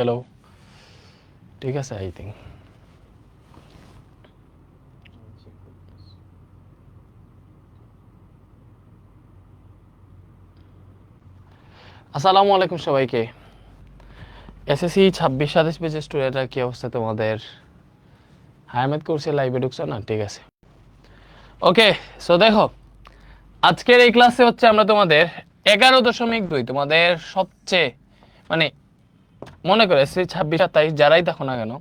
Hello, ঠিক আছে I think. আসসালামু আলাইকুম সবাইকে। এসএসসি 26-27 পেজের স্টুডেন্টরা কি অবস্থা তোমাদের? হায়ামেদ কোর্সে লাইভে ঢুকছো না? ঠিক আছে, ওকে। সো দেখো, আজকের এই ক্লাসে হচ্ছে আমরা তোমাদের 11.2 তোমাদের সবচেয়ে মানে মনে করে এসএসসি 26-27 যারাই দেখো না কেন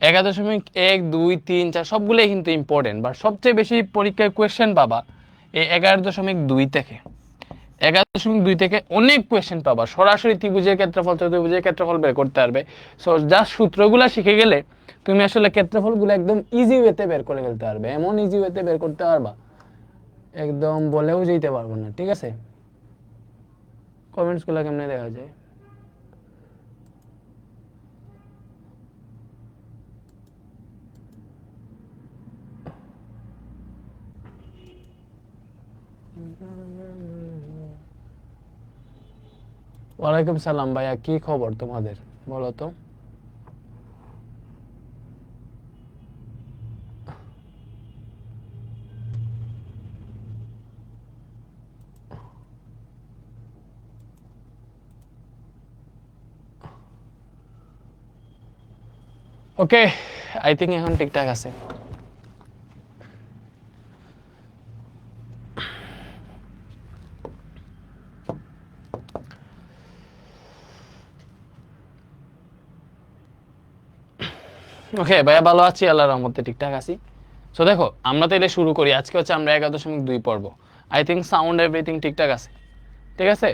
11.1, 2, 3, 4 সবগুলোই কিন্তু ইম্পর্টেন্ট, বা সবচেয়ে বেশি পরীক্ষায় কোয়েশ্চেন পাবা এই 11.2 থেকে। 11.2 থেকে অনেক কোয়েশ্চেন পাবা, সরাসরি ত্রিভুজের ক্ষেত্রফল, চতুর্ভুজের ক্ষেত্রফল বের করতে পারবে। সো জাস্ট সূত্রগুলো শিখে গেলে তুমি আসলে ক্ষেত্রফলগুলো একদম ইজি ওয়েতে বের করে ফেলতে পারবে, এমন ইজি ওয়েতে বের করতে পারবা একদম বলেও যেতে পারবো না। ঠিক আছে, কমেন্টসগুলো কেমনে দেখা যায়? ওয়ালাইকুম সালাম ভাইয়া, কি খবর তোমাদের বলো তো? ওকে, আই থিঙ্ক এখন ঠিকঠাক আছে। ওকে ভাইয়া, ভালো আছি, আল্লাহর রহমতে ঠিকঠাক আছি। সো দেখো, আমরা তাহলে শুরু করি। আজকে হচ্ছে আমরা 11.2 পর্ব। আই থিঙ্ক সাউন্ড এভরিথিং ঠিকঠাক আছে। ঠিক আছে,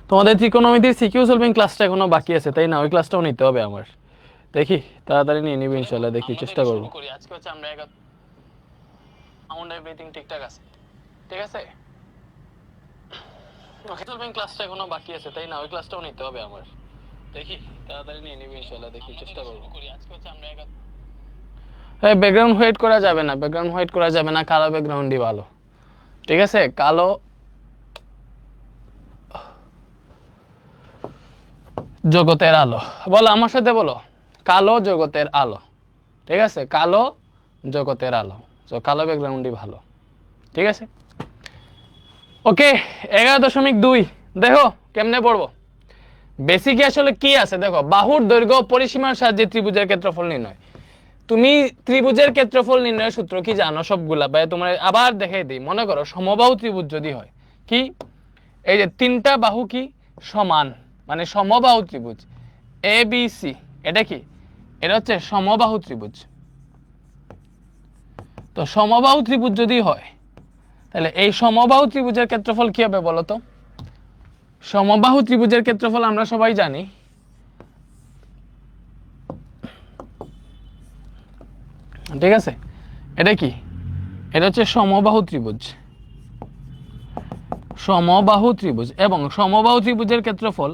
তোমাদের ত্রিকোণমিতির সিকিউ সলভিং ক্লাসটা এখনো বাকি আছে, তাই না? ওই ক্লাসটাও নিতে হবে আমার। দেখি তাড়াতাড়ি নিয়ে নিবি ইনশাল্লাহ, দেখি চেষ্টা করবো। আজকে হচ্ছে আমরা সাউন্ড এভরিথিং ঠিকঠাক আছে। ঠিক আছে, সলভিং ক্লাসটা এখনো বাকি আছে, তাই না? ওই ক্লাসটাও নিতে হবে আমার। দেখি তাড়াতাড়ি নিয়ে নিবি ইনশাল্লাহ, দেখি চেষ্টা করবো। আজকে হচ্ছে আমরা হ্যাঁ, ব্যাকগ্রাউন্ড হোয়াইট করা যাবে না, ব্যাকগ্রাউন্ড হোয়াইট করা যাবে না, কালো ব্যাকগ্রাউন্ডই ভালো। ঠিক আছে, কালো জগতের আলো। বলো আমার সাথে, বলো কালো জগতের আলো। ঠিক আছে, কালো জগতের আলো। তো কালো ব্যাকগ্রাউন্ডই ভালো। ঠিক আছে, ওকে। 11.2 দেখো কেমনে পড়বো। বেসিকে আসলে কি আছে দেখো, বাহুর দৈর্ঘ্য পরিসীমার সাহায্যে ত্রিভুজের ক্ষেত্রফল নির্ণয়। তুমি ত্রিভুজের ক্ষেত্রফল নির্ণয়ের সূত্র কি জানো সবগুলা? ভাই তোমার আবার দেখাই দিই। মনে করো সমবাহু ত্রিভুজ যদি হয়, কি এই যে তিনটা বাহু কি সমান, মানে সমবাহু ত্রিভুজ এ বি সি, এটা কি? এটা হচ্ছে সমবাহু ত্রিভুজ। তো সমবাহু ত্রিভুজ যদি হয়, তাহলে এই সমবাহু ত্রিভুজের ক্ষেত্রফল কি হবে বলো তো? সমবাহু ত্রিভুজের ক্ষেত্রফল আমরা সবাই জানি, ঠিক আছে? এটা কি? এটা হচ্ছে সমবাহু ত্রিভুজ, সমবাহু ত্রিভুজ। এবং সমবাহু ত্রিভুজের ক্ষেত্রফল,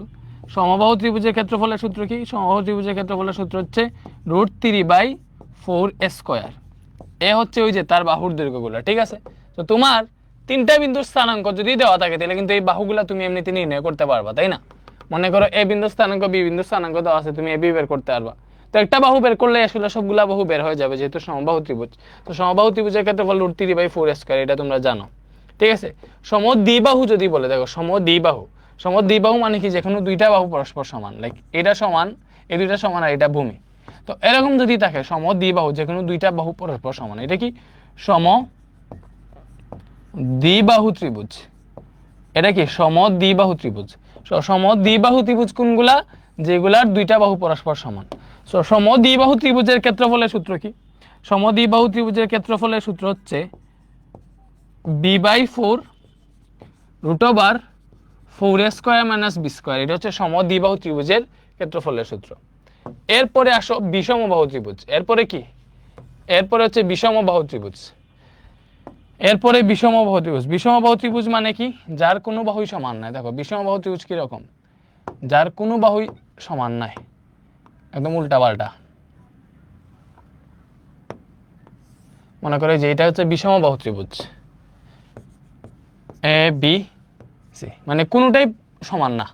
সমবাহু ত্রিভুজের ক্ষেত্রফলের সূত্র কি? সমবাহু ত্রিভুজের ক্ষেত্রফলের সূত্র হচ্ছে √3/4 এ হচ্ছে ওই যে তার বাহুর দৈর্ঘ্যগুলো। ঠিক আছে, তো তোমার তিনটা বিন্দুর স্থানাঙ্ক যদি দেওয়া থাকে, তাহলে কিন্তু এই বাহুগুলা তুমি এমনিতে নির্ণয় করতে পারবা, তাই না? মনে করো এ বিন্দুর স্থানাঙ্ক, বি বিন্দুর স্থানাঙ্ক দেওয়া আছে, তুমি এ বি বের করতে পারবা। তো একটা বাহু বের করলে আসলে সবগুলা বাহু বের হয়ে যাবে, যেহেতু সমবাহু ত্রিভুজ। তো সমবাহু ত্রিভুজের ক্ষেত্রফল √3/4, এটা তোমরা জানো। ঠিক আছে, সমদ্বিবাহু যদি বলে, দেখো সমদ্বিবাহু, সমদ্বিবাহু মানে কি? যেখানে দুইটা বাহু পরস্পর সমান, লাইক এটা সমান, এই দুইটা সমান, আর এটা ভূমি। তো এরকম যদি থাকে সমদ্বিবাহু, যেখানে দুইটা বাহু পরস্পর সমান, এটা কি? সমদ্বিবাহু ত্রিভুজ। এটা কি? সমদ্বিবাহু ত্রিভুজ। সমদ্বিবাহু ত্রিভুজ কোনগুলা? যেগুলার দুইটা বাহু পরস্পর সমান। সো সমদ্বিবাহু ত্রিভুজের ক্ষেত্রফলের সূত্র কি? সমদ্বিবাহু ত্রিভুজের ক্ষেত্রফলের সূত্র হচ্ছে b/4 √4a² - b²। এটা হচ্ছে সমদ্বিবাহু ত্রিভুজের ক্ষেত্রফলের সূত্র। এরপরে আসো বিষমবাহু ত্রিভুজ। এরপরে কি? এরপরে হচ্ছে বিষমবাহু ত্রিভুজ। এরপরে বিষমবাহু ত্রিভুজ। বিষমবাহু ত্রিভুজ মানে কি? যার কোনো বাহুই সমান নাই। দেখো বিষমবাহু ত্রিভুজ কিরকম? যার কোনো বাহুই সমান নাই, একদম উল্টা পাল্টা। মনে করে যে এটা হচ্ছে বিষমবাহু ত্রিভুজ এ বি সি, মানে কোনোটাই সমান না,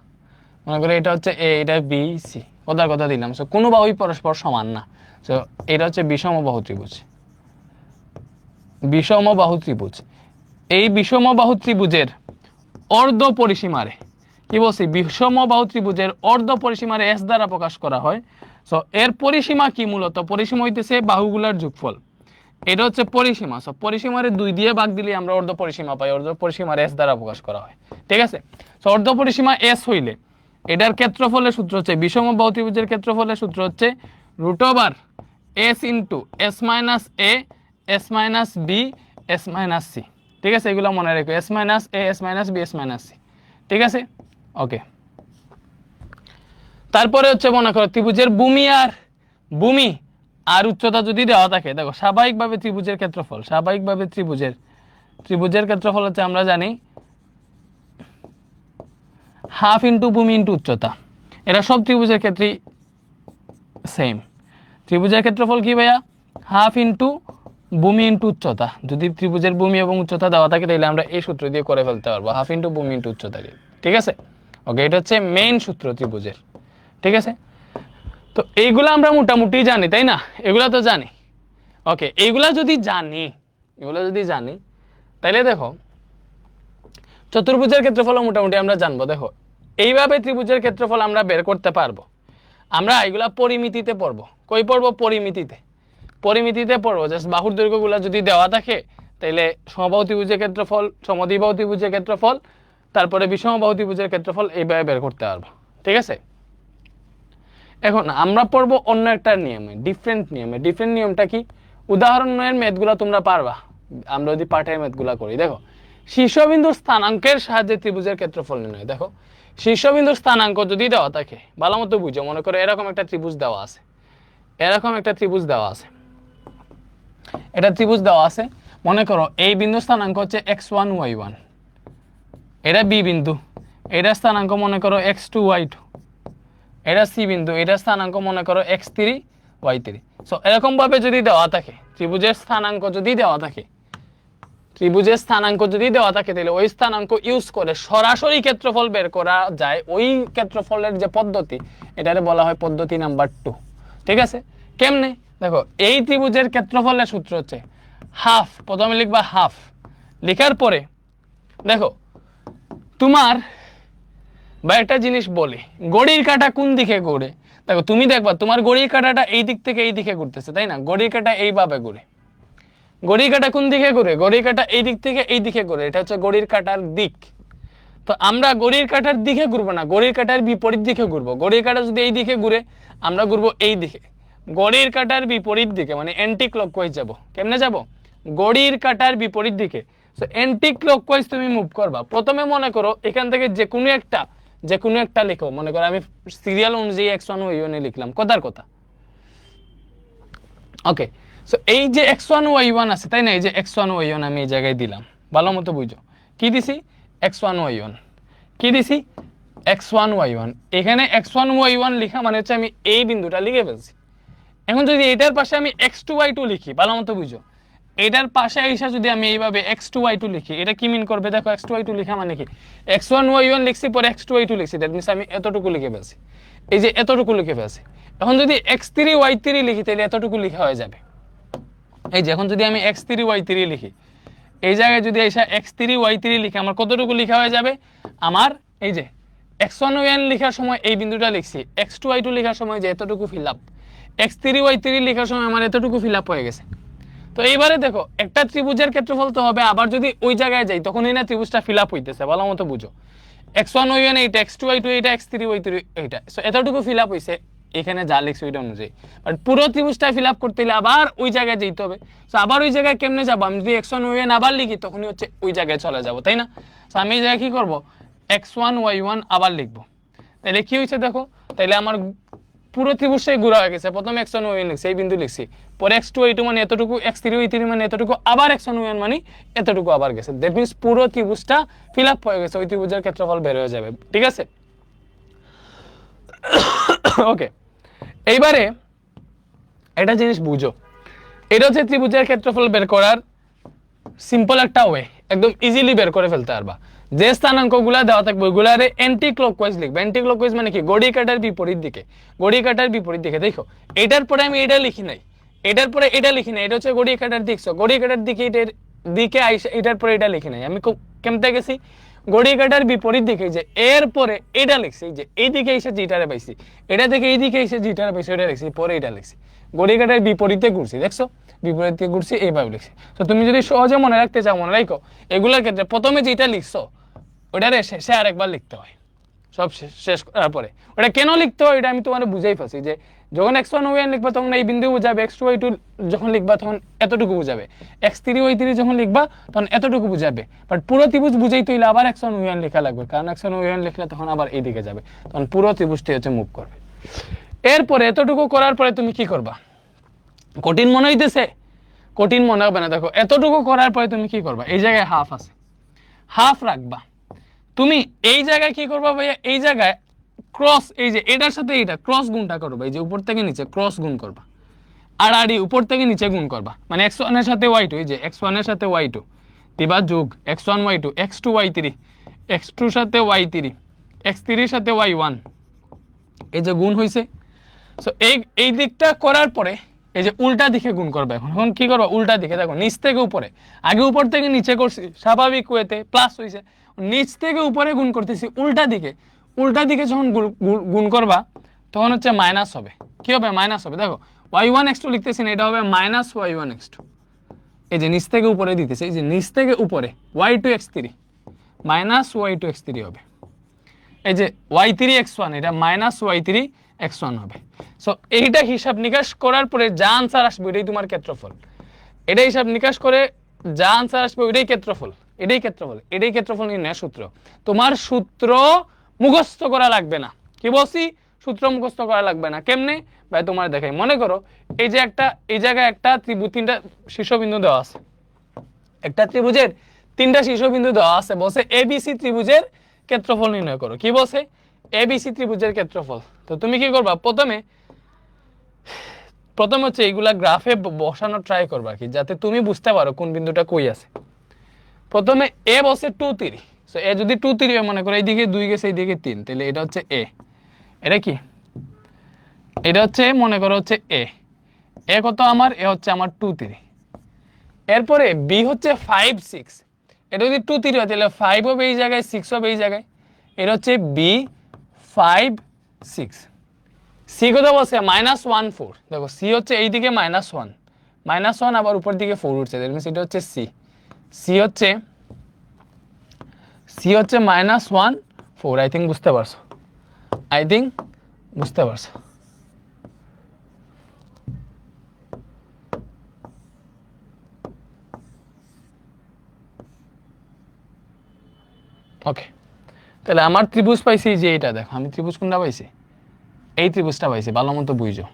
মনে করো এটা হচ্ছে এ, এটা বি সি, কথার কথা দিলাম। সো কোনো বাহুই পরস্পর সমান না। সো এটা হচ্ছে বিষমবাহু ত্রিভুজ, বিষমবাহু ত্রিভুজ। এই বিষমবাহু ত্রিভুজের অর্ধ পরিসীমারে, কি বলছি, বিষমবাহু ত্রিভুজের অর্ধ পরিসীমারে এস দ্বারা প্রকাশ করা হয়। সো এর পরিসীমা কি? মূলত পরিসীমা হইতেছে বাহুগুলার যোগফল। এটা হচ্ছে পরিসীমা। সো পরিসীমারে 2 দিয়ে ভাগ দিলে আমরা অর্ধ পরিসীমা পাই। অর্ধ পরিসীমার এস দ্বারা প্রকাশ করা হয়, ঠিক আছে। সো অর্ধ পরিসীমা এস হইলে এটার ক্ষেত্রফলের সূত্র হচ্ছে, বিষমবাহু ত্রিভুজের ক্ষেত্রফলের সূত্র হচ্ছে √ S into S minus A, S minus B, S minus C, ঠিক আছে। এগুলো মনে রেখো, S minus A, S minus B, S minus C, ঠিক আছে। ওকে, তারপরে হচ্ছে মনে করো ত্রিভুজের ভূমি আর উচ্চতা যদি দেওয়া থাকে, দেখো স্বাভাবিকভাবে ত্রিভুজের ক্ষেত্রফল, স্বাভাবিকভাবে ত্রিভুজের ক্ষেত্রফল হচ্ছে আমরা জানি হাফ ইন্টু ভূমি ইন্টু উচ্চতা। এটা সব ত্রিভুজের ক্ষেত্রেই সেম। ত্রিভুজের ক্ষেত্রফল কি ভাইয়া? হাফ ইন্টু ভূমি ইন্টু উচ্চতা। যদি ত্রিভুজের ভূমি এবং উচ্চতা দেওয়া থাকে তাহলে আমরা এই সূত্র দিয়ে করে ফেলতে পারবো, হাফ ইন্টু ভূমি ইন্টু উচ্চতা দিয়ে, ঠিক আছে। ওকে, এটা হচ্ছে মেইন সূত্র ত্রিভুজের, ঠিক আছে। তো এইগুলা আমরা মোটামুটি জানি, তাই না? এগুলা তো জানি। ওকে, এইগুলা যদি জানি তাহলে দেখো চতুর্ভুজের ক্ষেত্রফল মোটামুটি আমরা জানবো। দেখো এইভাবে ত্রিভুজের ক্ষেত্রফল আমরা বের করতে পারবো। আমরা এগুলা পরিমিতিতে পড়বো। কই পড়বো? পরিমিতিতে পড়বো। জাস্ট বাহুর দৈর্ঘ্যগুলা যদি দেওয়া থাকে তাহলে সমবাহু ত্রিভুজের ক্ষেত্রফল, সমদ্বিবাহু ত্রিভুজের ক্ষেত্রফল, তারপরে বিষমবাহু ত্রিভুজের ক্ষেত্রফল এইভাবে বের করতে পারবো, ঠিক আছে। এখন আমরা পড়বো অন্য একটা নিয়মে, ডিফারেন্ট নিয়মটা কি? উদাহরণের ম্যাথগুলো তোমরা পারবা আমরা যদি পাঠের ম্যাথগুলো করি। দেখো শীর্ষবিন্দুর স্থানাঙ্কের সাহায্যে ত্রিভুজের ক্ষেত্রফল নির্ণয়। দেখো শীর্ষবিন্দুর স্থানাঙ্ক যদি দেওয়া থাকে, ভালো মতো বুঝো। মনে করো এরকম একটা ত্রিভুজ দেওয়া আছে, এটা ত্রিভুজ দেওয়া আছে। মনে করো এই বিন্দুর স্থানাঙ্ক হচ্ছে x1 y1, এটা বি বিন্দু, এটার স্থানাঙ্ক মনে করো x2 y2, এটা সি বিন্দু, এটার স্থানাঙ্ক মনে করো x3 y3। সো এরকম ভাবে যদি দেওয়া থাকে, ত্রিভুজের স্থানাঙ্ক যদি দেওয়া থাকে তাহলে ওই স্থানাঙ্ক ইউজ করে সরাসরি ক্ষেত্রফল বের করা যায়। ওই ক্ষেত্রফলের যে পদ্ধতি, এটারে বলা হয় পদ্ধতি নাম্বার 2, ঠিক আছে। কেমনে? দেখো এই ত্রিভুজের ক্ষেত্রফলের সূত্র হচ্ছে হাফ, প্রথমে লিখবা হাফ, লেখার পরে দেখো তোমার বা একটা জিনিস বলি, ঘড়ির কাঁটা কোন দিকে ঘুরে। দেখো তুমি দেখবা তোমার ঘড়ির কাঁটাটা এই দিক থেকে এই দিকে ঘুরতেছে, তাই না? ঘড়ির কাঁটা এইভাবে ঘুরে। ঘড়ির কাঁটা কোন দিকে ঘুরে? ঘড়ির কাঁটা এই দিক থেকে এই দিকে ঘুরে, এটা হচ্ছে ঘড়ির কাঁটার দিক। তো আমরা ঘড়ির কাঁটার দিকে ঘুরবো না, ঘড়ির কাঁটার বিপরীত দিকে ঘুরবো। ঘড়ির কাঁটা যদি এই দিকে ঘুরে, আমরা ঘুরবো এই দিকে। ঘড়ির কাঁটার বিপরীত দিকে মানে অ্যান্টি ক্লকওয়াইজ যাব। কেমনে যাব? ঘড়ির কাঁটার বিপরীত দিকে। সো অ্যান্টি ক্লকওয়াইজ তুমি মুভ করবা। প্রথমে মনে করো এখান থেকে যে কোনো একটা লিখো। মনে করো আমি সিরিয়াল অনুযায়ী x1 y1 লিখলাম, কথার কথা। ওকে, সো এই যে x1 y1 আছে, তাই না? এই যে x1 y1 আমি এই জায়গায় দিলাম, ভালো মতো বুঝো। কি দিছি? x1 y1। কি দিছি? x1 y1। এখানে x1 y1 লেখা মানে হচ্ছে আমি এই বিন্দুটা লিখে ফেলছি। এখন যদি এটার পাশে আমি x2 y2 লিখি, ভালো মতো বুঝো। এটার পাশে এসে যদি আমি এইভাবে x2 y2 লিখি, এটা কি মিন করবে? দেখো x2 y2 লেখা মানে কি? x1 y1 লিখছি, পরে x2 y2 লিখছি, দ্যাট মিন্স আমি এতটুকু লিখে ফেলছি। এই যে এতটুকু লিখে ফেলছি। এখন যদি x3 y3 লিখি তাহলে এতটুকু লেখা হয়ে যাবে। এই যে এখন যদি আমি x3 y3 লিখি, এই জায়গায় যদি এসে x3 y3 লিখি, আমার কতটুকু লেখা হয়ে যাবে? আমার এই যে x1 y1 লেখার সময় এই বিন্দুটা লিখছি, x2 y2 লেখার সময় যে এতটুকু ফিল আপ, x3 y3 লেখার সময় আমার এতটুকু ফিল আপ হয়ে গেছে। তো এইবারে দেখো একটা ত্রিভুজের ক্ষেত্রফল তো হবে, আবার যদি ওই জায়গায় যাই তখনই না ত্রিভুজটা ফিল আপ হইতেছে, ভালো মতো বুঝো। x1 y1 এইটা, x2 y2 এইটা, x3 y3 এইটা। সো এতটুকু ফিল আপ হইছে এখানে যা লিখছি ওইটা অনুযায়ী। বাট পুরো ত্রিভুজটা ফিল আপ করতে হলে আবার ওই জায়গায় যেতে হবে। সো আবার ওই জায়গায় কেমনে যাবো? আমি যদি x1 y1 আবার লিখি তখনই হচ্ছে ওই জায়গায় চলে যাবো, তাই না? সো আমি এই জায়গায় কি করবো? x1 y1 আবার লিখবো। তাহলে কি হয়েছে দেখো, তাহলে আমার পুরো ত্রিভুজটাই ঘোরা হয়ে গেছে। প্রথমে x1 y1 লিখছি, এই বিন্দু লিখছি, পরে x2 y2 মানে এতটুকু, x3 y3 মানে এতটুকু, আবার x1 y1 মানে এতটুকু আবার গেছে। দ্যাট মিন্স পুরো ত্রিভুজটা ফিল আপ হয়ে গেছে, ওই ত্রিভুজের ক্ষেত্রফল বের হয়ে যাবে, ঠিক আছে। ওকে, এইবারে একটা জিনিস বুঝো, এটা হচ্ছে ত্রিভুজের ক্ষেত্রফল বের করার সিম্পল একটা ওয়ে, একদম ইজিলি বের করে ফেলতে পারবা। যে স্থানাঙ্কগুলো দেওয়া থাকবে ওইগুলারে অ্যান্টি ক্লকওয়াইজ লিখবে। অ্যান্টি ক্লকওয়াইজ মানে কি? ঘড়ি কাঁটার বিপরীত দিকে, ঘড়ি কাঁটার বিপরীত দিকে। দেখো এটার পরে আমি এটা লিখি নাই, এটার পরে এটা লিখি নাই, এটা হচ্ছে ঘড়ি কাঁটার দিক। ঘড়ি কাঁটার দিকে এটার দিকে আইসা এটার পরে এটা লিখি নাই, আমি কেমতে গেছি? ঘড়ি কাঁটার বিপরীত দিকে, যে এর পরে এটা লিখছি, যে এই দিকে এসে যেটারে পাইছি, এটা থেকে এই দিকে এসে যেটারে পাইছি ওটা লিখছি, পরে এটা লিখছি। ঘড়ি কাঁটার বিপরীতে ঘুরছি, দেখছো? বিপরীতে ঘুরছি, এইভাবে লিখছি। তো তুমি যদি সহজে মনে রাখতে চাও, মনে রাখো এগুলোর ক্ষেত্রে প্রথমে যেটা লিখছো ওটারে শেষে আরেকবার লিখতে হয়, সব শেষ করার পরে। ওটা কেন লিখতে হয় এটা আমি তোমার বুঝাই পাচ্ছি, যে যখন x1 y1 লিখবা তখন এই বিন্দু বুঝাবে, x2 y2 যখন লিখবা তখন এতটুকু বুঝাবে, x3 y3 যখন লিখবা তখন এতটুকু বুঝাবে। বাট পুরো ত্রিভুজ বুঝাইতে হইলে আবার x1 y1 লেখা লাগবে, কারণ x1 y1 লিখলে তখন আবার এইদিকে যাবে, তখন পুরো ত্রিভুজটি হচ্ছে মুভ করবে। এরপরে এতটুকু করার পরে তুমি কি করবা? কঠিন মনে হইতেছে? কঠিন মনে হবে না। দেখো এতটুকু করার পরে তুমি কি করবা? এই জায়গায় হাফ আছে, হাফ রাখবা। তুমি এই জায়গায় কি করবা ভাইয়া? এই জায়গায় ক্রস, এই যে এটার সাথে এইটা ক্রস গুণটা করবা, এই যে উপর থেকে নিচে ক্রস গুণ করবা, আর আর উপর থেকে নিচে গুণ করবা, মানে x1 এর সাথে y2, এই যে x1 এর সাথে y2 দিবা যোগ, x1 y2, x2 y3, x2 এর সাথে y3, x3 এর সাথে y1, এই যে গুণ হইছে। সো এই দিকটা করার পরে এই যে উল্টা দিকে গুণ করবে। এখন কি করবা? উল্টা দিকে। দেখো নিচ থেকে উপরে, আগে উপর থেকে নিচে করছি স্বাভাবিক ওয়েতে, প্লাস হইছে, নিচ থেকে উপরে গুণ করতেছি উল্টা দিকে। উল্টা দিকে যখন গুণ করবা তখন হচ্ছে মাইনাস হবে। কি হবে? মাইনাস হবে। দেখো y1 x2 লিখতেছি না, এটা হবে মাইনাস y1 x2। এই যে নিচ থেকে উপরে দিতেছে, এই যে নিচ থেকে উপরে y2 x3 minus y2 x3 হবে। এই যে y3 x1 এটা মাইনাস y3 x1 হবে। সো এইটা হিসাব নিকাশ করার পরে যা আনসার আসবে এটাই তোমার ক্ষেত্রফল। এটা হিসাব নিকাশ করে যা আনসার আসবে ওইটাই ক্ষেত্রফল, এটাই ক্ষেত্রফল, এটাই ক্ষেত্রফল নির্ণয়ের সূত্র। তোমার সূত্র মুখস্থ করা লাগবে না। কি বলছি? সূত্র মুখস্থ করা লাগবে না। কেমনে ভাই? তোমার দেখাই। মনে করো এই যে একটা, এই জায়গায় একটা ত্রিভুজ, তিনটা শীর্ষবিন্দু দেওয়া আছে, একটা ত্রিভুজের তিনটা শীর্ষবিন্দু দেওয়া আছে, বলছে এবিসি ত্রিভুজের ক্ষেত্রফল নির্ণয় করো। কি বলছে? এবিসি ত্রিভুজের ক্ষেত্রফল। তো তুমি কি করবা? প্রথমে হচ্ছে এইগুলা গ্রাফে বসানো ট্রাই করবা, কি যাতে তুমি বুঝতে পারো কোন বিন্দুটা কই আছে। প্রথমে এ বসে 2 3, সো এ যদি 2 3 মনে করো এইদিকে 2 গেছে এইদিকে 3, তাহলে এটা হচ্ছে এ। এটা কি? এটা হচ্ছে মনে করো হচ্ছে এ। এ কত আমার? এ হচ্ছে আমার 2 3। এরপরে বি হচ্ছে 5 6, এটা যদি 2 3 হয় তাহলে 5 হবে এই জায়গায়, 6 হবে এই জায়গায়। এটা হচ্ছে বি 5 6। সি কত বলছে? -1 4। দেখো সি হচ্ছে এইদিকে -1, -1 আবার উপর দিকে 4 উঠছে, দ্যাট মিন্স এটা হচ্ছে সি। সি হচ্ছে -1 4। আই থিঙ্ক বুঝতে পারছো, আই থিঙ্ক বুঝতে পারছো। ওকে, তাহলে আমার ত্রিভুজ পাইছি যে এটা। দেখো আমি ত্রিভুজ কোনটা পাইছি? এই ত্রিভুজটা পাইছি, ভালো মতো বুঝো।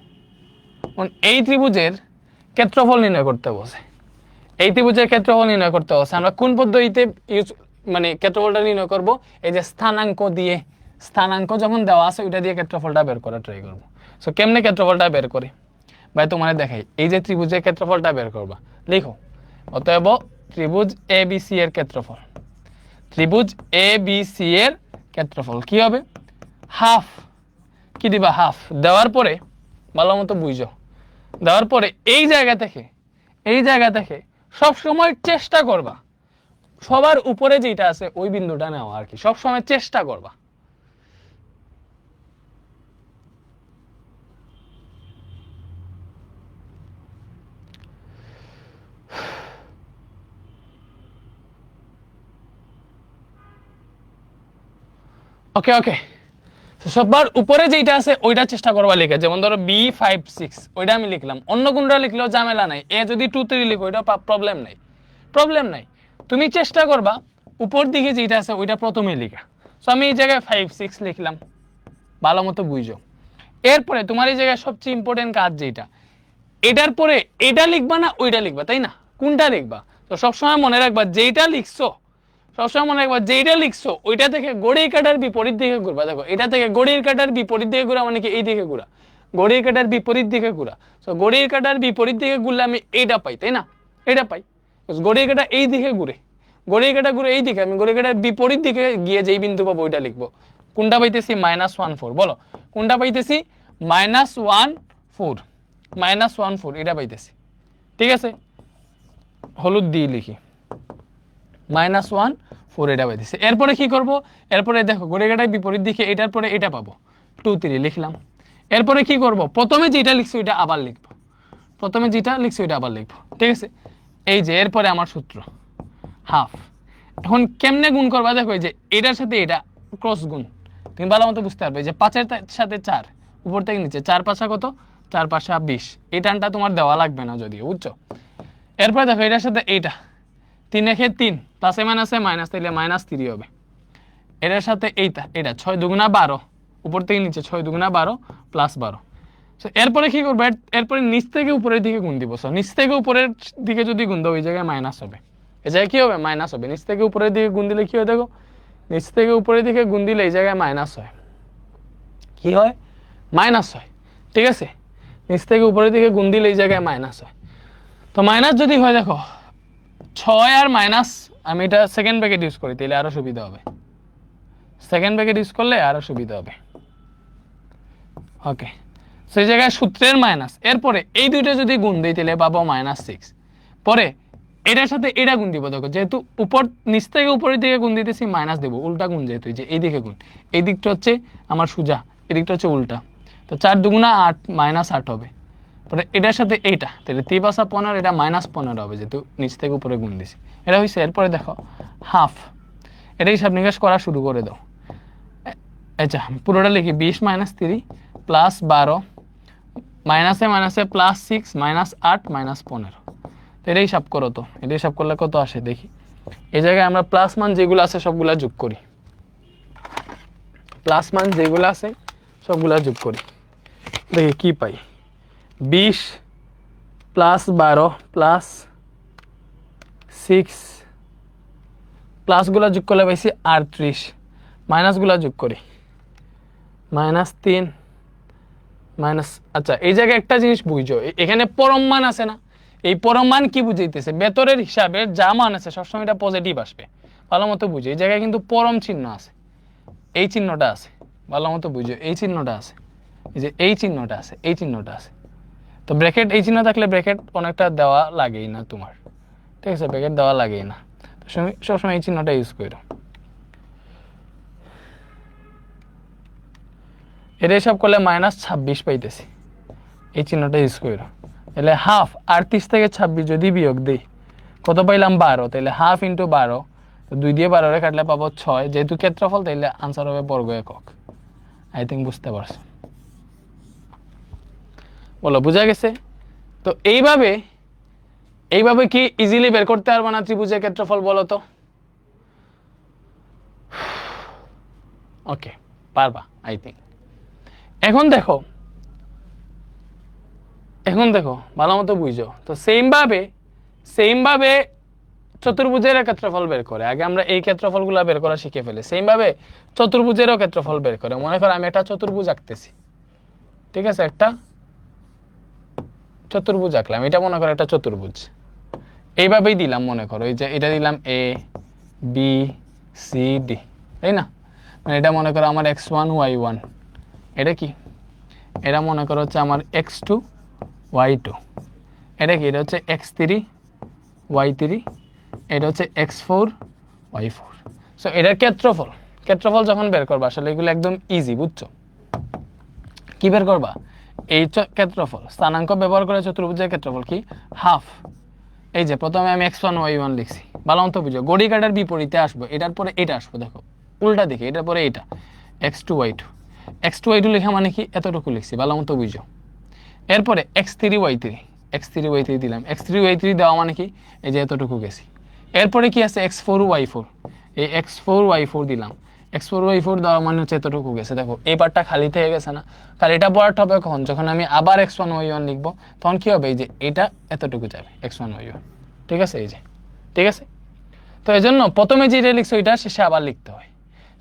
এই ত্রিভুজের ক্ষেত্রফল নির্ণয় করতে বসে, এই ত্রিভুজের ক্ষেত্রফল নির্ণয় করতে বসে। আমরা কোন পদ্ধতিতে মানে ক্ষেত্রফলটা নির্ণয় করব? এই যে স্থানাঙ্ক দিয়ে, স্থানাঙ্ক যখন দেওয়া আছে ওইটা দিয়ে ক্ষেত্রফলটা বের করা ট্রাই করব। সো কেমনে ক্ষেত্রফলটা বের করি ভাই? তোমার দেখাই। এই যে ত্রিভুজের ক্ষেত্রফলটা বের করবা, লিখো অতএব ত্রিভুজ এ বি সি এর ক্ষেত্রফল। ত্রিভুজ এ বি সি এর ক্ষেত্রফল কি হবে? হাফ। কি দিবা? হাফ। দেওয়ার পরে ভালো মতো বুঝো, দেওয়ার পরে এই জায়গা থেকে সব সময় চেষ্টা করবা সবার উপরে যেটা আছে ওই বিন্দুটা নেওয়া, আর কি সব সময় চেষ্টা করবা। ওকে ওকে, সবার উপরে যেটা আছে ওইটা চেষ্টা করবা লিখে। যেমন ধরো B5 6, ওইটা আমি লিখলাম। অন্য কোনটা লিখলেও ঝামেলা নাই। এ যদি 2 3 লিখো ওইটা প্রবলেম নাই, প্রবলেম নাই। তুমি চেষ্টা করবা উপর দিকে যেটা আছে ওইটা প্রথমে লিখা। সো আমি এই জায়গায় 5 6 লিখলাম, ভালো মতো বুঝো। এরপরে তোমার এই জায়গায় সবচেয়ে ইম্পর্টেন্ট কাজ যেটা, এটার পরে এটা লিখবা না ওইটা লিখবা, তাই না? কোনটা লিখবা? তো সবসময় মনে রাখবা যেইটা লিখছো, সবসময় মনে রাখবা যেইটা লিখছো ওইটা থেকে ঘড়ির কাঁটার বিপরীত দিকে ঘুরবা। দেখো এটা থেকে ঘড়ির কাঁটার বিপরীত দিকে ঘুরা মানে কি? এই দিকে ঘুরা, ঘড়ির কাঁটার বিপরীত দিকে ঘুরা। সো ঘড়ির কাঁটার বিপরীত দিকে ঘুরলে আমি এইটা পাই, তাই না? এটা পাই। ঘড়ির কাঁটা এই দিকে ঘুরে, ঘড়ির কাঁটা ঘুরে এই দিকে, আমি ঘড়ির কাঁটার বিপরীত দিকে গিয়ে যেই বিন্দু পাবো ওইটা লিখবো। কোনটা পাইতেছি? -1 4। বলো কোনটা পাইতেছি? -1 4, -1 4 এটা পাইতেছি। ঠিক আছে, হলুদ দিয়ে লিখি -1 4 এটা পাইতেছি। এরপরে কি করব? এরপরে দেখো ঘড়ির কাঁটার বিপরীত দিকে, এটার পরে এটা পাবো 2 3 লিখলাম। এরপরে কি করব? প্রথমে যেটা লিখছি ওইটা আবার লিখবো, প্রথমে যেটা লিখছি ওইটা আবার লিখবো। ঠিক আছে, এই যে এরপরে আমার সূত্র হাফ। এখন কেমনে গুণ করবা? দেখো এই যে এটার সাথে এটা ক্রস গুণ, তুমি ভালো মতো বুঝতে পারবে। যে 5 এর সাথে 4 উপর থেকে নিচে, 4 5 কত? 4 5 20। এই টানটা তোমার দেওয়া লাগবে না যদিও, বুঝছো? এরপরে দেখো এটার সাথে এইটা 3 একে 3 প্লাসে মাইনাসে মাইনাস, তাইলে -3 হবে। এটার সাথে এইটা, এটা 6 দুগুণা 12 উপর থেকে নিচে, 6 দুগুণা 12 প্লাস 12। এরপরে কি করবো? এরপরে নিচ থেকে উপরের দিকে গুণ দিব। নিচ থেকে উপরের দিকে যদি গুণ দাও ওই জায়গায় মাইনাস হবে, এই জায়গায় কি হবে? মাইনাস হবে। নিচ থেকে উপরের দিকে গুণ দিলে কি হয়? দেখো নিচ থেকে উপরের দিকে গুণ দিলে এই জায়গায় মাইনাস হয়। কি হয়? মাইনাস হয়। ঠিক আছে, নিচ থেকে উপরের দিকে গুণ দিলে এই জায়গায় মাইনাস হয়। তো মাইনাস যদি হয়, দেখো 6 আর মাইনাস, আমি এটা সেকেন্ড ব্র্যাকেট ইউজ করি তাহলে আরো সুবিধা হবে। সেকেন্ড ব্র্যাকেট ইউজ করলে আরো সুবিধা হবে। ওকে, সেই জায়গায় সূত্রের মাইনাস, এরপরে এই দুইটা যদি গুণ দিই তাহলে পাবো -6। পরে এটার সাথে এটা গুণ দিব। দেখো যেহেতু উপর নিচ থেকে উপরের দিকে গুণ দিতেছি মাইনাস দেবো, উল্টা গুণ যেহেতু, যে এই দিকে গুণ, এই দিকটা হচ্ছে আমার সোজা, এই দিকটা হচ্ছে উল্টা। তো 4 দুগুণা 8 -8 হবে। পরে এটার সাথে এইটা, তাহলে 3 5 15, এটা -15 হবে যেহেতু নিচ থেকে উপরে গুণ দিছি। এটা হয়েছে। এরপরে দেখো হাফ, এটা হিসাব নিকাশ করা শুরু করে দাও। আচ্ছা পুরোটা লিখি 20 - 3 প্লাস 12 মাইনাসে মাইনাসে +6 -8 -15। তো এটা হিসাব করো তো, এটা হিসাব করলে কত আসে দেখি। এই জায়গায় আমরা প্লাস মান যেগুলো আছে সবগুলা যোগ করি, প্লাস মান যেগুলো আছে সবগুলা যোগ করি, দেখি কি পাই। 20 প্লাস 12 প্লাস 6, প্লাসগুলা যোগ করলে পাইছি 38, মাইনাসগুলা যোগ করি -3 মাইনাস। আচ্ছা এই জায়গায় একটা জিনিস বুঝছো, এখানে পরম মান আছে না, এই পরম মান কি বুঝাইতেছে? ভেতরের হিসাবে যা মান আছে সবসময় এটা পজিটিভ আসবে, ভালো মতো বুঝো। এই জায়গায় কিন্তু পরম চিহ্ন আছে, এই চিহ্নটা আছে, ভালো মতো বুঝো। এই চিহ্নটা আছে, এই যে এই চিহ্নটা আছে, এই চিহ্নটা আছে। তো ব্র্যাকেট, এই চিহ্ন থাকলে ব্র্যাকেট অনেকটা দেওয়া লাগেই না তোমার। ঠিক আছে, ব্র্যাকেট দেওয়া লাগেই না, সবসময় এই চিহ্নটা ইউজ করো। এটা হিসাব করলে -26 পাইতেছি, এই চিহ্নটা ইউজ করো। তাহলে হাফ 38 থেকে 26 যদি বিয়োগ দিই কত পাইলাম? 12। তাহলে হাফ ইন্টু 12, 2 দিয়ে 12 কাটলে পাবো 6। যেহেতু ক্ষেত্রফল তাইলে আনসার হবে বর্গ একক। আই থিঙ্ক বুঝতে পারছো, বলো বুঝা গেছে? তো এইভাবে কি ইজিলি বের করতে পারবা না ত্রিভুজের ক্ষেত্রফল? বলো তো। ওকে পারবা আই থিঙ্ক। এখন দেখো ভালো মতো বুঝো। তো সেম ভাবে চতুর্ভুজের ক্ষেত্রফল বের করে। আগে আমরা এই ক্ষেত্রফলগুলো বের করা শিখে ফেলি। সেম ভাবে চতুর্ভুজেরও ক্ষেত্রফল বের করে। মনে করো আমি একটা চতুর্ভুজ আঁকতেছি, ঠিক আছে, একটা চতুর্ভুজ আঁকলাম, এটা মনে করো একটা চতুর্ভুজ। এইভাবেই দিলাম, মনে করো এই যে এটা দিলাম ABCD, তাই না? মানে এটা মনে করো আমার x1 y1, এটা কি? এটা মনে করো হচ্ছে আমার x2 y2, এটা কি? এটা হচ্ছে x3 y3, এটা হচ্ছে x4 y4। সো এটার ক্ষেত্রফল যখন বের করবা, আসলে এগুলো একদম ইজি, বুঝছো? কি বের করবা? এই ক্ষেত্রফল স্থানাঙ্ক ব্যবহার করে চতুর্ভুজের ক্ষেত্রফল কি? হাফ। এই যে প্রথমে আমি x1 y1 লিখছি, ভালো মতো বুঝো। ঘড়ি কাটার বিপরীতে আসবো, এটার পরে এটা আসবো, দেখো উল্টা দিকে, এটার পরে এটা x2 y2 লেখা মানে কি? এতটুকু লিখছি, ভালো মতো বুঝো। এরপরে x3 y3 দিলাম, x3 y3 দেওয়া মানে কি? এই যে এতটুকু গেছি। এরপরে কি আছে? x4 y4, এই x4 y4 দিলাম, x4 y4 দেওয়া মানে হচ্ছে এতটুকু গেছে। দেখো এই পার্টটা খালি থেকে গেছে না? খালিটা ভরাট হবে কখন? যখন আমি আবার x1 y1 লিখবো, তখন কি হবে? এই যে এটা এতটুকু যাবে x1 y1, ঠিক আছে? এই যে, ঠিক আছে। তো এই জন্য প্রথমে যেটা লিখছো ওইটা শেষে আবার লিখতে হয়।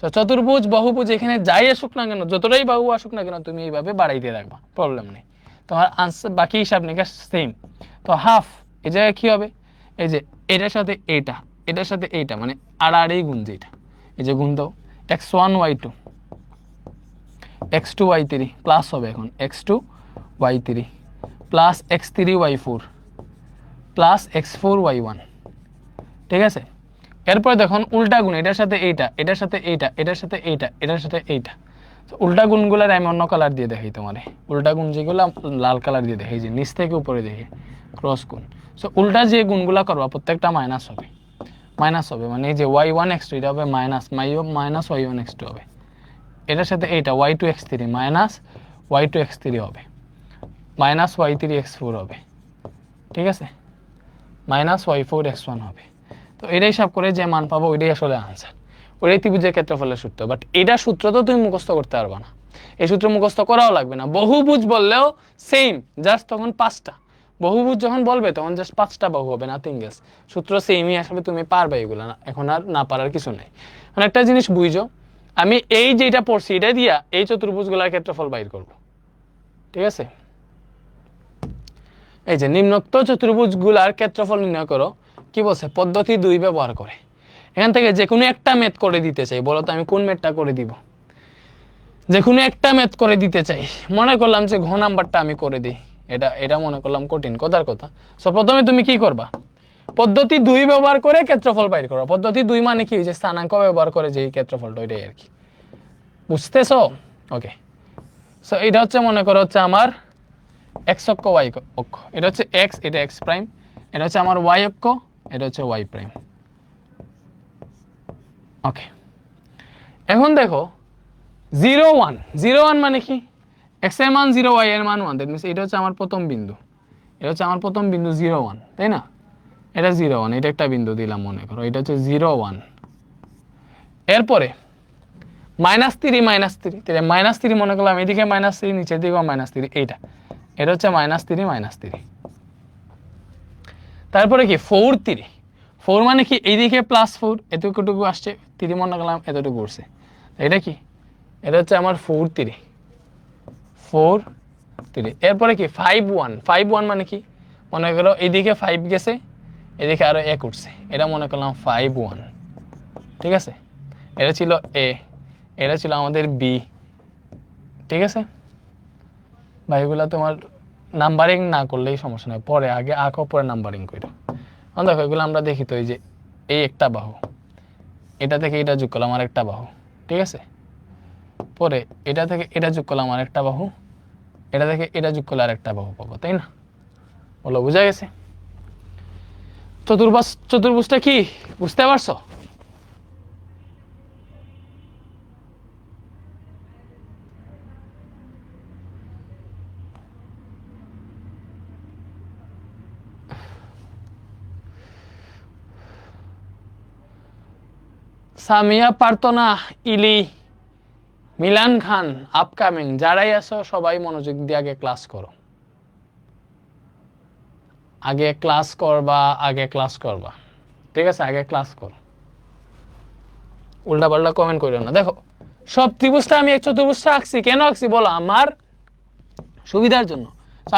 তো চতুর্ভুজ বহুভুজ এখানে যাই আসুক না কেন, যতটাই বাহু আসুক না কেন, তুমি এইভাবে বাড়াইতে রাখবা, প্রবলেম নেই। তোমার আনসার বাকি হিসাব নিকাশ সেম। তো হাফ এই জায়গায় কি হবে? এই যে এটার সাথে এটা এটার সাথে এইটা মানে আড়াআড়ি গুণ যেটা, এই যে গুণ দাও x1 y2 x2 y3 plus হবে এখন x2 y3 plus x3 y4 plus x4 y1, ঠিক আছে। এরপরে দেখুন উল্টা গুণ, এটার সাথে এইটা, এটার সাথে এইটা, এটার সাথে এইটা, এটার সাথে এইটা। উল্টা গুণগুলোর আমি অন্য কালার দিয়ে দেখাই তোমারে, উল্টা গুণ যেগুলো লাল কালার দিয়ে দেখাই, যে নিচ থেকে উপরে দেখে ক্রস গুণ। সো উল্টা যে গুণগুলো করবা প্রত্যেকটা মাইনাস হবে, মানে এই যে y1 x2 এটা হবে মাইনাস y1 x2 হবে, এটার সাথে এইটা y2 x3 minus y2 x3 হবে, মাইনাস y3 x4 হবে, ঠিক আছে, মাইনাস y4 x1 হবে। তো এটা হিসাব করে যে মান পাবো ওইটাই আসলে আনসার, ওইটাই ত্রিভুজের ক্ষেত্রফলের সূত্র। বাট এটা সূত্র তো তুমি মুখস্থ করতে পারবা না, এই সূত্র মুখস্থ করাও লাগবে না। বহুভুজ বললেও সেম, জাস্ট তখন 5টা, বহুভুজ যখন বলবে তখন জাস্ট 5টা বাহু হবে, নাথিং এলস। সূত্র সেমই আসলে, তুমি পারবে এগুলো, এখন আর না পারার কিছু নেই। মানে একটা জিনিস বুঝো, আমি এই যেটা পড়ছি এটা দিয়া এই চতুর্ভুজগুলোর ক্ষেত্রফল বাইর করব, ঠিক আছে। এই যে নিম্নোক্ত চতুর্ভুজগুলার ক্ষেত্রফল নির্ণয় করো, কি বলছে, পদ্ধতি 2 ব্যবহার করে। এখান থেকে যে কোনো একটা ম্যাথ করে দিতে চাই, বলো তো আমি কোন ম্যাথটা করে দিব? যে কোনো একটা ম্যাথ করে দিতে চাই, মনে করলাম যে ঘ নাম্বারটা আমি করে দিই, এটা মনে করলাম কঠিন, কথার কথা। সো প্রথমে তুমি কি করবা, পদ্ধতি 2 ব্যবহার করে ক্ষেত্রফল বাইর করো। পদ্ধতি 2 মানে কি, যে স্থানাঙ্ক ব্যবহার করে যে ক্ষেত্রফলটা, ওইটাই আর কি, বুঝতেছো? ওকে, সো এটা হচ্ছে মনে করো হচ্ছে আমার এক্স অক্ষ, ওয়াই অক্ষ, এটা হচ্ছে এক্স, এটা এক্স প্রাইম, এটা হচ্ছে আমার ওয়াই অক্ষ, এটা হচ্ছে ওয়াই প্রাইম। ওকে, এখন দেখো 0 1, 0 1 মানে কি, x এর মান 0, y এর মান 1, দ্যাট মিন্স এটা হচ্ছে আমার প্রথম বিন্দু, এটা হচ্ছে আমার প্রথম বিন্দু 0 1, তাই না? এটা 0 1, এটা একটা বিন্দু দিলাম মনে করো, এটা হচ্ছে 0 1। এরপরে -3 তাহলে -3 মনে করলাম, এদিকে -3, নিচের দিকে -3, এইটা, এটা হচ্ছে -3 তারপরে কি 4 3, 4 মানে কি, এইদিকে +4, এতটুকু আসছে, 3 মনে করলাম এতটুকু উঠছে, এটা কি, এটা হচ্ছে আমার 4 3। এরপরে কি 5 1, 5 1 মানে কি, মনে করো এইদিকে 5 গেছে, এদিকে আরো 1 উঠছে, এটা মনে করলাম 5 1, ঠিক আছে। এটা ছিল এ, এটা ছিল আমাদের বি, ঠিক আছে ভাই। এগুলা তোমার নাম্বারিং না করলেই সমস্যা নেই, পরে আগে আঁকো, পরে নাম্বারিং করো। দেখো এগুলো আমরা দেখি তো, এই যে এই একটা বাহু, এটা থেকে এটা যোগ করলাম আর একটা বাহু, ঠিক আছে। পরে এটা থেকে এটা যোগ করলাম আর একটা বাহু, এটা থেকে এটা যোগ করলে আর একটা বাহু পাবো, তাই না? বলো, বুঝা গেছে? চতুর্ভুজটা কি বুঝতে পারছো? সামিয়া, প্রার্থনা, ইলি, মিলান খান, আপকামিং, যারাই আছো সবাই মনোযোগ দিয়ে আগে ক্লাস করো, আগে ক্লাস করবা, ঠিক আছে? আগে ক্লাস করো, উল্টা পাল্টা কমেন্ট করো না। দেখো সব ত্রিভুজটা আমি এক চতুর্ভুজটা আঁকছি, কেন আঁকছি বলো? আমার সুবিধার জন্য।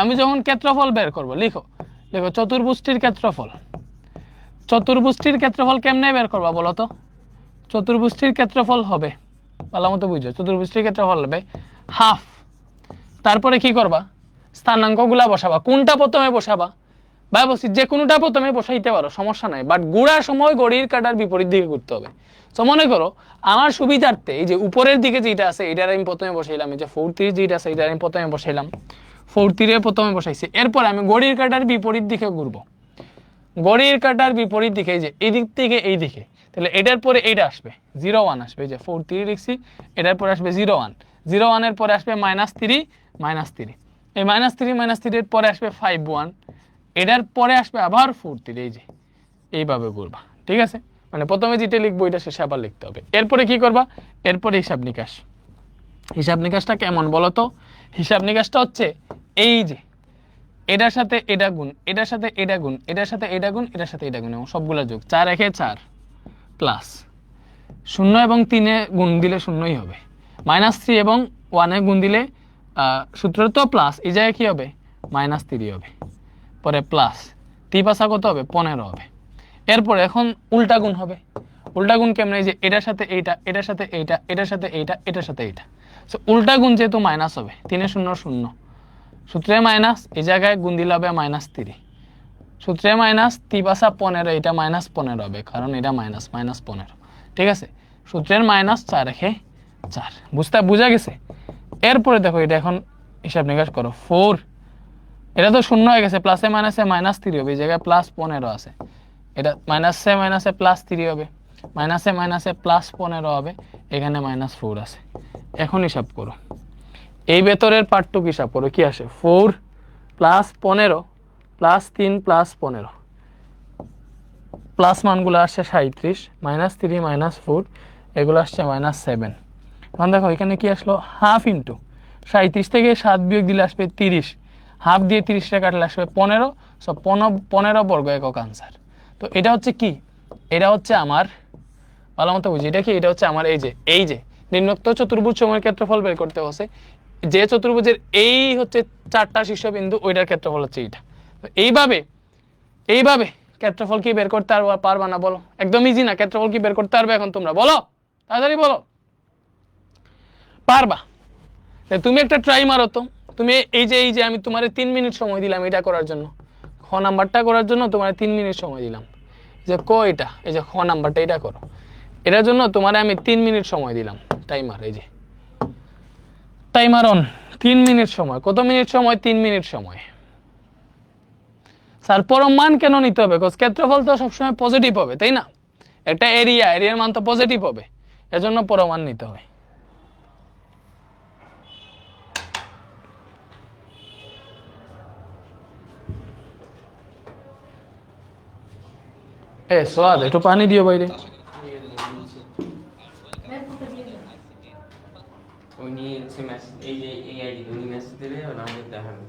আমি যখন ক্ষেত্রফল বের করব, লিখো চতুর্ভুজটির ক্ষেত্রফল কেমনে বের করবা বলো তো? চতুর্ভুজটির ক্ষেত্রফল হবে, ভালো মতো বুঝো, চতুর্ভুজটির ক্ষেত্রফল হবে হাফ। তারপরে কি করবা, স্থানাঙ্কগুলা বসাবা। কোনটা প্রথমে বসাবা? ভাই বলছি যে কোনোটা প্রথমে বসাইতে পারো, সমস্যা নাই, বাট গুড়ার সময় ঘড়ির কাঁটার বিপরীত দিকে ঘুরতে হবে। তো মনে করো আমার সুবিধার্থে এই যে উপরের দিকে যেটা আছে এটার আমি প্রথমে বসাইলাম, এই যে 4 3 যেটা আছে এটার আমি প্রথমে বসাইলাম, 4 3 প্রথমে বসাইছি। এরপর আমি ঘড়ির কাঁটার বিপরীত দিকে ঘুরবো, ঘড়ির কাঁটার বিপরীত দিকে, এই যে এই দিক থেকে এই দিকে, তাহলে এটার পরে এইটা আসবে 0 1 আসবে, এই যে 4 3 লিখছি, এটার পরে আসবে 0 1, 0 1 এর পরে আসবে -3, এই -3 এর পরে আসবে 5 1, এটার পরে আসবে আবার 4 3, এই যে এইভাবে ঘুরবা, ঠিক আছে? মানে প্রথমে যেটা লিখবো এটা শেষে আবার লিখতে হবে। এরপরে কি করবা, এরপরে হিসাব নিকাশটা কেমন বলো তো? হিসাব নিকাশটা হচ্ছে এই যে এটার সাথে এটা গুণ, এটার সাথে এটা গুণ, এটার সাথে এটা গুণ, এটার সাথে এটা গুণ, এবং সবগুলা যোগ, 4 1 4 প্লাস 0 এবং 3 এ গুণ দিলে 0ই হবে, -3 এবং 1 এ গুণ দিলে সূত্র তো প্লাস, এই জায়গায় কি হবে, -3 হবে, পরে প্লাস 3 5 কত হবে, 15 হবে। এরপর এখন উল্টা গুণ হবে। উল্টা গুণ কেমন? এই যে এটার সাথে এইটা, এটার সাথে এইটা, এটার সাথে এইটা, এটার সাথে এইটা। সো উল্টা গুণ যেহেতু মাইনাস হবে, 3 0 0 সূত্রে মাইনাস, এই জায়গায় গুণ দিলে হবে -3। সূত্রে মাইনাস 3 × 15, এটা -15 হবে, কারণ এটা মাইনাস -15। ঠিক আছে, সূত্রের মাইনাস 4 রেখে 4। বুঝা গেছে? এরপরে দেখো এটা এখন হিসাব নিকাশ করো। 4, এটা তো শূন্য হয়ে গেছে, প্লাসে মাইনাসে -3 হবে, এই জায়গায় +15 আছে। এটা মাইনাসে মাইনাসে +3 হবে, মাইনাসে মাইনাসে +15 হবে, এখানে -4 আছে। এখন হিসাব করো, এই ভেতরের পার্টটুকু হিসাব করো, কি আসে? 4 + 15 + 3 + 15, প্লাস মানগুলো আসছে 37, -3 -4 এগুলো আসছে -7। এখন দেখো এখানে কি আসলো, হাফ ইন্টু 37 থেকে 7 বিয়োগ দিলে আসবে 30, হাফ দিয়ে 30টা কাটলে আসবে 15। সব 15 বর্গ একক আনসার। তো এটা হচ্ছে কি, এটা হচ্ছে আমার, ভালো মতো বুঝি, এটা কি, এটা হচ্ছে আমার এই যে নিম্নোক্ত চতুর্ভুজ সময়ের ক্ষেত্রফল বের করতে হচ্ছে, যে চতুর্ভুজের এই হচ্ছে 4টা শীর্ষবিন্দু, ওইটার ক্ষেত্রফল হচ্ছে এইটা। তো এইভাবে ক্ষেত্রফল কি বের করতে পারবা না বলো? একদম ইজি না? ক্ষেত্রফল কি বের করতে পারবে এখন তোমরা? বলো, তাড়াতাড়ি বলো। পারবা? তুমি একটা ট্রাই মারো তো। তুমি এই যে আমি তোমারে 3 মিনিট সময় দিলাম এটা করার জন্য, খ নাম্বারটা করার জন্য তোমারে 3 মিনিট সময় দিলাম, যে এটা এই যে খ নাম্বারটা এটা করো, এটার জন্য তোমারে আমি 3 মিনিট সময় দিলাম। টাইমার, এই যে টাইমার অন। 3 মিনিট সময়। কত মিনিট সময়? 3 মিনিট সময়। স্যার পরম মান কেন নিতে হবে? বিকজ ক্ষেত্রফল তো সবসময় পজিটিভ হবে, তাই না? একটা এরিয়ার মান তো পজিটিভ হবে, এজন্য পরম মান নিতে হয়। সোয়াদ, একটু পানি দিও বাইরে। উনি হচ্ছে মেসেজ, এই যে এই আইডি উনি মেসেজ দিলে আমাদের দেখাবে।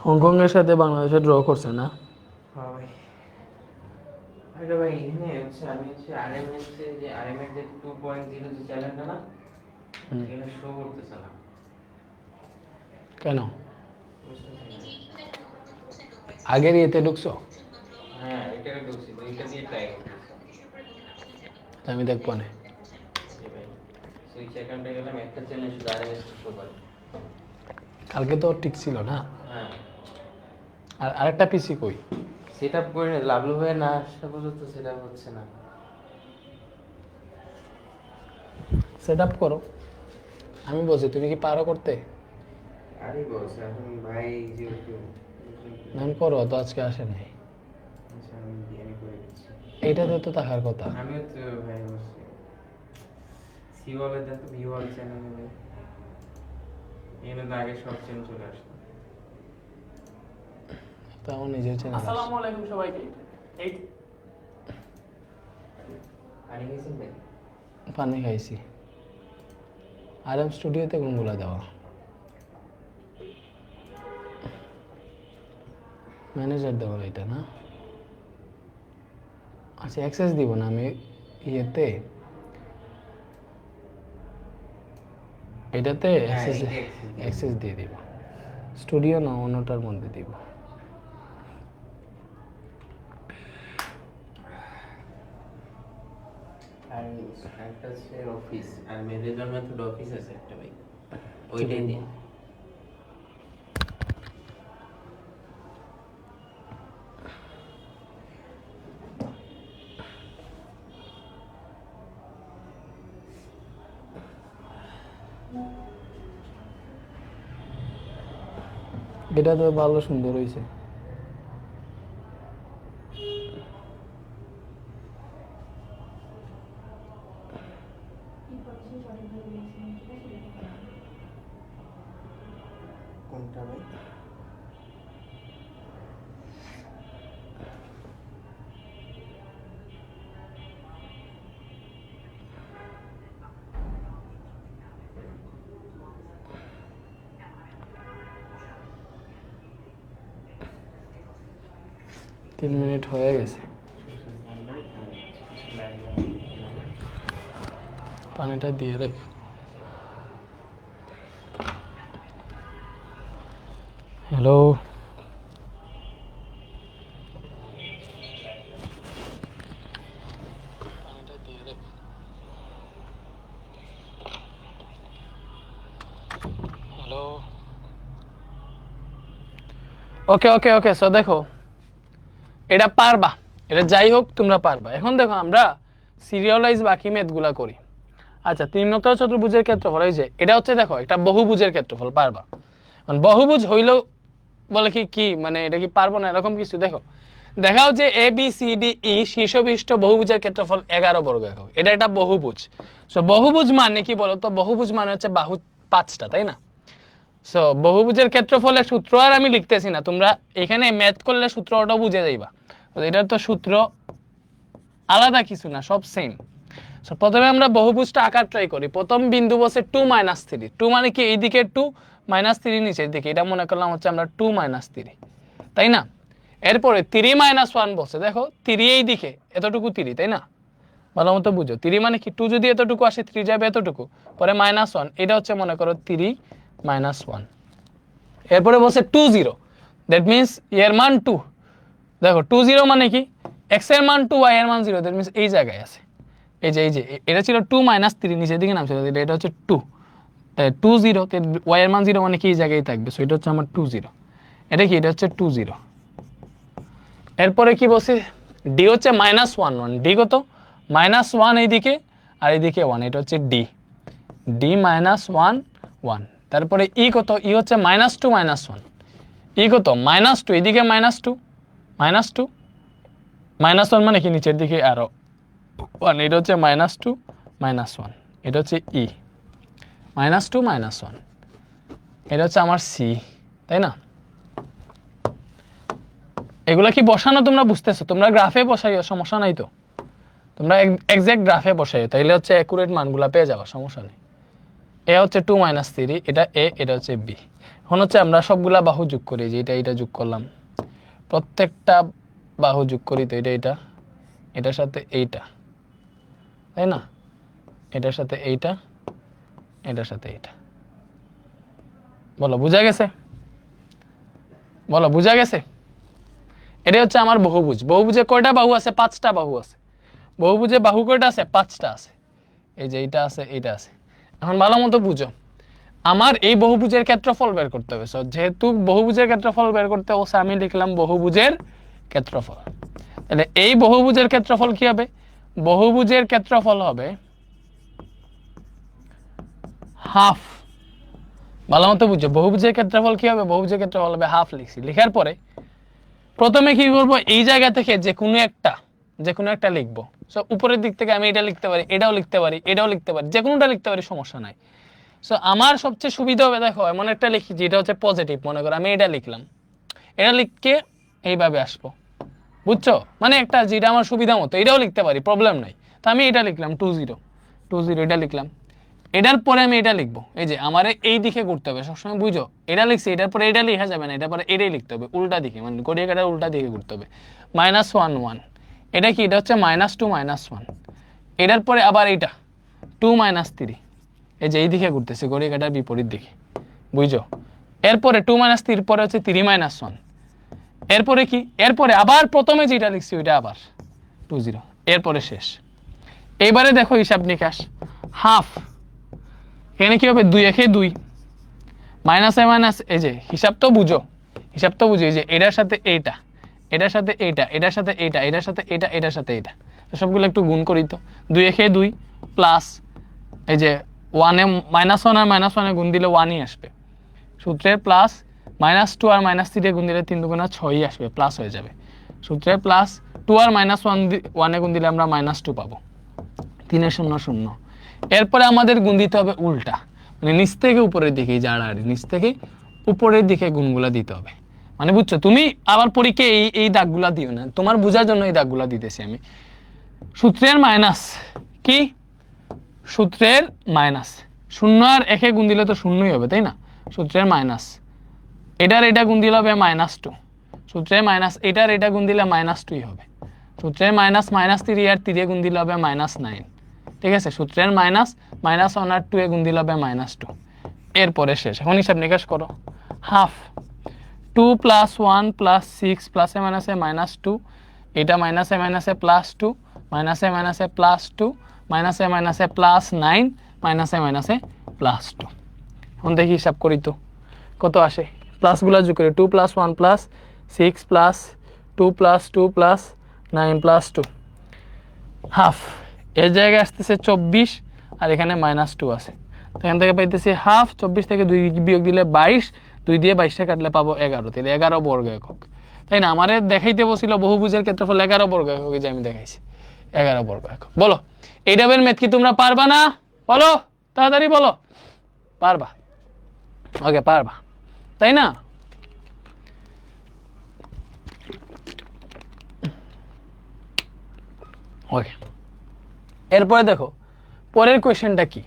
হংকং এর সাথে বাংলাদেশে ড্র করছে না? হ্যাঁ ভাই। আরে ভাই এখানে হচ্ছে আমি হচ্ছে আরএমএস এর যে আরএমএস যে 2.0 যে চ্যানেলটা না, এটা শো করতেছে না। কেন? বুঝতেছি না। আগের ইয়েতে ঢুকছো? হ্যাঁ, এটা ঢুকছি, তো এটা দিয়ে ট্রাই করতেছি। আমি দেখবো না। জি ভাই, সুইচ অ্যাকাউন্টে গেলাম, একটা চ্যানেল শুধু আরএমএস শো করে। কালকে তো ঠিক ছিল না? হ্যাঁ, আর আরেকটা পিসি কই? সেট আপ করে লাভলু ভাই না আসা পর্যন্ত সেট আপ হচ্ছে না। সেট আপ করো, আমি বলছি, তুমি কি পারো করতে? আরে বস এখন ভাই যেহেতু নাম করো, তো আজকে আসে নাই। আচ্ছা, আমি করে দিচ্ছি। এইটাতে তো থাকার কথা। আমিও তো ভাই অবশ্যই সিওয়ালে দেখো, ভিওয়াল চ্যানেলে এখানে তো আগে সব চ্যানেল চলে আসতো। তো আমার নিজের চ্যানেল। আসসালামু আলাইকুম সবাইকে। এই পানি খেয়েছেন ভাই? পানি খাইছি। আরএম স্টুডিওতে কোনগুলো দেওয়া? ম্যানেজার দেওয়ার এটা না? আচ্ছা, অ্যাক্সেস দিব না আমি ইয়েতে, এটাতে অ্যাক্সেস দিয়ে দিব। স্টুডিও না, অন্যটার মধ্যে দিব। আর একটা হচ্ছে অফিস, আর ম্যানেজার মেথড অফিস আছে একটা ভাই, ওইটাই দিন। এটা তো ভালো সুন্দর হয়েছে। কোনটা ভাই? 3 মিনিট হয়ে গেছে। পানিটা দিয়ে রাখ। Hello, hello. Okay okay okay, so দেখো এটা পারবা, এটা যাই হোক তোমরা পারবা। এখন দেখো আমরা সিরিয়ালাইজ বাকি ম্যাথগুলা করি। আচ্ছা, ত্রিমাত্রা চতুর্ভুজের ক্ষেত্রফল, এই যে এটা হচ্ছে দেখো এটা বহুভুজের ক্ষেত্রফল, পারবা। কারণ বহুভুজ হইলেও বলে কি কি মানে এটা কি পারবো না এরকম কিছু। দেখো দেখাও যে A B C D E শীর্ষবিষ্ট বহুভুজের ক্ষেত্রফল 11 বর্গ একক, এটা একটা বহুভুজ। সো বহুভুজ মানে কি বলতো, বহুভুজ মানে হচ্ছে বাহু 5টা, তাই না? সো বহুভুজের ক্ষেত্রফলের সূত্র আর আমি লিখতেছি না, তোমরা এখানে ম্যাথ করলে সূত্রটাও বুঝে যাইবা। এটার তো সূত্র আলাদা কিছু না, সব সেম। সো প্রথমে আমরা বহুভুজটা আকার ট্রাই করি। প্রথম বিন্দু বসে 2 - 3, 2 মানে কি এইদিকে 2 -3 নিচের দিকে, এটা মনে করলাম হচ্ছে আমরা 2 - 3, তাই না? এরপরে 3 - 1 বসে, দেখো 3 এই দিকে, এতটুকু 3, তাই না? ভালো মতো বুঝো, 3 মানে কি 2 যদি এতটুকু আসে 3 যাবে এতটুকু, পরে -1, এটা হচ্ছে মনে করো 3 - 1। এরপরে বসে 2 0, দ্যাট মিনস এর মান 2। দেখো 2 0 মানে কি x এর মান 2, y এর মান 0, দ্যাট মিনস এই জায়গায় আছে। এই যে এটা ছিল 2 - 3 নিচের দিকে নামছিল, এটা হচ্ছে 2, তাই 2 0, y এর মান 0 মানে কি এই জায়গায় থাকবে। সো এটা হচ্ছে আমার 2 0, এটা কি এটা হচ্ছে 2 0। এরপরে কি বসে d হচ্ছে -1 1, d কত -1 এইদিকে আর এইদিকে 1, এটা হচ্ছে d -1 1। তারপরে ই কত, ই হচ্ছে -2 -1, ই কত -2, এইদিকে -2 -2 -1 মানে কি নিচের দিকে আরো 1, এটা হচ্ছে -2 -1, এটা হচ্ছে ই -2 -1, এটা হচ্ছে আমার সি, তাই না? এগুলা কি বসানো তোমরা বুঝতেছো? তোমরা গ্রাফে বসাইও, সমস্যা নাই তো। তোমরা এক্সাক্ট গ্রাফে বসাইও, তাইলে হচ্ছে অ্যাকুরেট মানগুলা পেয়ে যাবা, সমস্যা নেই। এ হচ্ছে 2 - 3, এটা এ, এটা হচ্ছে বি। এখন হচ্ছে আমরা সবগুলা বাহু যোগ করি, যে এটা যোগ করলাম, প্রত্যেকটা বাহু যোগ করি, তো এটার সাথে এইটা, তাই না? এটার সাথে এইটা, এটার সাথে এইটা। বলো বুঝা গেছে? বলো বুঝা গেছে? এটা হচ্ছে আমার বহুভুজ। বহুভুজে কয়টা বাহু আছে? 5টা বাহু আছে। বহুভুজে বাহু কয়টা আছে? 5টা আছে। এই যে এইটা আছে, এইটা আছে। এখন ভালো মতো বুঝো, আমার এই বহুভুজের ক্ষেত্রফল বের করতে হবে। সো যেহেতু বহুভুজের ক্ষেত্রফল বের করতে হবে, আমি লিখলাম বহুভুজের ক্ষেত্রফল। তাহলে এই বহুভুজের ক্ষেত্রফল কি হবে? বহুভুজের ক্ষেত্রফল হবে হাফ। ভালো মতো বুঝো, বহুভুজের ক্ষেত্রফল কি হবে? বহুভুজের ক্ষেত্রফল হবে হাফ। লিখছি, লেখার পরে প্রথমে কি করবো, এই জায়গা থেকে যে কোনো একটা লিখবো। সো উপরের দিক থেকে আমি এটা লিখতে পারি, এটাও লিখতে পারি, এটাও লিখতে পারি, যে কোনোটা লিখতে পারি, সমস্যা নাই। সো আমার সবচেয়ে সুবিধা হবে, দেখো এমন একটা লিখি যেটা হচ্ছে পজিটিভ। মনে করো আমি এটা লিখলাম, এটা লিখকে এইভাবে আসবো, বুঝছো? মানে একটা যেটা আমার সুবিধা মতো, এটাও লিখতে পারি, প্রবলেম নাই। তো আমি এটা লিখলাম 2 0 2 0, এটা লিখলাম। এটার পরে আমি এটা লিখবো, এই যে আমার এই দিকে ঘুরতে হবে সবসময়, বুঝো? এটা লিখছি, এটার পরে এটা লেখা যাবে না, এটার পরে এটাই লিখতে হবে উল্টা দিকে, মানে গড়িয়ে কাটার উল্টা দিকে ঘুরতে হবে। -1 1, এটা কি? এটা হচ্ছে -2 -1। এটার পরে আবার এইটা 2 - 3, এই যে এই দিকে ঘুরতেছে গড়িয়ে কাটার বিপরীত দিকে, বুঝছো? এরপরে 2 - 3 পরে হচ্ছে 3 - 1। এরপরে কি? এরপরে আবার প্রথমে যেটা লিখছি ওইটা আবার 2 0, এরপরে শেষ। এবারে দেখো হিসাব নিকাশ, হাফ। এখানে কি হবে? 2 1 2, মাইনাস এ মাইনাস, এই যে হিসাব তো বুঝো, এই যে এটার সাথে এইটা, এটার সাথে এইটা, এটার সাথে এইটা, এটার সাথে এইটা, এটার সাথে এইটা, সবগুলো একটু গুণ করি তো। 2 1 2 প্লাস এই যে 1 এ -1 আর -1 এ গুণ দিলে 1ই আসবে সূত্রের, প্লাস -2 আর -3 এ গুণ দিলে 3 2 6ই আসবে, প্লাস হয়ে যাবে সূত্রের, প্লাস 2 আর -1 এ গুণ দিলে আমরা -2 পাবো, 3 এ 0 0। এরপরে আমাদের গুণ দিতে হবে উল্টা, মানে নিচ থেকে উপরের দিকে, জাড়াড়ি নিচ থেকে উপরের দিকে গুণগুলা দিতে হবে। মানে বুঝছো? তুমি আবার পরীক্ষায় এই দাগগুলা দিও না, তোমার বোঝার জন্য এই দাগগুলা দিতেছি আমি। সূত্রের মাইনাস কি? সূত্রের মাইনাস 0 আর 1 এ গুণ দিলে তো 0ই হবে, তাই না? সূত্রের মাইনাস, এটা গুণ দিলে হবে -2। সূত্রে মাইনাস এটার এটা গুণ দিলে -2 হবে, সূত্রের মাইনাস -3 আর 3 গুণ দিলে হবে -9, ঠিক আছে। সূত্রের মাইনাস -1 আর 2 গুণ দিলে হবে -2। এরপরে শেষ। এখন হিসাব নিকাশ করো। হাফ 2 + 1 + 6 + -2, এটা -2 +2 -2 +2 -9 -2। এখন দেখি হিসাব করি তো কত আসে। প্লাসগুলো যোগ করি, 2 + 1 + 6 + 2 + 2 + 9 + 2, হাফ। এর জায়গায় আসতেছে 24 আর এখানে -2 আছে, এখান থেকে পাইতেছি হাফ। 24 থেকে 2 বিয়োগ দিলে 22, 2 দিয়ে 22টা কাটলে পাবো 11, তাহলে 11 বর্গ একক, তাই না। আমারে দেখাইতে বলছিল বহুভুজের ক্ষেত্রফল 11 বর্গ একক, যে আমি দেখাইছি 11 বর্গ একক। বলো এই ডাবের ম্যাথ কি তোমরা পারবা না? বলো তাড়াতাড়ি বলো। পারবা? ওকে পারবা, তাই না? ওকে, এরপরে দেখো পরের কোয়েশ্চেনটা কি।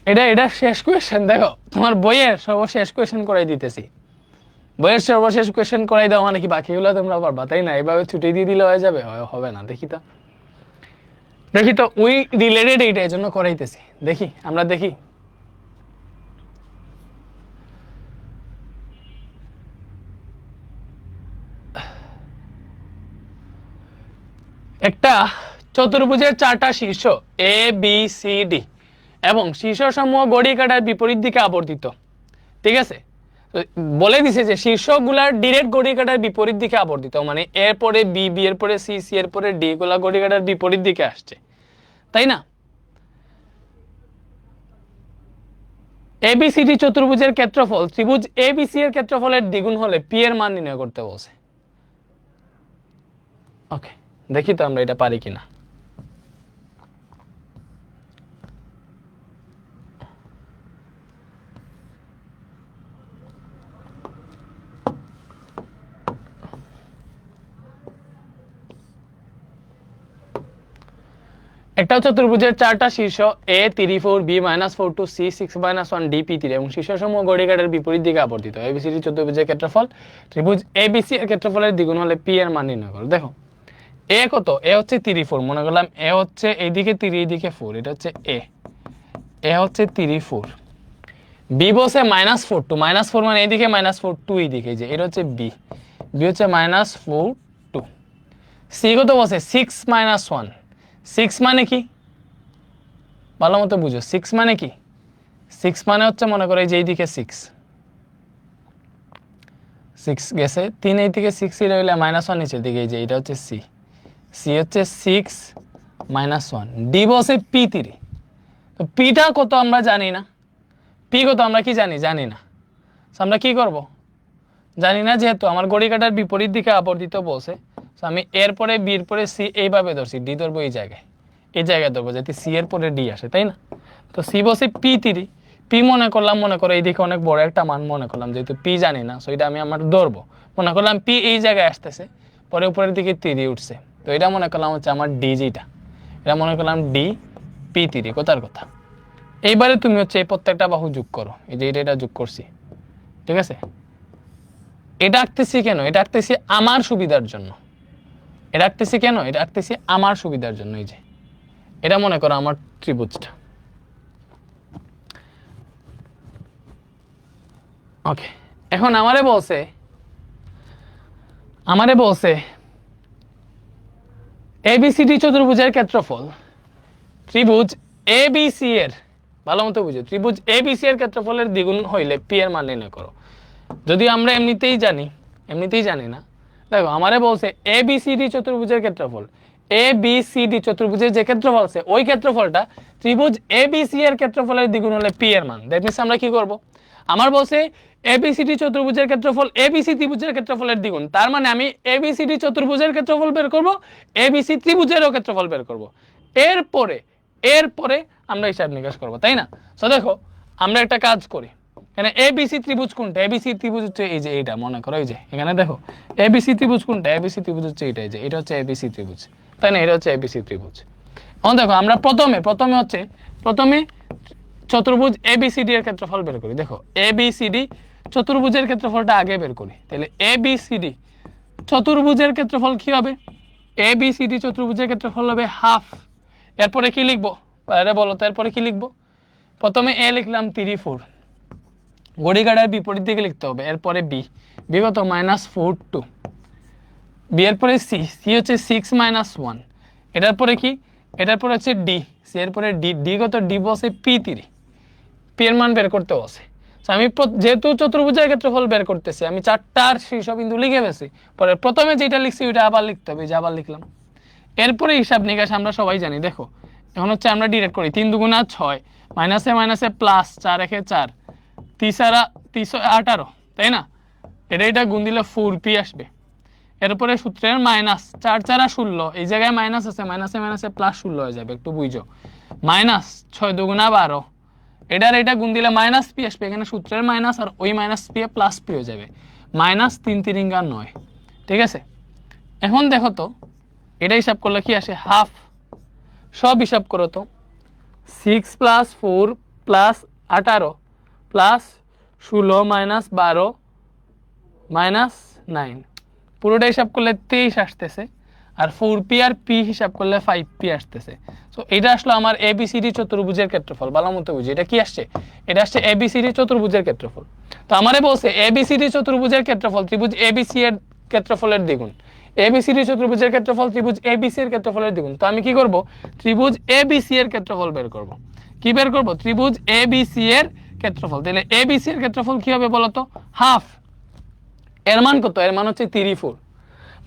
এটা শেষ কোয়েশ্চেন। দেখো তোমার বইয়ের সর্বশেষ কোয়েশ্চেন করাই দিতেছি। বইয়ের সর্বশেষ কোয়েশ্চেন করাই দাও মানে কি বাকিগুলো তোমরা পারবা, তাই না? এইভাবে ছুটি দিয়ে দিলে হয়ে যাবে? হবে না। দেখি তো উই রিলেটেড এইটা, এই জন্য করাইতেছি। দেখি আমরা দেখি। একটা চতুর্ভুজের 4টা শীর্ষ এ বি সি ডি এবং শীর্ষসমূহ ঘড়ি কাঁটার বিপরীত দিকে আবর্তিত, ঠিক আছে। বলে দিছে যে শীর্ষগুলার ডিরেক্ট ঘড়ি কাঁটার বিপরীত দিকে আবর্তিত, মানে এর পরে বি, বি এর পরে সি, সি এর পরে ডি, গুলা ঘড়ি কাঁটার বিপরীত দিকে আসছে, তাই না। এবিসিডি চতুর্ভুজের ক্ষেত্রফল ত্রিভুজ এবিসি এর ক্ষেত্রফলের দ্বিগুণ হলে পি এর মান নির্ণয় করতে বলছে। ওকে, দেখি তো আমরা এটা পারি কিনা। একটা চতুর্ভুজের 4টা শীর্ষ এ 3 4 বি -4 2 সি 6 -1 ডি পি 3 এবং শীর্ষসমূহ ঘড়ি কাঁটার বিপরীত দিকে আবর্তিত। এবিসিডি চতুর্ভুজের ক্ষেত্রফল ত্রিভুজ এবিসি এর ক্ষেত্রফলের দ্বিগুণ হলে পি এর মান নির্ণয় করো। দেখো এ কত? এ হচ্ছে 3 4, মনে করলাম এ হচ্ছে এইদিকে 3 এইদিকে 4, এটা হচ্ছে এ হচ্ছে 3 4। বি বসে -4 2, -4 মানে এইদিকে -4 2 এইদিকে, যে এটা হচ্ছে বি, বি হচ্ছে -4 2। সি কত বসে? 6 -1, 6 মানে কি ভালো মতো বুঝো। 6 মানে কি? 6 মানে হচ্ছে মনে করো এই যে এইদিকে 6 গেছে, 3 এই দিকে 6 এর হইলে -1 নিচের দিকে, এই যে এটা হচ্ছে সি, সি হচ্ছে 6 -1। ডি বসে পি3, তো পিটা কত আমরা জানি না, পি কত আমরা কি জানি? জানি না। আমরা কি করব? জানি না, যেহেতু আমার ঘড়ি কাঁটার বিপরীত দিকে আবর্তিত বলছে, আমি এর পরে বির পরে সি এইভাবে ধরছি, ডি ধরবো এই জায়গায় ধরবো যাতে সি এর পরে ডি আসে, তাই না। তো সি বসে পি3, পি মনে করো এইদিকে অনেক বড় একটা মান মনে করলাম, যেহেতু পি জানি না, সো এটা আমি আমার ধরবো। মনে করলাম পি এই জায়গায় আসতেছে, পরে উপরের দিকে 3 উঠছে, তো এটা মনে করলাম হচ্ছে আমার ডি, যেটা এটা মনে করলাম ডি পি3, কথার কথা। এইবারে তুমি হচ্ছে এই প্রত্যেকটা বাহু যোগ করো, এই যে এটা যোগ করছি, ঠিক আছে। এটা আঁকতেছি কেন? এটা আঁকতেছি আমার সুবিধার জন্য। এটা আঁকতেছি কেন? এটা আঁকতেছি আমার সুবিধার জন্য। এই যে এটা মনে করো আমার ত্রিভুজটা। ওকে, এখন আমারে বলছে এবিসিডি চতুর্ভুজের ক্ষেত্রফল ত্রিভুজ এবিসি এর, ভালো মতো বুঝো, ত্রিভুজ এবিসি এর ক্ষেত্রফলের দ্বিগুণ হইলে পি এর মান নির্ণয় করো। যদি আমরা এমনিতেই জানি না। দেখো আমারে বলছে এবিসিডি চতুর্ভুজের ক্ষেত্রফল, এবিসিডি চতুর্ভুজের যে ক্ষেত্রফল আছে ওই ক্ষেত্রফলটা ত্রিভুজ এবিসি এর ক্ষেত্রফলের দ্বিগুণ হলে পি এর মান। দ্যাট মিন্স আমরা কি করব? আমার বলছে এবিসিডি চতুর্ভুজের ক্ষেত্রফল এবিসি ত্রিভুজের ক্ষেত্রফলের দ্বিগুণ, তার মানে আমি এবিসিডি চতুর্ভুজের ক্ষেত্রফল বের করব, এবিসি ত্রিভুজেরও ক্ষেত্রফল বের করব। এরপরে আমরা হিসাব নিকাশ করব, তাই না। সো দেখো আমরা একটা কাজ করি, এখানে এবিসি ত্রিভুজ কোনটা? এবিসি ত্রিভুজ হচ্ছে এই যে এইটা, মনে করো এই যে এখানে দেখো এবিসি ত্রিভুজ কোনটা? এবিসি ত্রিভুজ হচ্ছে এইটা, এই যে এটা হচ্ছে এবিসি ত্রিভুজ, তাই না। এটা হচ্ছে এবিসি ত্রিভুজ। এখন দেখো আমরা প্রথমে চতুর্ভুজ এবিসিডি এর ক্ষেত্রফল বের করি। দেখো এবিসিডি চতুর্ভুজের ক্ষেত্রফলটা আগে বের করি। তাহলে এ বি সি ডি চতুর্ভুজের ক্ষেত্রফল কি হবে? এ বি সি ডি চতুর্ভুজের ক্ষেত্রফল হবে হাফ। এরপরে কি লিখবো? আরে বলো তো, এরপরে কি লিখবো? প্রথমে এ লিখলাম 3 4, ঘড়ি কাঁটার বিপরীত দিকে লিখতে হবে। এরপরে বি, বি কত? -4 2। বি এর পরে সি, সি হচ্ছে 6 - 1। এটার পরে কি? এটার পরে হচ্ছে ডি, সি এর পরে ডি, ডি কত? ডি বসে P3, পি এর মান বের করতে বসে। আমি যেহেতু চতুর্ভুজের ক্ষেত্রফল বের করতেছি, আমি 4টার শীর্ষবিন্দু লিখে ফেছি। পরে প্রথমে যেটা লিখছি ওইটা আবার লিখতে হবে, যে আবার লিখলাম। এরপরে হিসাব নিকাশ আমরা সবাই জানি। দেখো এখন হচ্ছে আমরা ডিরেক্ট করি। 3 2 6, মাইনাসে মাইনাসে প্লাস, 4 1 4, 3 18, তাই না? এটা গুণ দিলে 4p আসবে। এরপরে সূত্রের মাইনাস, 4 4 16, এই জায়গায় মাইনাস আছে, মাইনাসে মাইনাসে প্লাস 16 হয়ে যাবে, একটু বুঝো। মাইনাস 6 2 12, এটা গুণ দিলে মাইনাস পি আসবে। এখানে সূত্রের মাইনাস আর ওই মাইনাস পি প্লাস পি হয়ে যাবে। -3 3 9, ঠিক আছে? এখন দেখো তো এটা হিসাব করলে কি আসে? হাফ। সব হিসাব করো তো। 6 + 4 + 18 + 16 - 12 - 9, পুরোটা হিসাব করলে 23 আসতেছে। আর 4p আর p হিসাব করলে 5p আসতেছে। সো এটা আসলে আমার এবিসিডি চতুর্ভুজের ক্ষেত্রফল। ভালো মতো বুঝি এটা কি আসছে। এটা আসছে এবিসিডি চতুর্ভুজের ক্ষেত্রফল। তো আমারে বলছে এবিসিডি চতুর্ভুজের ক্ষেত্রফল ত্রিভুজ এবিসি এর ক্ষেত্রফলের দ্বিগুণ। এবিসিডি চতুর্ভুজের ক্ষেত্রফল ত্রিভুজ এবিসি এর ক্ষেত্রফলের দ্বিগুণ। তো আমি কি করব? ত্রিভুজ এবিসি এর ক্ষেত্রফল বের করব। কি বের করব? ত্রিভুজ এবিসি এর ক্ষেত্রফল। তাহলে এবিসি এর ক্ষেত্রফল কি হবে বলো তো? হাফ। এর মান কত? এর মান হচ্ছে 34।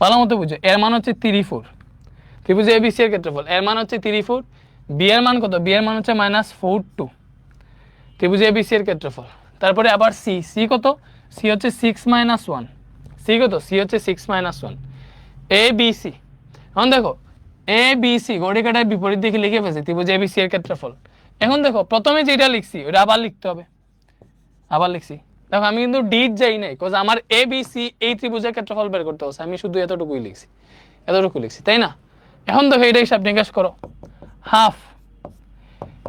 ভালো মতো বুঝো, এর মান হচ্ছে 34। ত্রিভুজ এবিসি এর ক্ষেত্রফল এর মান হচ্ছে 34। বি এর মান কত? বি এর মান হচ্ছে -4 2, ত্রিভুজ এবিসি এর ক্ষেত্রফল। তারপরে আবার সি, সি কত? সি হচ্ছে 6 - 1। সি কত? সি হচ্ছে 6 - 1। এ বি সি, এখন দেখো এ বি সি ঘড়ি কাঁটার বিপরীত দিকে লিখে ফেলছি ত্রিভুজ এবিসি এর ক্ষেত্রফল। এখন দেখো প্রথমে যেটা লিখছি ওটা আবার লিখতে হবে। আবার লিখছি, দেখো আমি কিন্তু ডিট যাই নাই, কজ আমার এ বি সি এই ত্রিভুজের ক্ষেত্রফল বের করতে হচ্ছে। আমি শুধু এতটুকুই লিখছি, এতটুকু লিখছি, তাই না? এখন দেখো এটা হিসাব নিকাশ করো। হাফ,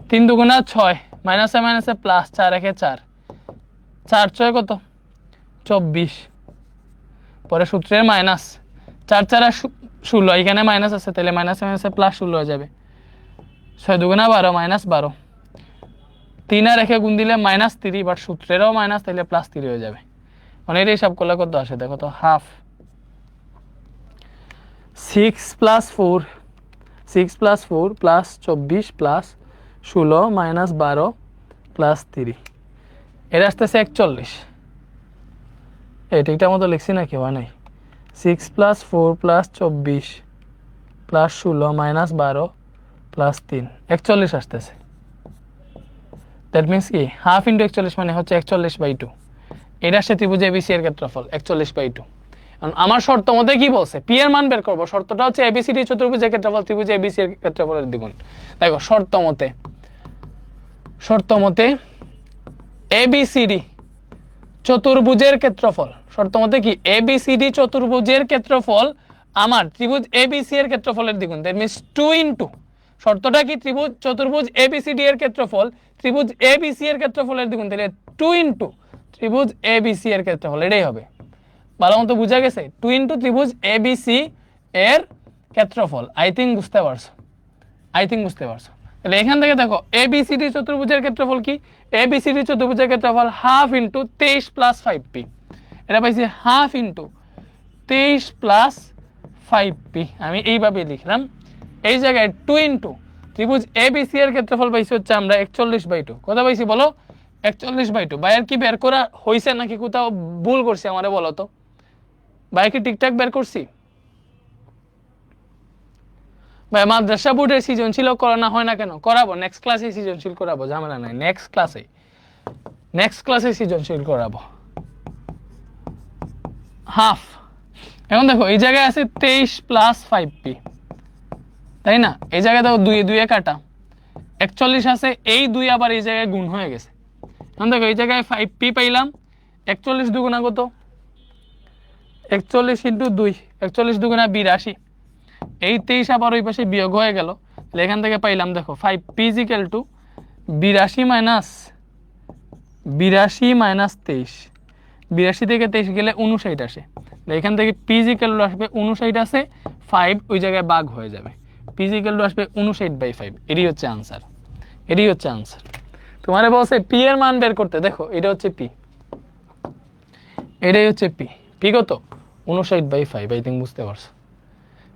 3 2 6, মাইনাসে মাইনাসে প্লাস, 4 1 4, 4 6 কত? 24। পরে সূত্রের মাইনাস, 4 4 16, এখানে মাইনাস আছে, তাহলে মাইনাসে মাইনাসে প্লাস 16 হয়ে যাবে। 6 2 12, -12, 3 আর রেখে গুণ দিলে -3, বাট সূত্রেরও মাইনাস, তাহলে +3 হয়ে যাবে। মানে এটা হিসাব করলে কত আসে দেখো তো? হাফ। 6 + 4, 6 + 4 + 24 + 16 - 12 + 3, এটা আসতেছে 41। এই ঠিকঠাক মতো লিখছি নাকি? হয় নাই। 6 + 4 + 24 + 16 - 12 + 3, 41 আসতেছে। দ্যাট মিনস কি? হাফ ইন্টু 41 মানে হচ্ছে 41/2। এটা আসছে ত্রিভুজ এবিসি এর ক্ষেত্রফল 41/2। আমার শর্ত মতে কি বলছে? পি এর মান বের করবো। শর্তটা হচ্ছে এবিসিডি চতুর্ভুজের ক্ষেত্রফল ত্রিভুজ এবিসি এর ক্ষেত্রফলের দ্বিগুণ। দেখো শর্ত মতে এবিসিডি চতুর্ভুজের ক্ষেত্রফল, শর্ত মতে কি? এবিসিডি চতুর্ভুজের ক্ষেত্রফল আমার ত্রিভুজ এবিসি এর ক্ষেত্রফলের দ্বিগুণ। দ্যাট মিনস 2 ইন্টু, শর্তটা কি? চতুর্ভুজ এবিসিডি এর ক্ষেত্রফল ত্রিভুজ এবিসি এর ক্ষেত্রফলের দ্বিগুণ, তাহলে 2 ইন্টু ত্রিভুজ এবিসি এর ক্ষেত্রফল। এটাই হবে। ভালো মতো বুঝা গেছে? 2 ইন্টু ত্রিভুজ এবিসি এর ক্ষেত্রফল। আই থিঙ্ক বুঝতে পারছো। তাহলে এখান থেকে দেখো এবিসিডি চতুর্ভুজের ক্ষেত্রফল কি? এবিসিডি চতুর্ভুজের ক্ষেত্রফল হাফ ইন্টু 23 + 5p। এটা পাইছি হাফ ইন্টু 23 + 5p। আমি এইভাবে লিখলাম। এই জায়গায় 2 ইন্টু ত্রিভুজ এবিসি এর ক্ষেত্রফল পাইছি হচ্ছে আমরা 41/2। কত পাইছি বলো? 41/2। ভাইয়ের কি বের করা হয়েছে নাকি কোথাও ভুল করছি? আমারে বলো তো, ভাই কি ঠিকঠাক বের করছি? ভাই মাদ্রাসা বোর্ডের সৃজনশীল করানো হয় না কেন? করাবো, নেক্সট ক্লাসে সৃজনশীল করাবো, ঝামেলা নাই। নেক্সট ক্লাসে সৃজনশীল করাবো। হাফ। এখন দেখো এই জায়গায় আছে 23 + 5p, তাই না? এই জায়গায় দেখো 2 2 কাটা, 41 আছে, এই 2 আবার এই জায়গায় গুণ হয়ে গেছে। এখন দেখো এই জায়গায় 5p পাইলাম, 41 দুগুণা কত? 41 × 2, 41 দুগুণা 82। এই 23 আবার ওই পাশে বিয়োগ হয়ে গেল, তাহলে এখান থেকে পাইলাম দেখো 5p = 82 - 23। 82 থেকে 23 গেলে 59 আসে, এখান থেকে পিজিক্যাল আসবে 59 আছে, 5 ওই জায়গায় ভাগ হয়ে যাবে, পিজিক্যাল আসবে 59/5। এটাই হচ্ছে আনসার, এটাই হচ্ছে আনসার। তোমারে বলছে পি এর মান বের করতে, দেখো এটা হচ্ছে পি, এটাই হচ্ছে পি। পি কত? 59/5। আই থিঙ্ক বুঝতে পারছো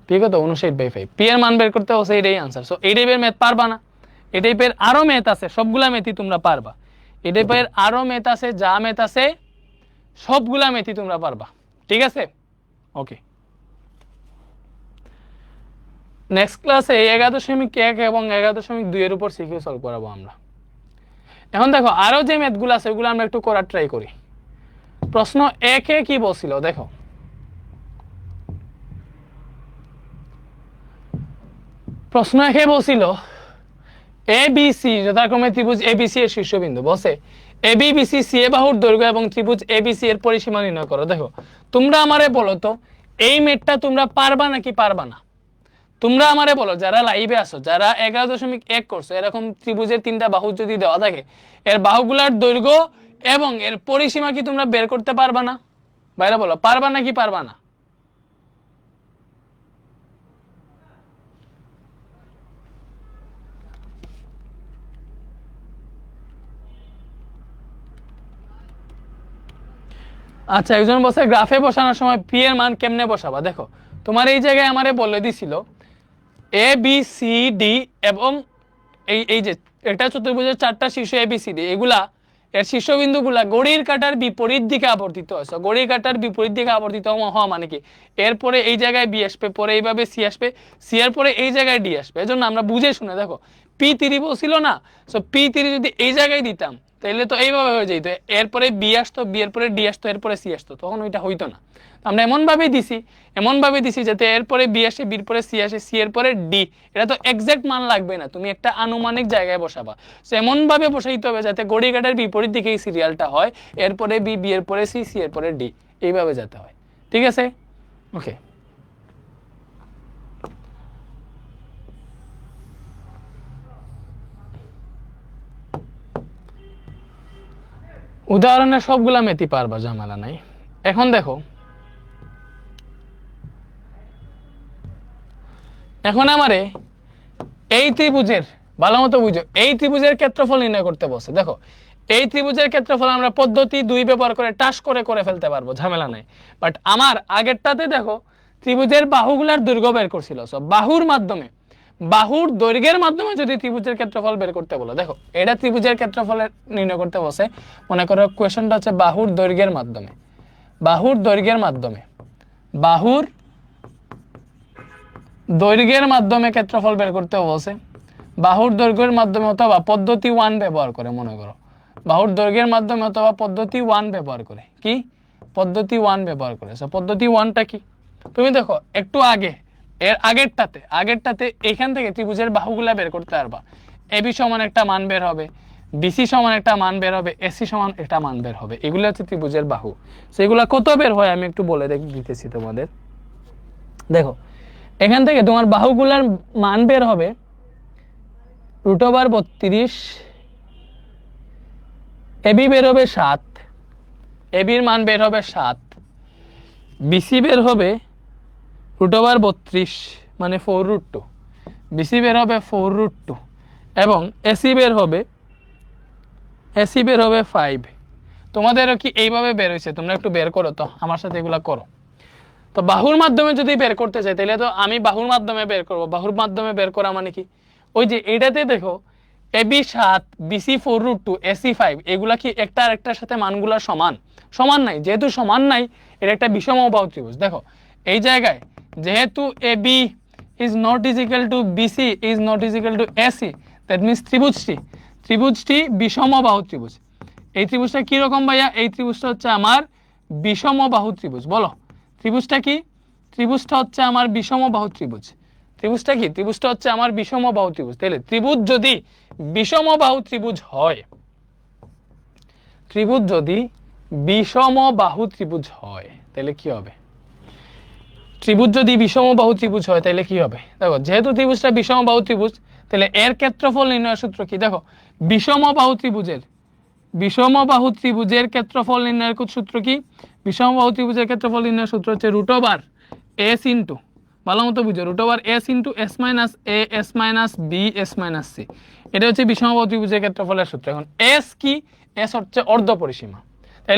পি কত? 59/5। পি এর মান বের করতে বলছে, এটাই আনসার। সো এই টাইপের ম্যাথ পারবা না, এই টাইপের আরো ম্যাথ আছে, সবগুলা ম্যাথই তোমরা পারবা। এই টাইপের আরো ম্যাথ আছে, যা ম্যাথ আছে সবগুলা ম্যাথই তোমরা পারবা, ঠিক আছে? ওকে, নেক্সট ক্লাসে 11.1 এবং 11.2 এর উপর সিকিউ সলভ করাবো আমরা। এখন দেখো আরো যে ম্যাথগুলো আছে ওগুলো আমরা একটু করার ট্রাই করি। প্রশ্ন 1-এ কি বলছিল দেখো, প্রশ্ন 1-এ বলছিল এবিসি যথাক্রমে ত্রিভুজ এবিসি এর শীর্ষবিন্দু। বসে এবিবিসি সি এ বাহুর দৈর্ঘ্য এবং ত্রিভুজ এবিসি এর পরিসীমা নির্ণয় করো। দেখো তোমরা আমারে বলো তো এই ম্যাথটা তোমরা পারবা নাকি পারবা না? তোমরা আমারে বলো, যারা লাইভে আসো, যারা 11.1 করছো, এরকম ত্রিভুজের 3টা বাহু যদি দেওয়া থাকে, এর বাহুগুলার দৈর্ঘ্য এবং এর পরিসীমা কি তোমরা বের করতে পারবা না? বাইরে বলো, পারবা নাকি পারবা না? আচ্ছা, একজন বসে গ্রাফে বসানোর সময় পি এর মান কেমনে বসাবা? দেখো তোমার এই জায়গায় আমারে বলে দিছিল এ বি সি ডি এবং এই যে এটা চতুর্ভুজের 4টা শীর্ষ এ বি সি ডি, এগুলা এর শীর্ষবিন্দুগুলা ঘড়ির কাঁটার বিপরীত দিকে আবর্তিত হয়। ঘড়ির কাঁটার বিপরীত দিকে আবর্তিত হওয়া মানে কি, এরপরে এই জায়গায় বি আসবে, পরে এইভাবে সি আসবে, সি এর পরে এই জায়গায় ডি আসবে। এজন্য আমরা বুঝে শুনে, দেখো P3 বলছিল না, সো P3 যদি এই জায়গায় দিতাম তাহলে তো এইভাবে হয়ে যেত, এরপরে বি আসতো, বি এর পরে ডি আসতো, এরপরে সি আসতো, তখন ওইটা হইতো না। আমরা এমন ভাবে দিছি যাতে এরপরে বি আসে, বির পরে সি আসে, সি এর পরে ডি। এটা তো এক্সাক্ট মান লাগবে না, তুমি একটা আনুমানিক জায়গায় বসাবা। সো এমন ভাবে বসাইতে হবে যাতে ঘড়ি কাঁটার বিপরীত দিকে এই সিরিয়ালটা হয়, এরপরে বি, বি এর পরে সি, সি এর পরে ডি, এইভাবে যেতে হয়, ঠিক আছে? ওকে, উদাহরণের সবগুলা মেথি পারবা, ঝামেলা নাই। এখন দেখো, এখন আমারে এই ত্রিভুজের, ভালো মতো বুঝো, এই ত্রিভুজের ক্ষেত্রফল নির্ণয় করতে বলছে। দেখো এই ত্রিভুজের ক্ষেত্রফল আমরা পদ্ধতি 2 ব্যবহার করে টাস করে ফেলতে পারবো, ঝামেলা নাই। বাট আমার আগেরটাতে দেখো ত্রিভুজের বাহুগুলার দৈর্ঘ্য বের করছিল। সো বাহুর মাধ্যমে, বাহুর দৈর্ঘ্যের মাধ্যমে যদি ত্রিভুজের ক্ষেত্রফল বের করতে বলো, দেখো এটা ত্রিভুজের ক্ষেত্রফল নির্ণয় করতে বলছে। মনে করো কোয়েশ্চনটা হচ্ছে বাহুর দৈর্ঘ্যের মাধ্যমে, বাহুর দৈর্ঘ্যের মাধ্যমে, বাহুর দৈর্ঘ্যের মাধ্যমে ক্ষেত্রফল বের করতে বলছে। বাহুর দৈর্ঘ্যের মাধ্যমে অথবা পদ্ধতি 1 ব্যবহার করে, মনে করো বাহুর দৈর্ঘ্যের মাধ্যমে অথবা পদ্ধতি 1 ব্যবহার করে, কি পদ্ধতি 1 ব্যবহার করে। সো পদ্ধতি 1টা কি, তুমি দেখো একটু আগে, এর আগেরটাতে এখান থেকে ত্রিভুজের বাহুগুলা বের করতে পারবা। এবি সমান একটা মান বের হবে, বিসি সমান একটা মান বের হবে, এসি সমান একটা মান বের হবে। এগুলো হচ্ছে ত্রিভুজের বাহু। সেগুলা কত বের হয় আমি একটু বলে দিতেছি তোমাদের। দেখো এখান থেকে তোমার বাহুগুলার মান বের হবে √32, এবি বের হবে 7, এবির মান বের হবে 7, বিসি বের হবে √32 মানে 4√2, বিসি বের হবে 4√2 এবং এসি বের হবে 5। তোমাদেরও কি এইভাবে বের হয়েছে? তোমরা একটু বের করো তো, আমার সাথে এগুলা করো। তো বাহুর মাধ্যমে যদি বের করতে চাই তাহলে তো আমি বাহুর মাধ্যমে বের করব। বাহুর মাধ্যমে বের করা মানে কি, ওই যে এইটাতে দেখো এবি 7, বিসি 4√2, এসি 5, এগুলা কি একটা আরেকটার সাথে মানগুলা সমান নাই। যেহেতু সমান নাই, এটা একটা বিষমবাহু ত্রিভুজ। দেখো এই জায়গায় যেহেতু AB is not equal to BC is not equal to AC, that means ত্রিভুজটি বিষমবাহু ত্রিভুজ। এই ত্রিভুজটা কি রকম ভাইয়া? এই ত্রিভুজটা হচ্ছে আমার বিষমবাহু ত্রিভুজ। বলো ত্রিভুজটা কি? ত্রিভুজটা হচ্ছে আমার বিষমবাহু ত্রিভুজ। ত্রিভুজটা কি? ত্রিভুজটা হচ্ছে আমার বিষমবাহু ত্রিভুজ। তাহলে ত্রিভুজ যদি বিষমবাহু ত্রিভুজ হয়, ত্রিভুজ যদি বিষমবাহু ত্রিভুজ হয় তাহলে কি হবে? ত্রিভুজ যদি বিষমবাহু ত্রিভুজ হয় তাহলে কি হবে? দেখো যেহেতু ত্রিভুজটা বিষমবাহু ত্রিভুজ, তাহলে এর ক্ষেত্রফল নির্ণয়ের সূত্র কি? দেখো বিষমবাহু ত্রিভুজের বিষমবাহু ত্রিভুজের ক্ষেত্রফল নির্ণয়ের সূত্র কি? বিষমবাহু ত্রিভুজের ক্ষেত্রফল নির্ণয়ের সূত্র হচ্ছে রুট ওভার এস ইন্টু, ভালো মতো বুঝো, root over S into S minus A S minus B S minus C. এটা হচ্ছে বিষমবাহু ত্রিভুজের ক্ষেত্রফলের সূত্র। এখন এস কি? এস হচ্ছে অর্ধ পরিসীমা। তাই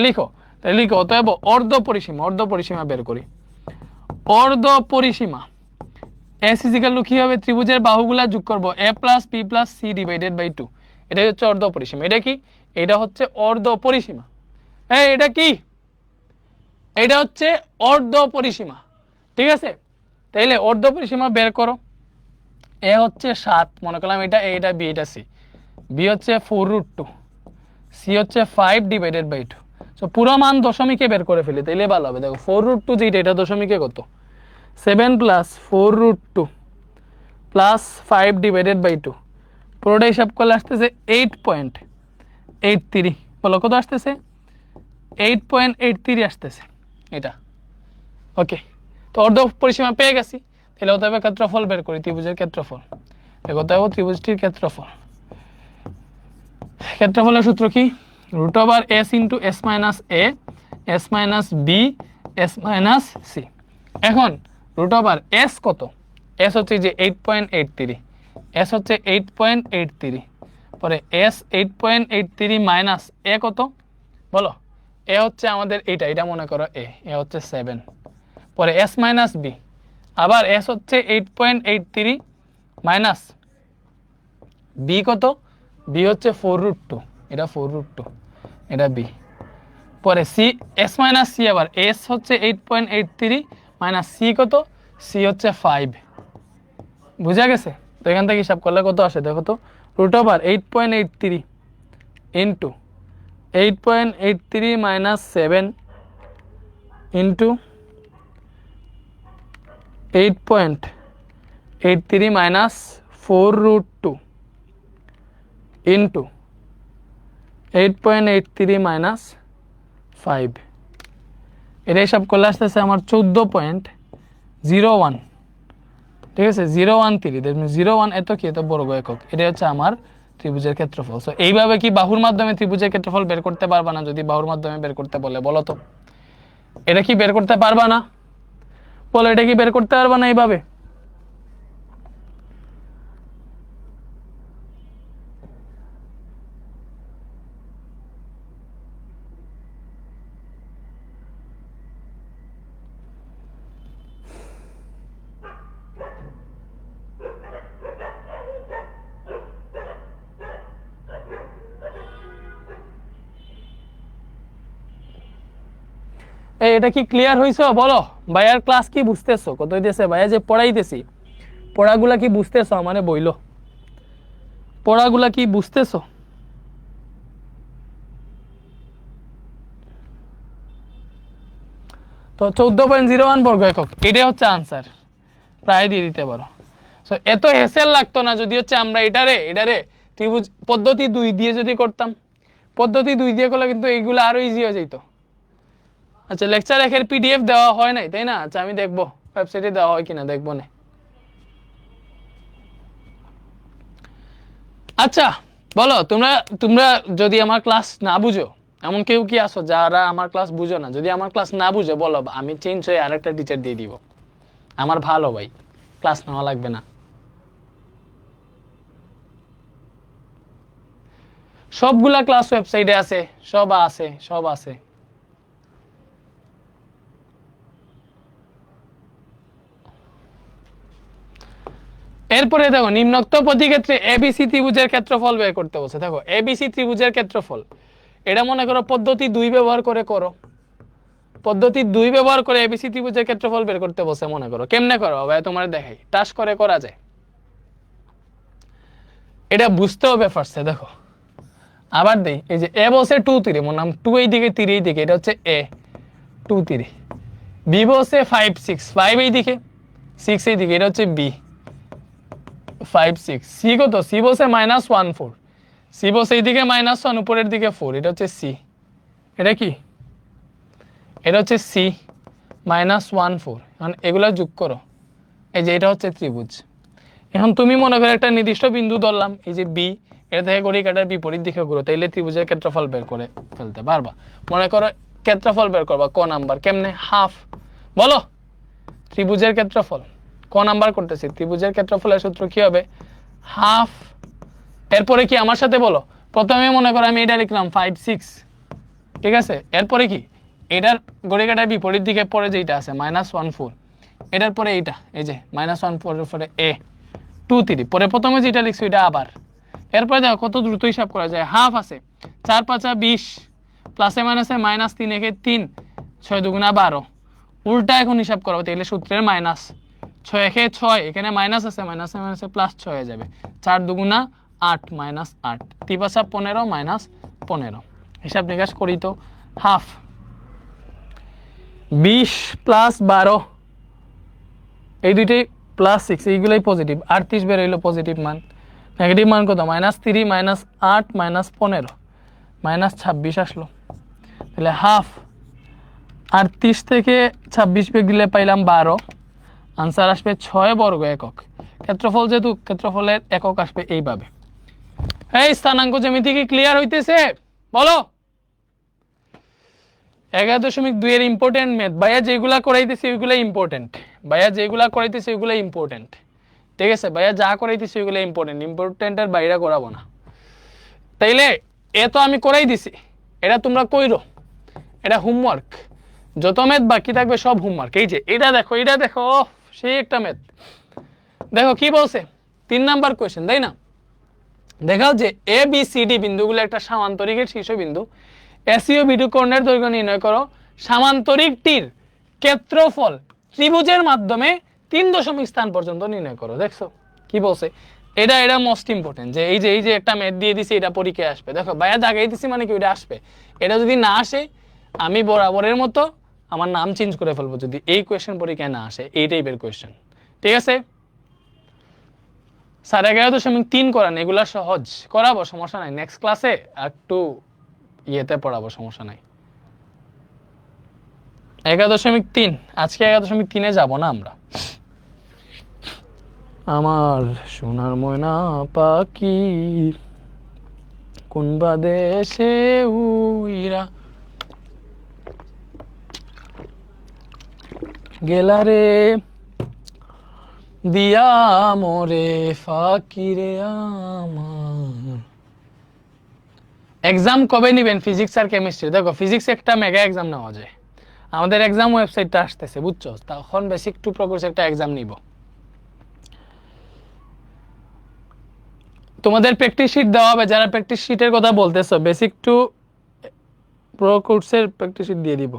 লিখো অতএব অর্ধ পরিসীমা বের করি। অর্ধ পরিসীমা এস ইজিক্যাল টু কি হবে? ত্রিভুজের বাহুগুলা যোগ করব A plus B plus C divided by 2। এটাই হচ্ছে অর্ধ পরিসীমা। এটা কি? এটা হচ্ছে অর্ধ পরিসীমা। এটা কি? এটা হচ্ছে অর্ধ পরিসীমা, ঠিক আছে? তাইলে অর্ধ পরিসীমা বের করো। এ হচ্ছে 7, মনে করলাম এটা এ, এটা বি, এটা সি। বি হচ্ছে 4√2, সি হচ্ছে 5 ডিভাইডেড বাই 2। সো পুরো মান দশমিকে বের করে ফেলি, তাইলে ভালো হবে। দেখো 4√2 যেটা, এটা দশমিকে কত? 7 প্লাস 4√2 প্লাস 5 ডিভাইডেড বাই 2, পুরোটা হিসাব করলে আসতেছে 8.83। বলো কত আসতেছে? 8.83 আসতেছে এটা। ওকে, তো অর্ধ পরিসীমা পেয়ে গেছি। তাহলে অতএব ক্ষেত্রফল বের করি, ত্রিভুজের ক্ষেত্রফল। অতএব ত্রিভুজটির ক্ষেত্রফলের সূত্র কি? Root over S into S minus A S minus B S minus C. এখন রুট ওভার এস কত? এস হচ্ছে যে 8.83, এস হচ্ছে 8.83, পরে এস 8.83 মাইনাস এ কত বলো? এ হচ্ছে আমাদের এটা মনে করো এ হচ্ছে 7, পরে এস মাইনাস বি, আবার এস হচ্ছে 8.83 মাইনাস বি কত? বি হচ্ছে 4√2, এটা 4√2, এটা বি। পরে সি এস মাইনাস সি, আবার এস হচ্ছে 8.83 মাইনাস সি কত? সি হচ্ছে 5। বুঝা গেছে? তো এখান থেকে হিসাব করলে কত আসে দেখো তো? Root over 8.83 into 8.83 minus 7 into 8.83 minus 4√2 into 8.83 minus 5। এটা হিসাব করলে আসতেছে আমার 14.01, ঠিক আছে? 013, 01 এত কি? এত বর্গ একক। এটা হচ্ছে আমার ত্রিভুজের ক্ষেত্রফল। সো এইভাবে কি বাহুর মাধ্যমে ত্রিভুজের ক্ষেত্রফল বের করতে পারবা না? যদি বাহুর মাধ্যমে বের করতে বলে, বলো তো এটা কি বের করতে পারবা না? বলো, এটা কি বের করতে পারবা না এইভাবে? এটা কি ক্লিয়ার হইছো? বলো ভাইয়ার ক্লাস কি বুঝতেছো? কত হইতেছে? ভাইয়া যে পড়াইতেছি, পড়াগুলা কি বুঝতেছো? আমারে বইলো, পড়াগুলা কি বুঝতেছো? তো 14.01 বর্গ একক, এটাই হচ্ছে আনসার। প্রায় দিয়ে দিতে পারো। সো এত হেসেল লাগতো না যদি হচ্ছে আমরা এটারে ত্রিভুজ পদ্ধতি 2 দিয়ে যদি করতাম। পদ্ধতি 2 দিয়ে করলে কিন্তু এইগুলো আরো ইজি হয়ে যেত। আচ্ছা, লেকচার একের পিডিএফ দেওয়া হয় নাই, তাই না? আচ্ছা, আমি দেখবো ওয়েবসাইটে দেওয়া হয় কিনা, দেখবো না। আচ্ছা বলো, তোমরা যদি আমার ক্লাস না বুঝো, এমন কেউ কি আসো যারা আমার ক্লাস বুঝো না? যদি আমার ক্লাস না বুঝো বলো, আমি চেঞ্জ হয়ে আরেকটা টিচার দিয়ে দিব। আমার ভালো ভাই, ক্লাস নেওয়া লাগবে না। সবগুলা ক্লাস ওয়েবসাইটে আছে, সব আছে। এরপরে দেখো, নিম্নোক্ত প্রতিক্ষেত্রে এবিসি ত্রিভুজের ক্ষেত্রফল বের করতে বলছে। দেখো এবিসি ত্রিভুজের ক্ষেত্রফল, এটা মনে করো পদ্ধতি 2 ব্যবহার করে করো। পদ্ধতি 2 ব্যবহার করে এবিসি ত্রিভুজের ক্ষেত্রফল বের করতে বলছে। মনে করো কেমনে করো ভাই, তোমার দেখাই, টাস করে করা যায়। এটা বুঝতে হবে ফার্স্টে। দেখো আবার দেই, এই যে এ বসে 2 3, মনে নাম 2 এই দিকে 3 এই দিকে, এটা হচ্ছে এ 2 3। বি বসে 5 6, 5 এই দিকে 6 এই দিকে, এটা হচ্ছে বি 5 6। সি কত? সি বসে -1 4, সি বসে এইদিকে -1 উপরের দিকে 4, এটা হচ্ছে সি। এটা কি? এটা হচ্ছে সি -1 4। এখন এগুলা যোগ করো, এই যে এটা হচ্ছে ত্রিভুজ। এখন তুমি মনে করো একটা নির্দিষ্ট বিন্দু ধরলাম, এই যে বি, এটা থেকে ঘড়ি কাঁটার বিপরীত দিকে ঘুরো, তাইলে ত্রিভুজের ক্ষেত্রফল বের করে ফেলতে পারবা। মনে করো ক্ষেত্রফল বের করবা ক নাম্বার, কেমনে? হাফ। বলো ত্রিভুজের ক্ষেত্রফল ক নাম্বার করতেছি, ত্রিভুজের ক্ষেত্রফলের সূত্র কি হবে? হাফ। এরপরে কি আমার সাথে বলো, প্রথমে মনে করো আমি এটা লিখলাম 5 6, ঠিক আছে। এরপরে কি এটার ঘড়ি কাঁটার বিপরীত দিকে পরে যেটা আছে -1 4, এটার পরে এইটা এই যে -1 4 এর পরে a 2 3, পরে প্রথমে যেটা লিখছো এটা আবার। এরপরে দেখো কত দ্রুত হিসাব করা যায়। হাফ আছে 4 5 20, প্লাসে মাইনাসে -3 একে 3, 6 2 12। উল্টা এখন হিসাব করো, তাহলে সূত্রের মাইনাস 6 একে 6, এখানে মাইনাস আছে, মাইনাসে মাইনাসে প্লাস 6 হয়ে যাবে। 4 2 8 -8, 3 5 15 -15। হিসাব নিকাশ করি তো, হাফ 20 প্লাস 12, এই দুইটাই প্লাস 6, এইগুলোই পজিটিভ। 38 বের হইলো পজিটিভ মান। নেগেটিভ মান কত? -3 -8 -15 -26 আসলো। তাহলে হাফ 38 থেকে 26 বিয়োগ দিলে পাইলাম 12, আনসার আসবে 6 বর্গ একক। ক্ষেত্রফল যেহেতু, ক্ষেত্রফলের একক আসবে এইভাবে। এই স্থানাঙ্ক জ্যামিতি কি ক্লিয়ার হইতেছে? বলো। 11.2 এর ইম্পর্টেন্ট ম্যাথ ভাইয়া যেগুলা করাইতেছি ওইগুলো ইম্পর্টেন্ট, ভাইয়া যেগুলা করাইতেছি ওইগুলো ইম্পর্টেন্ট, ঠিক আছে। ভাইয়া যা করাইতেছি ওইগুলো ইম্পর্টেন্ট, ইম্পর্টেন্টের বাইরে করাবো না। তাইলে এ তো আমি করাই দিছি, এটা তোমরা কইরো, এটা হোমওয়ার্ক। যত ম্যাথ বাকি থাকবে সব হোমওয়ার্ক। এই যে এটা দেখো, এটা দেখো, সেই একটা ম্যাথ দেখো কি বলছে, 3 নাম্বার কোয়েশ্চেন, তাই না? দেখাও যে এ বি সি ডি বিন্দুগুলো একটা সামান্তরিকের শীর্ষবিন্দু, এসিও বিডু কোণের দৈর্ঘ্য নির্ণয় করো। সামান্তরিকটির ক্ষেত্রফল ত্রিভুজের মাধ্যমে 3 স্থান পর্যন্ত নির্ণয় করো। দেখছো কি বলছে? এটা মোস্ট ইম্পর্টেন্ট, যে এই যে একটা ম্যাথ দিয়ে দিছি, এটা পরীক্ষায় আসবে। দেখো ভাইয়া দাগাই দিছি মানে কি ওটা আসবে। এটা যদি না আসে আমি বরাবরের মতো আমার নাম চেঞ্জ করে ফেলবো, যদি এই কোয়েশ্চেন পরীক্ষায় না আসে, এই টাইপের কোয়েশ্চেন, ঠিক আছে। 11.3 করান, এগুলা সহজ করাবো, সমস্যা নাই। নেক্সট ক্লাসে একটু ইয়েতে পড়াবো, সমস্যা নাই। 11.3, আজকে 11.3-এ যাব না আমরা। আমার সোনার ময়না পাখি কোন বাদেশে উইরা গেলারে দিয়া মোরে ফাঁকি রে আমার। এক্সাম কবে নিবেন ফিজিক্স আর কেমিস্ট্রি? দেখো ফিজিক্স একটা মেগা এক্সাম নেওয়া যায়, আমাদের এক্সাম ওয়েবসাইটটা আসতেছে, বুঝছো? তখন বেসিক 2 প্রো কোর্স একটা এক্সাম নিব। তোমাদের প্র্যাকটিস শিট দেওয়া হবে, যারা প্র্যাকটিস শিটের কথা বলতেছো, বেসিক 2 প্রো কোর্সের প্র্যাকটিস শিট দিয়ে দিব।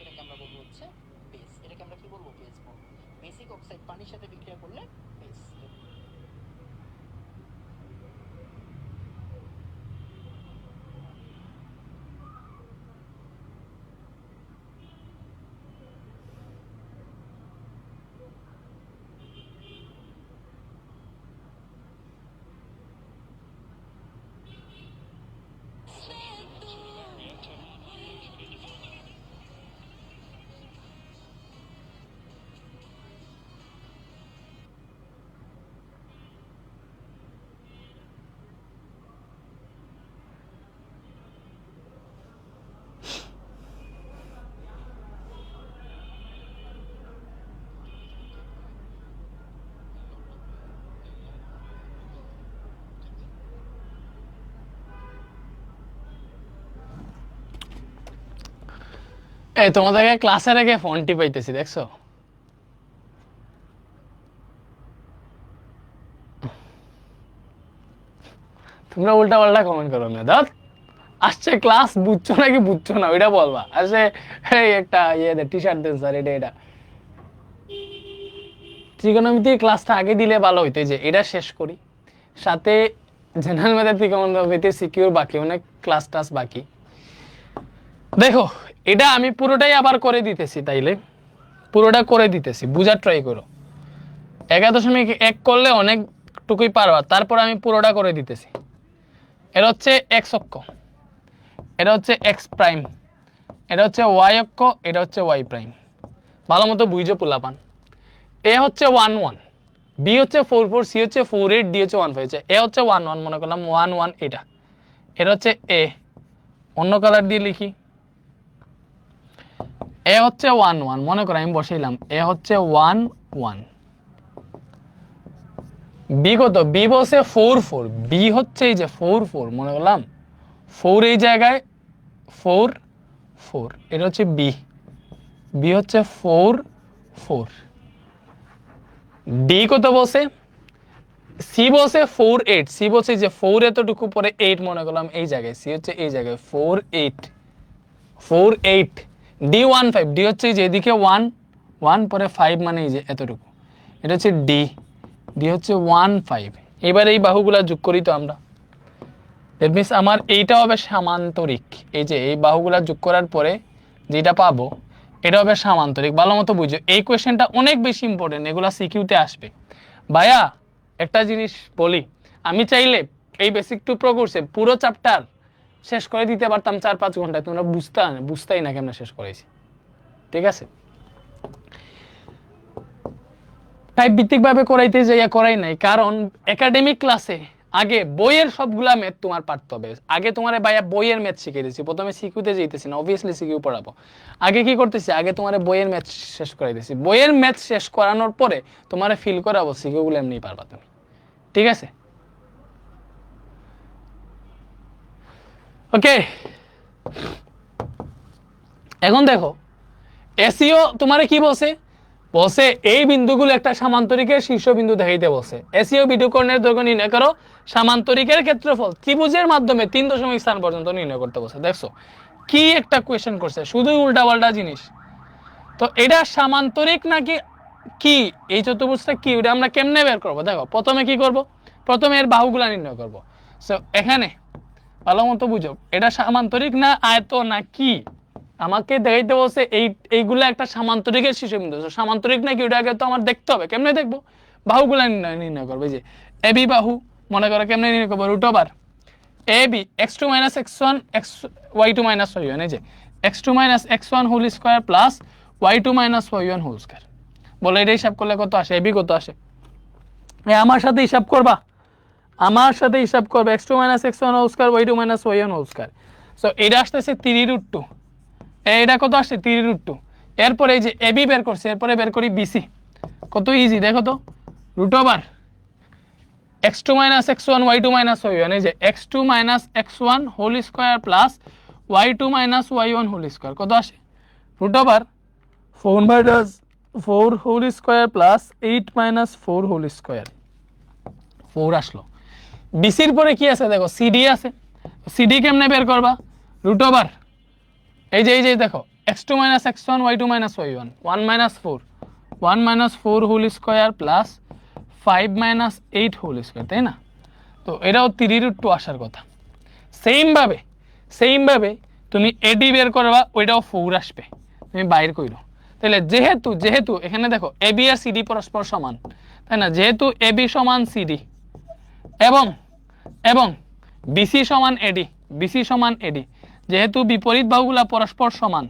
এটাকে আমরা বলবো হচ্ছে বেস। এটাকে আমরা কি বলবো? বেস বলবো। বেসিক অক্সাইড পানির সাথে বিক্রিয়া করলে বেস। এই তোমাদেরকে ক্লাসে রেখে ফোন টিপাইতেছি, দেখছো? তোমরা উল্টা পাল্টা কমেন্ট করো না, দাঁত আসছে ক্লাস, বুঝছো নাকি বুঝছো না ওইটা বলবা। আসে এই একটা ইয়ে দে, টি শার্ট দেন স্যার, এটা ত্রিকোণমিতি ক্লাসটা আগে দিলে ভালো হইতো, যে এটা শেষ করি, সাথে জেনারেল ম্যাথের ত্রিকোণমিতি সিকিউর বাকি, অনেক ক্লাস টাস বাকি। দেখো এটা আমি পুরোটাই আবার করে দিতেছি, তাইলে পুরোটা করে দিতেছি, বুঝার ট্রাই করো। 11.1 করলে অনেকটুকুই পারবা, তারপর আমি পুরোটা করে দিতেছি। এটা হচ্ছে এক্স অক্ষ, এটা হচ্ছে এক্স প্রাইম, এটা হচ্ছে ওয়াই অক্ষ, এটা হচ্ছে ওয়াই প্রাইম। ভালো মতো বুঝো পোলাপান। এ হচ্ছে 1 1, বি হচ্ছে 4 4, সি হচ্ছে 4 8, ডি হচ্ছে 1 5। এ হচ্ছে 1 1, মনে করলাম 1 1 এটা। এটা হচ্ছে এ, অন্য কালার দিয়ে লিখি। এ হচ্ছে 1 1, মনে করো আমি বসাইলাম এ হচ্ছে 1 1। বি কত? বি বসে 4 4, বি হচ্ছে এই যে 4 4, মনে করলাম 4 এই জায়গায় 4 4, এটা হচ্ছে বি, বি হচ্ছে 4 4। ডি কত বসে? সি বসে 4 8, সি বসে যে 4 এতটুকু পরে 8, মনে করলাম এই জায়গায়, সি হচ্ছে এই জায়গায় 4 8 4 8। ডি 1 5, ডি হচ্ছে যে এদিকে 1 1 পরে 5, মানে এই যে এতটুকু, এটা হচ্ছে ডি, ডি হচ্ছে 1 5। এবার এই বাহুগুলা যোগ করি তো আমরা, দ্যাট মিনস আমার এইটা হবে সামান্তরিক। এই যে এই বাহুগুলা যোগ করার পরে যেটা পাবো এটা হবে সামান্তরিক। ভালো মতো বুঝো, এই কোয়েশ্চেনটা অনেক বেশি ইম্পর্টেন্ট, এগুলা সিকিউতে আসবে। ভাইয়া একটা জিনিস বলি, আমি চাইলে এই বেসিক টু প্রো কোর্সে পুরো চ্যাপ্টার শেষ করে দিতে পারতাম 4-5 ঘন্টায়, তোমরা বুঝতেই না কেমন শেষ করেছি। ঠিক আছে, টাইপ ভিত্তিক ভাবে করাইতে যাইয়া করাই নাই, কারণ একাডেমিক ক্লাসে আগে বইয়ের সবগুলা ম্যাথ তোমার পারতে হবে। আগে তোমার ভাইয়া বইয়ের ম্যাথ শিখিয়ে দিয়েছি, প্রথমে সিকিউতে যেতেছি না, অবভিয়াসলি সিকিউ পড়াবো। আগে কি করতেছি, আগে তোমার বইয়ের ম্যাথ শেষ করাই দিয়েছি। বইয়ের ম্যাথ শেষ করানোর পরে তোমার ফিল করাবো, সিকিউগুলো এমনি পারবা তুমি। ঠিক আছে, ওকে। এখন দেখো এসইও তোমারে কি বলছে, বলছে এই বিন্দুগুলো একটা সামান্তরিকের শীর্ষবিন্দু দেখাইতে বলছে। এসইও বিদ্যুৎকরণের দৈর্ঘ্য নির্ণয় করো, সামান্তরিকের ক্ষেত্রফল ত্রিভুজের মাধ্যমে 3 স্থান পর্যন্ত নির্ণয় করতে বলছে। দেখছো কি একটা কোয়েশ্চেন করছে, শুধুই উল্টাপাল্টা জিনিস। তো এটা সামান্তরিক নাকি কি, এই চতুর্ভুজটা কি, ওটা আমরা কেমনে বের করবো? দেখো প্রথমে কি করব, প্রথমে এর বাহুগুলা নির্ণয় করব। সো এখানে ভালো মতো বুঝো, এটা সামান্তরিক না আয়ত না কি আমাকে দেখাইতে বলছে। এইগুলা একটা সামান্তরিকের শীর্ষবিন্দু, সামান্তরিক নাকি ওটা আগে তো আমার দেখতে হবে। কেমনে দেখবো? বাহুগুলা নির্ণয় করবে। যে এবি বাহু মনে করো কেমনে নির্ণয় করবো, root over AB x2 - x1 y2 - y1, এই যে x2 - x1 whole square plus y2 - y1 whole square. বলে এটা হিসাব করলে কত আসে, এবি কত আসে? আমার সাথে হিসাব করবা, আমার সাথে হিসাব করবে, x2 - x1 whole square y2 - y1 whole square. So এটা আসতেছে 3√2, এটা কত আসছে 3√2। এরপরে এই যে এবি বের করছে, এরপরে বের করি বিসি। কত ইজি দেখো তো, root over x2 - x1 y2 - y1, এই যে x2 - x1 whole square plus y2 - y1 whole square, কত আসে? Root over 4 whole square plus 8 - 4 whole square, 4 আসলো। বিসির পরে কি আছে দেখো, সিডি আছে। সিডি কেমনে বের করবা, রুট ওভার এই যে দেখো x2 - x1 y2 - y1, 1 - 4 whole square plus 5 - 8 whole square, তাই না? তো এটাও 3√2 আসার কথা। সেম ভাবে তুমি এডি বের করবা, ওইটাও 4 আসবে, তুমি বাইর কইরো। তাহলে যেহেতু এখানে দেখো এবি আর সিডি পরস্পর সমান, তাই না? যেহেতু এবি সমান সিডি এবং বিসি সমান এডি, যেহেতু বিপরীত বাহুগুলা পরস্পর সমান,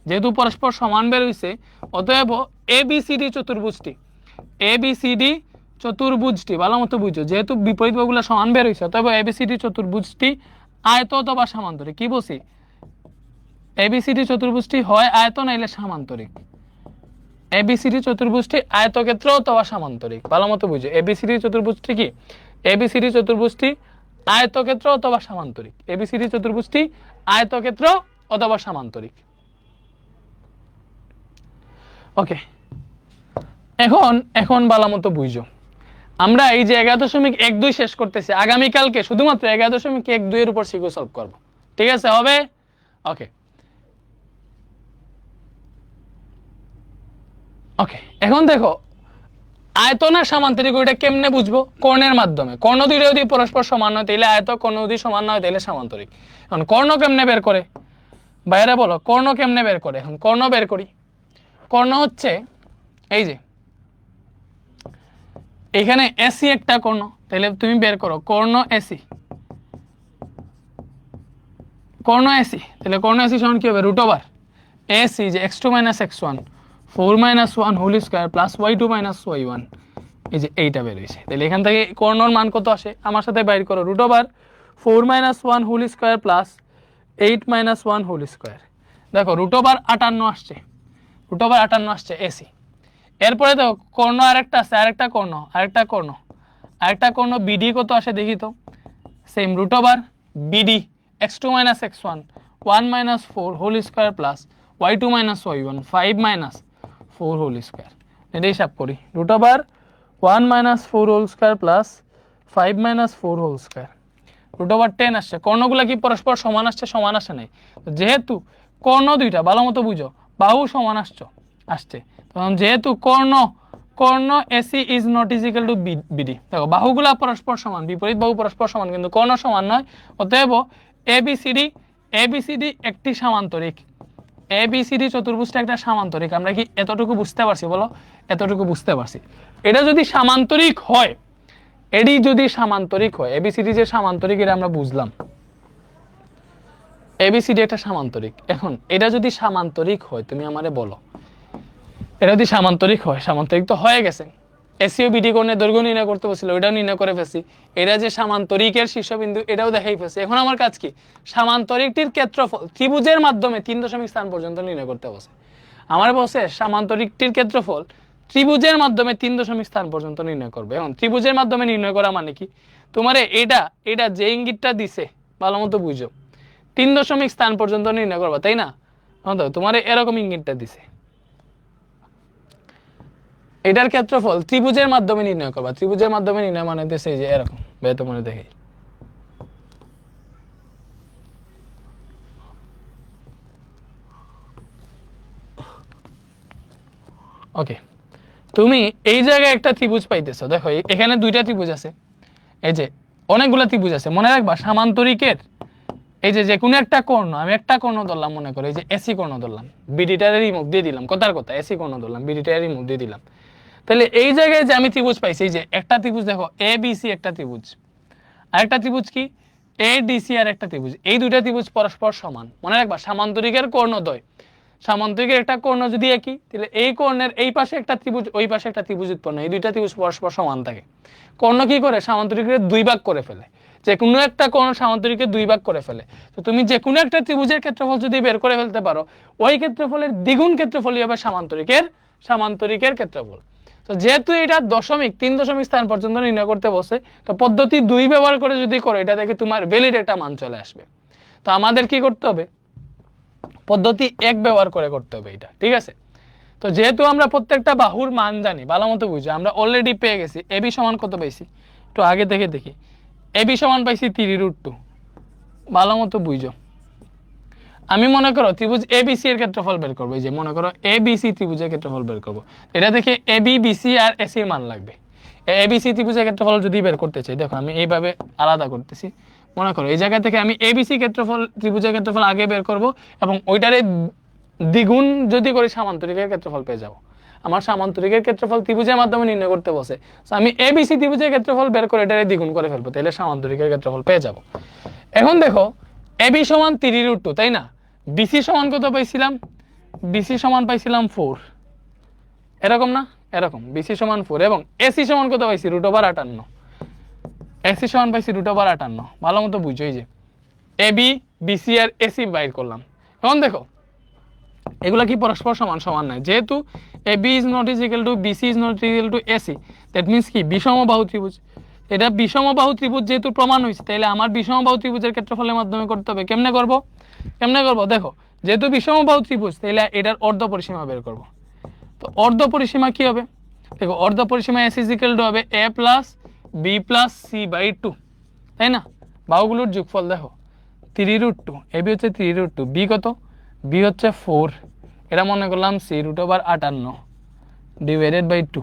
যেহেতু পরস্পর সমান বের হইছে, অতএব এবিসিডি চতুর্ভুজটি ভালো মতো বুঝো, যেহেতু বিপরীত বাহুগুলা সমান বের হইছে, অতএব এবিসিডি চতুর্ভুজটি আয়ত অথবা সামান্তরিক। কি বলছি? এবিসিডি চতুর্ভুজটি হয় আয়ত নাইলে সামান্তরিক। এবিসিডি চতুর্ভুজটি আয়তক্ষেত্র অথবা সামান্তরিক। ভালো মতো বুঝো, এবিসিডি চতুর্ভুজটি কি? এবিসিডি চতুর্ভুজটি আয়তক্ষেত্র অথবা সামান্তরিক। এবিসিডি চতুর্ভুজটি আয়তক্ষেত্র অথবা সামান্তরিক। ওকে, এখন ভালো মতো বুঝো, আমরা এই যে 11.12 শেষ করতেছি, আগামীকালকে শুধুমাত্র 11.12 এর উপর সিকিউ সলভ করব। ঠিক আছে, হবে? ওকে, এখন দেখো আয়তন আর সামান্তরিক ওইটা কেমনে বুঝবো? কর্ণের মাধ্যমে। কর্ণ দুইটা যদি পরস্পর সমান হয় তাহলে আয়ত, কর্ণ যদি সমান না হয় তাহলে সামান্তরিক। এখন কর্ণ কেমনে বের করে? বাইরে বলো, কর্ণ কেমনে বের করে? এখন কর্ণ বের করি। কর্ণ হচ্ছে এই যে এখানে এসি একটা কর্ণ, তাহলে তুমি বের করো কর্ণ এসি, কর্ণ এসি, তাহলে কর্ণ এসি সমান কি হবে রুট ওভার এসি যে x2 - x1 4 - 1 whole square plus y2 - y1, এই যে এইটা বের হয়েছে। তাহলে এখান থেকে কর্ণর মান কত আসে আমার সাথে বাইর করো, root over 4 - 1 whole square plus 8 - 1 whole square. দেখো রুট ওভার 58 আসছে, রুট ওভার 58 আসছে এসি। এরপরে দেখো কর্ণ আরেকটা আছে, আরেকটা কর্ণ বিডি কত আসে দেখি তো, same root over BD x2 - x1 1 - 4 whole square plus y2 - y1 5 - 4 whole square. এটা হিসাব করি, root over 1 - 4 whole square plus 5 - 4 whole square, root over 10 আসছে। কর্ণগুলা কি পরস্পর সমান আসছে? সমান আসে নাই। যেহেতু কর্ণ দুইটা, ভালো মতো বুঝো, বাহু সমান আসছে, তখন যেহেতু কর্ণ AC is not equal to BD. দেখো বাহুগুলা পরস্পর সমান, বিপরীত বাহু পরস্পর সমান, কিন্তু কর্ণ সমান নয়। অতএব এবিসিডি একটি সামান্তরিক, এবিসিডি চতুর্ভুজটা একটা সামান্তরিক। আমরা কি এতটুকু বুঝতে পারছি? বলো, এতটুকু বুঝতে পারছি। এটা যদি সামান্তরিক হয়, এবিসিডি যে সামান্তরিক এটা আমরা বুঝলাম, এবিসিডি একটা সামান্তরিক। এখন এটা যদি সামান্তরিক হয়, তুমি আমারে বলো, এটা যদি সামান্তরিক হয়, সামান্তরিক তো হয়ে গেছে, এসিও বিডি কোণের দৈর্ঘ্য নির্ণয় করতে বলছিল, ওইটাও নির্ণয় করে ফেলছি। এটা যে সামান্তরিকের শীর্ষবিন্দু এটাও দেখাই ফেলছি। এখন আমার কাজ কি? সামান্তরিকটির ক্ষেত্রফল ত্রিভুজের মাধ্যমে 3 দশমিক স্থান পর্যন্ত নির্ণয় করতে বলছে। আমার বলছে সামান্তরিকটির ক্ষেত্রফল ত্রিভুজের মাধ্যমে 3 দশমিক স্থান পর্যন্ত নির্ণয় করবে। এখন ত্রিভুজের মাধ্যমে নির্ণয় করা মানে কি? তোমারে এটা যে ইঙ্গিতটা দিছে ভালো মতো বুঝো, 3 দশমিক স্থান পর্যন্ত নির্ণয় করবা, তাই না? তোমারে এরকম ইঙ্গিতটা দিছে, এটার ক্ষেত্রফল ত্রিভুজের মাধ্যমে নির্ণয় করবা। ত্রিভুজের মাধ্যমে নির্ণয় মানে দেশে যে এরকম বেতো মনে দেখে। ওকে, তুমি এই জায়গায় একটা ত্রিভুজ পাইতেছো। দেখো এখানে দুইটা ত্রিভুজ আছে, এই যে অনেকগুলো ত্রিভুজ আছে। মনে রাখবা সামান্তরিকের এই যে কোনো একটা কর্ণ, আমি একটা কর্ণ ধরলাম, মনে করো এই যে এসি কর্ণ ধরলাম, বিডিটারে রিমুভ দিয়ে দিলাম, কথার কথা এসি কর্ণ ধরলাম, বিডিটারে রিমুভ দিয়ে দিলাম। তাহলে এই জায়গায় যে আমি ত্রিভুজ পাইছি, এই যে একটা ত্রিভুজ দেখো এ বি সি একটা ত্রিভুজ, আরেকটা ত্রিভুজ কি এ ডি সি আর একটা ত্রিভুজ। এই দুইটা ত্রিভুজ পরস্পর সমান। মনে রাখবা সামান্তরিকের কর্ণদ্বয়, সামান্তরিকের একটা কর্ণ যদি একই, তাহলে এই কর্ণের এই পাশে একটা ত্রিভুজ, ওই পাশে একটা ত্রিভুজ উৎপন্ন, এই দুইটা ত্রিভুজ পরস্পর সমান থাকে। কর্ণ কি করে? সামান্তরিকের দুই ভাগ করে ফেলে। যে কোনো একটা কর্ণ সামান্তরিকের দুই ভাগ করে ফেলে। তো তুমি যে কোনো একটা ত্রিভুজের ক্ষেত্রফল যদি বের করে ফেলতে পারো, ওই ক্ষেত্রফলের দ্বিগুণ ক্ষেত্রফলই হবে সামান্তরিকের ক্ষেত্রফল। তো যেহেতু এটা 3 দশমিক স্থান পর্যন্ত নির্ণয় করতে বসে, তো পদ্ধতি 2 ব্যবহার করে যদি করো, এটা থেকে তোমার ভ্যালিড একটা মান চলে আসবে। তো আমাদের কি করতে হবে? পদ্ধতি 1 ব্যবহার করে করতে হবে এটা, ঠিক আছে? তো যেহেতু আমরা প্রত্যেকটা বাহুর মান জানি, ভালো মতো বুঝো, আমরা অলরেডি পেয়ে গেছি এবি সমান কত পাইছি, একটু আগে থেকে দেখি। এবি সমান পাইছি 3√2, ভালো মতো বুঝো। আমি মনে করো ত্রিভুজ এবিসি এর ক্ষেত্রফল বের করবো, এই যে মনে করো এবিসি ত্রিভুজের ক্ষেত্রফল বের করবো, এটা দেখে এবি বিসি আর এসি এর মান লাগবে। এবিসি ত্রিভুজের ক্ষেত্রফল যদি বের করতে চাই, দেখো আমি এইভাবে আলাদা করতেছি। মনে করো এই জায়গা থেকে আমি এবিসি ত্রিভুজের ক্ষেত্রফল আগে বের করব, এবং ওইটারে দ্বিগুণ যদি করি সামান্তরিকের ক্ষেত্রফল পেয়ে যাবো। আমার সামান্তরিকের ক্ষেত্রফল ত্রিভুজের মাধ্যমে নির্ণয় করতে বসে, আমি এবিসি ত্রিভুজের ক্ষেত্রফল বের করে এটারে দ্বিগুণ করে ফেলবো, তাহলে সামান্তরিকের ক্ষেত্রফল পেয়ে যাব। এখন দেখো এবি সমান 3√2, তাই না? বিসি সমান কত পাইছিলাম? বিসি সমান পাইছিলাম 4, এরকম না? এরকম বিসি সমান 4, এবং এসি সমান কত পাইছি? √58। এসি সমান পাইছি √58। ভালো মতো বুঝো, এই যে এবি বিসি আর এসি বাইর করলাম। এখন দেখো এগুলা কি পরস্পর সমান নয়। যেহেতু AB is not equal to BC is not equal to AC, that means কি বিষমবাহু ত্রিভুজ। এটা বিষমবাহু ত্রিভুজ যেহেতু প্রমাণ হয়েছে, তাহলে আমার বিষমবাহু ত্রিভুজের ক্ষেত্রফলের মাধ্যমে করতে হবে। কেমনে করব? দেখো যেহেতু বিষমবাহু ত্রিভুজ, তাহলে এটার অর্ধ পরিসীমা বের করব। তো অর্ধ পরিসীমা কি হবে? দেখো অর্ধ পরিসীমা এস ইজিক্যাল টু হবে a plus B plus C by 2, তাই না? বাহুগুলোর যোগফল দেখো 3√2, এবি হচ্ছে 3√2, বি কত? বি হচ্ছে 4, এটা মনে করলাম সি √58 ডিভাইডেড বাই 2।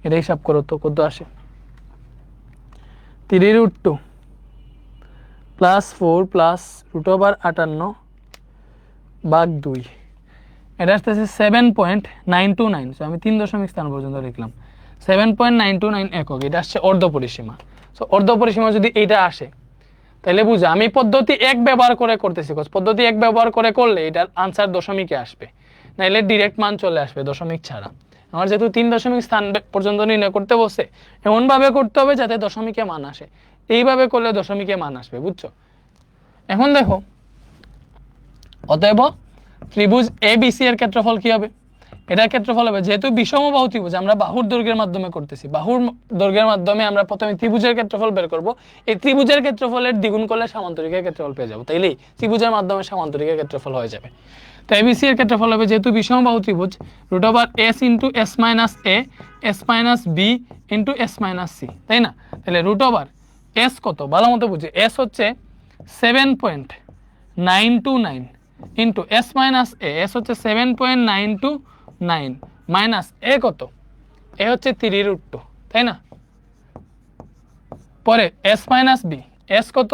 এটা হিসাব করো তো কত আসে? 3√2 প্লাস 4 প্লাস √58 ভাগ 2। এটা আসতেছে 7.929। সো আমি 3 দশমিক স্থান পর্যন্ত লিখলাম 7.929 একক। এটা আসছে অর্ধ পরিসীমা। সো অর্ধ পরিসীমা যদি এইটা আসে তাহলে বুঝো আমি পদ্ধতি 1 ব্যবহার করে করতেছি। পদ্ধতি 1 ব্যবহার করে করলে এটার আনসার দশমিকে আসবে, নাইলে ডিরেক্ট মান চলে আসবে দশমিক ছাড়া। আমার যেহেতু 3 দশমিক স্থান পর্যন্ত নির্ণয় করতে বসে, এমনভাবে করতে হবে যাতে দশমিকে মান আসে। এইভাবে করলে দশমিকে মান আসবে, বুঝছো? এখন দেখো, অতএব ত্রিভুজ এবিসি এর ক্ষেত্রফল কি হবে? এটার ক্ষেত্রফল হবে, যেহেতু বিষমবাহু ত্রিভুজ আমরা বাহুর দৈর্ঘ্যের মাধ্যমে করতেছি, বাহুর দৈর্ঘ্যের মাধ্যমে আমরা প্রথমে ত্রিভুজের ক্ষেত্রফল বের করব। এই ত্রিভুজের ক্ষেত্রফলের দ্বিগুণ করলে সামান্তরিকের ক্ষেত্রফল পেয়ে যাবো, তাইলেই ত্রিভুজের মাধ্যমে সামান্তরিকের ক্ষেত্রফল হয়ে যাবে। তো এবিসি এর ক্ষেত্রফল হবে, যেহেতু বিষমবাহু ত্রিভুজ, √s into s minus A s minus B into s minus C, তাই না? তাহলে √s কত ভালো মতো বুঝি, s হচ্ছে 7.929 into s minus A, s হচ্ছে 7.929 মাইনাস এ কত, এ হচ্ছে 3√2, তাই না? পরে s মাইনাস বি, s কত,